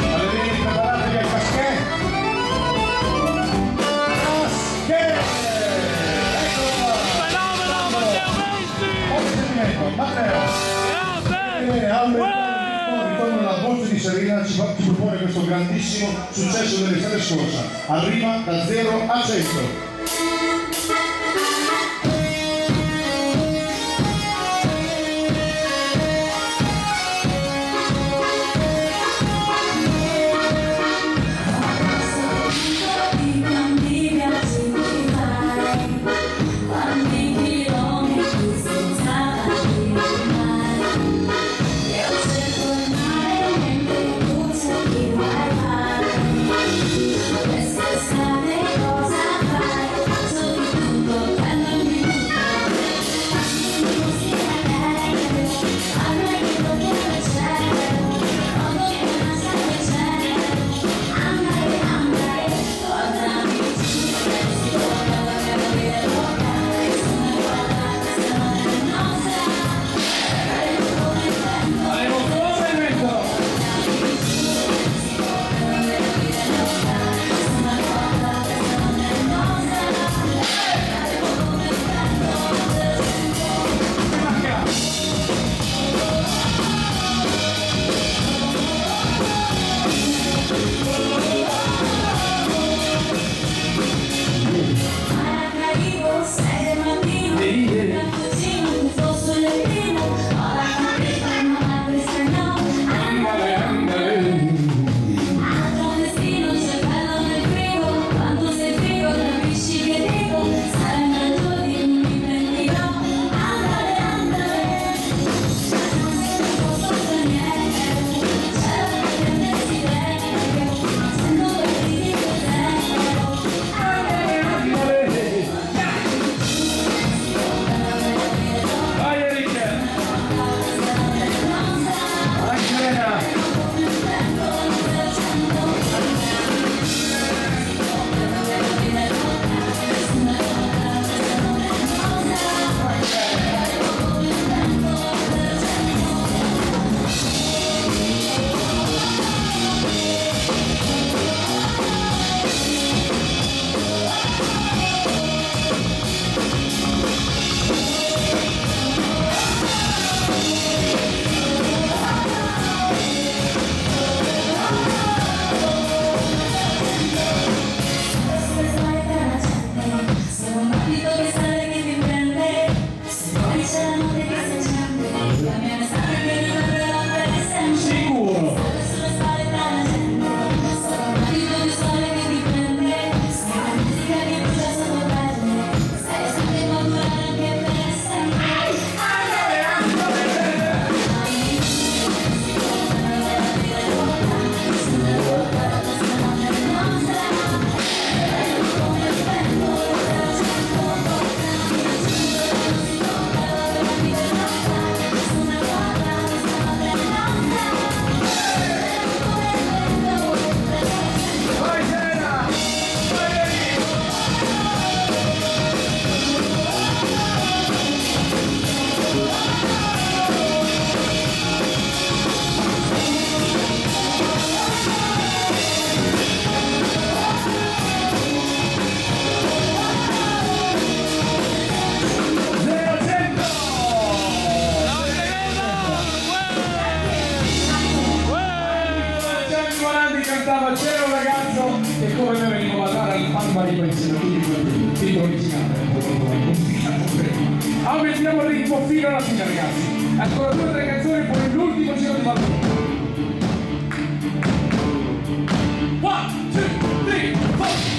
[SPEAKER 4] Ballerini, preparatevi al casquet. Casquet! Eccolo qua!
[SPEAKER 2] Fenomeno, Matteo Messi!
[SPEAKER 4] Complimento, Matteo!
[SPEAKER 2] Grande!
[SPEAKER 4] Ritorno alla voce di Serena ci propone questo grandissimo successo dell'estate scorsa. Arriva da 0 a 100.
[SPEAKER 1] C'era un ragazzo che come me veniva a dare al Palma di Pensiero, quindi il titolo originale è un po' complicato. Aumentiamo il ritmo fino alla fine, ragazzi. Ancora 2 o 3 canzoni, poi l'ultimo giro di ballo. 1, 2, 3, 4.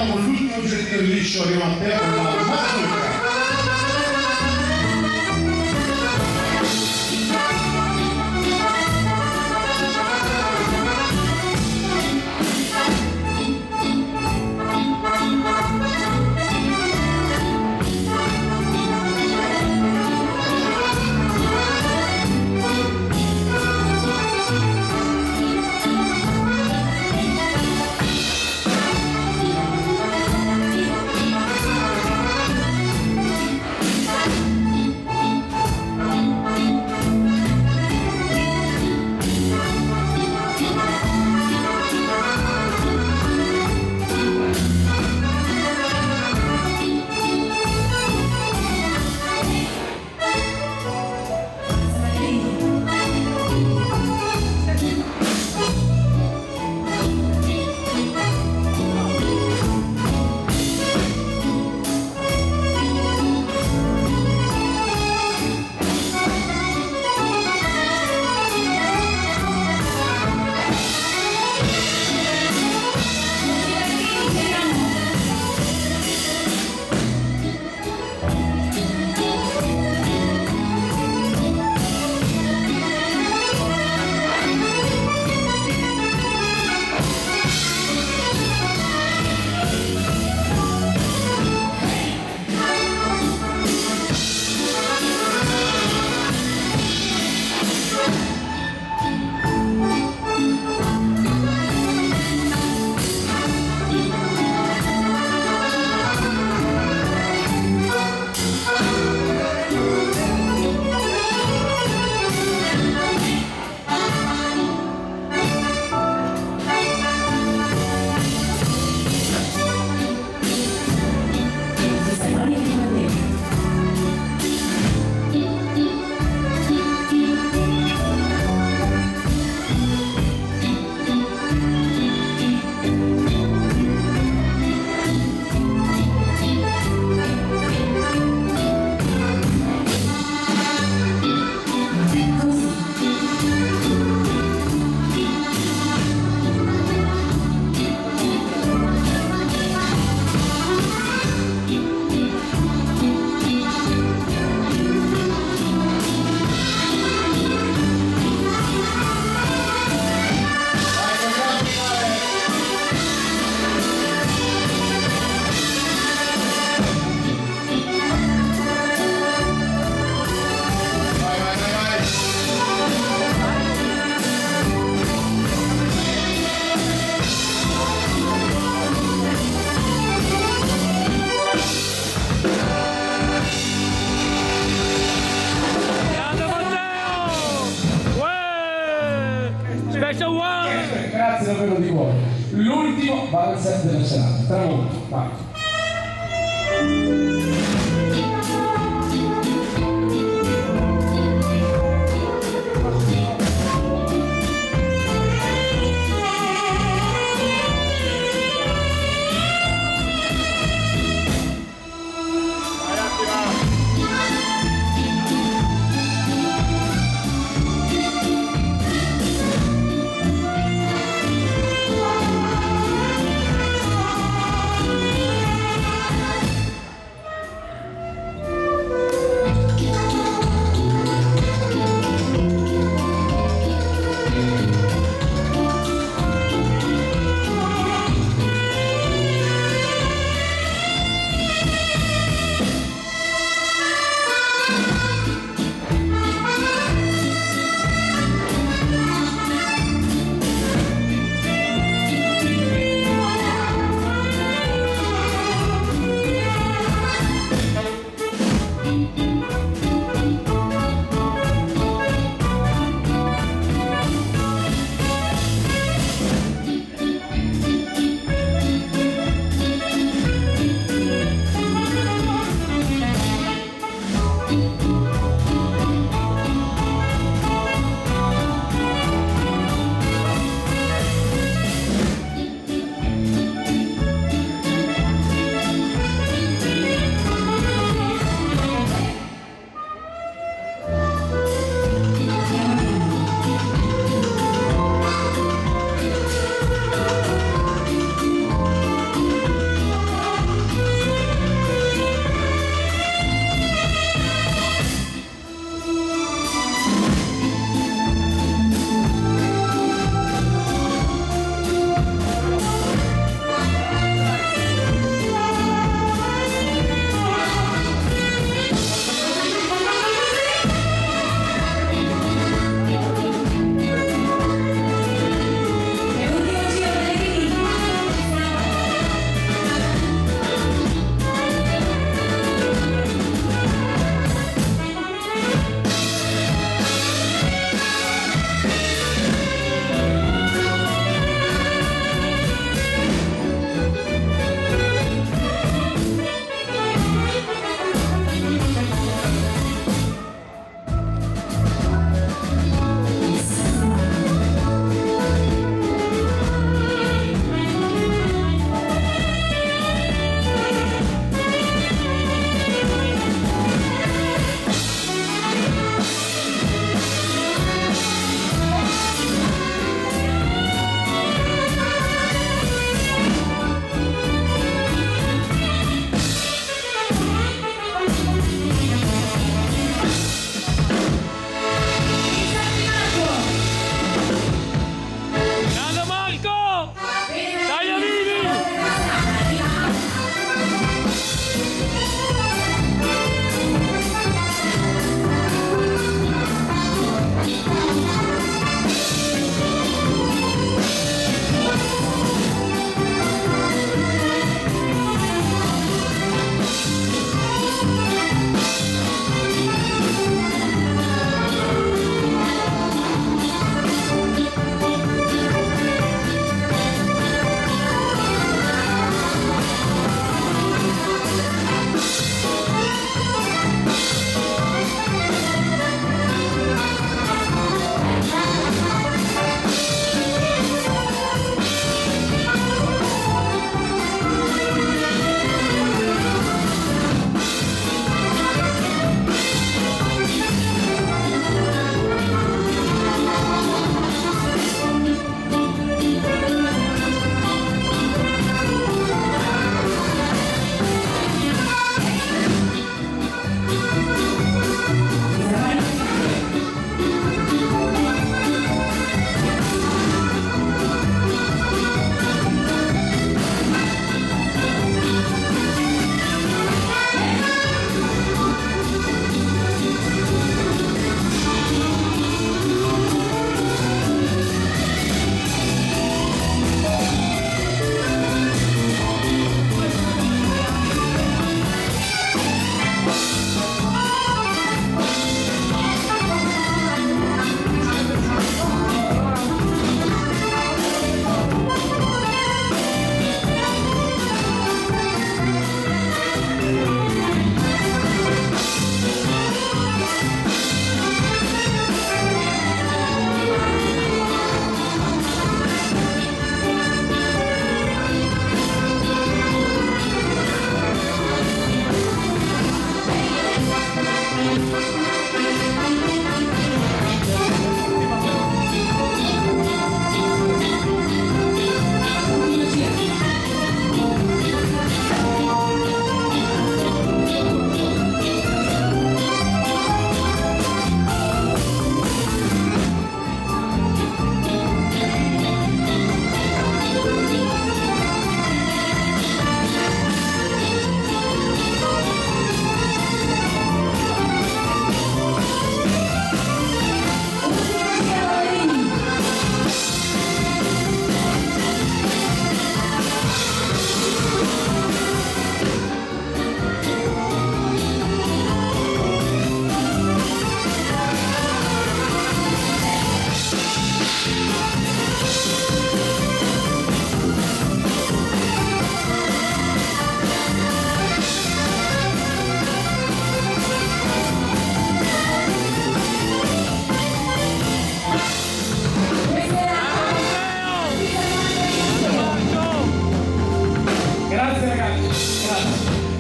[SPEAKER 4] Andiamo con l'ultimo girettino di liscio, arriva Matteo con la mazurka.
[SPEAKER 2] Special one!
[SPEAKER 1] Grazie davvero di cuore. L'ultimo valzer della serata. Tramonto, vai.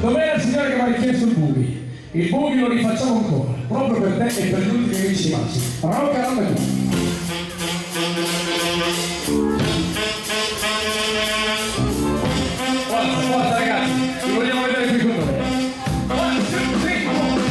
[SPEAKER 1] Dov'è la signora che mi ha richiesto il boogie? Il boogie lo rifacciamo ancora, proprio per te e per gli ultimi amici rimasti. Rocca la medusa. Forza ragazzi, vi vogliamo vedere qui con noi. 1, 2, 3, 4.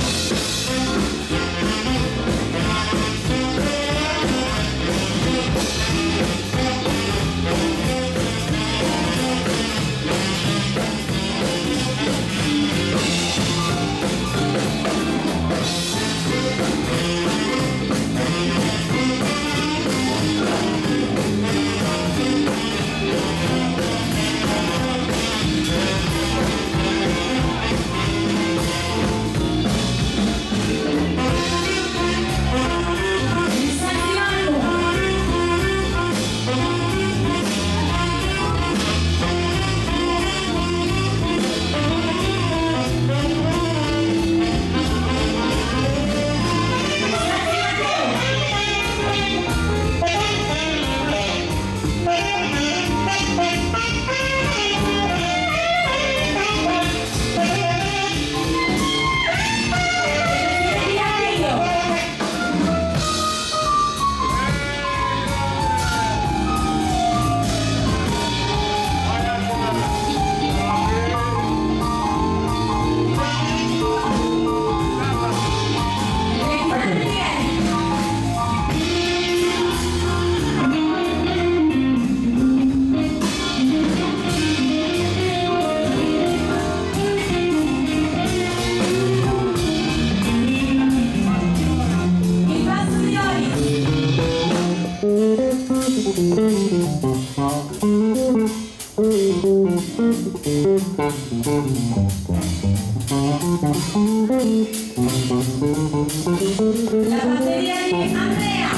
[SPEAKER 3] La batteria di Andrea.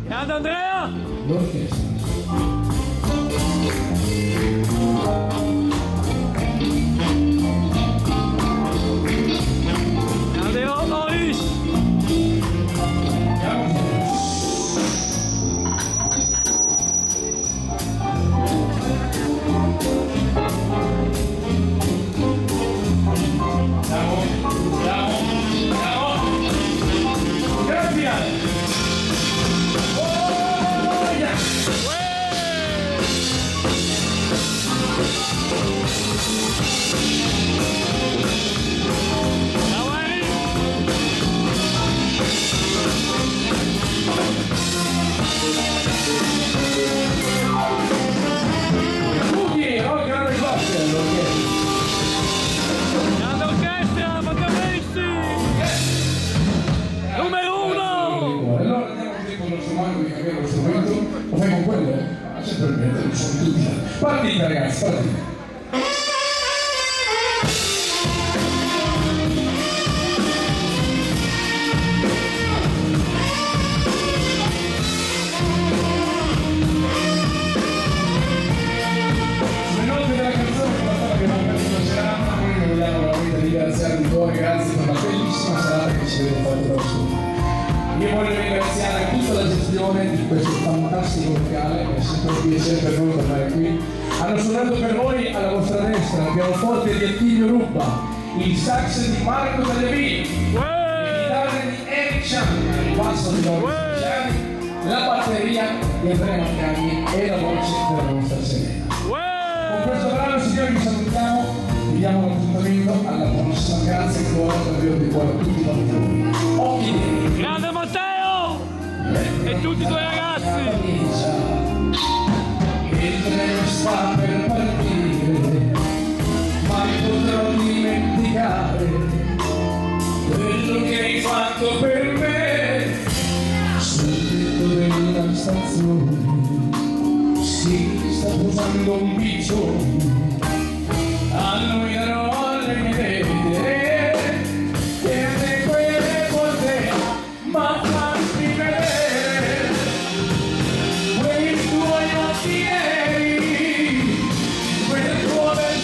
[SPEAKER 2] Grande Andrea!
[SPEAKER 1] L'orchestra.
[SPEAKER 2] Grande Oris!
[SPEAKER 1] Grazie! Boogie, rocca la risposta!
[SPEAKER 2] Grande orchestra, Matteo Numero 1!
[SPEAKER 1] Allora andiamo così con il nostro mago di cambiare lo strumento, lo fai con quello? Sempre il mio, non sono tutti. Partite ragazzi, partite. Sulle note della canzone con la quale abbiamo aperto serata, noi vogliamo veramente ringraziare di cuore, grazie per la bellissima serata che ci avete fatto da solo. Io voglio ringraziare tutta la gestione di questo fantastico locale, è sempre un piacere per noi tornare qui. Hanno suonato per voi alla vostra destra il pianoforte di Attilio Rubba, il sax di Marco Tagliavini, le chitarre di Eric Chan, il basso di Loris Ciani, la batteria di Andrea Maccagni e la voce della nostra Serena. Con questo brano signori vi salutiamo, vi diamo l'appuntamento alla prossima, grazie ancora davvero di cuore a tutti i bambini. Occhi neri.
[SPEAKER 2] Grande Matteo! E tutti i tuoi ragazzi!
[SPEAKER 1] Il treno sta per partire, ma mi potrò dimenticare quello che hai fatto per me. Sul tetto della stazione si sta posando un piccione, a noi darò le mie vite e a te quelle con te, ma fammi vedere quei tuoi occhi neri, quel tuo bel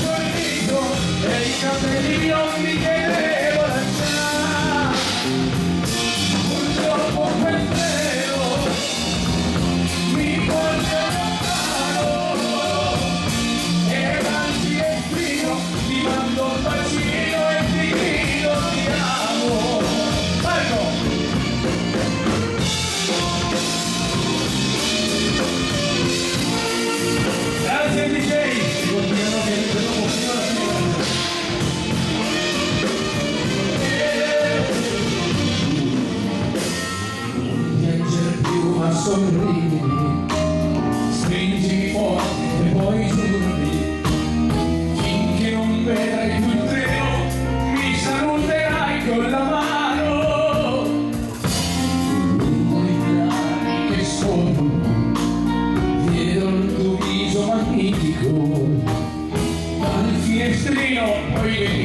[SPEAKER 1] Poi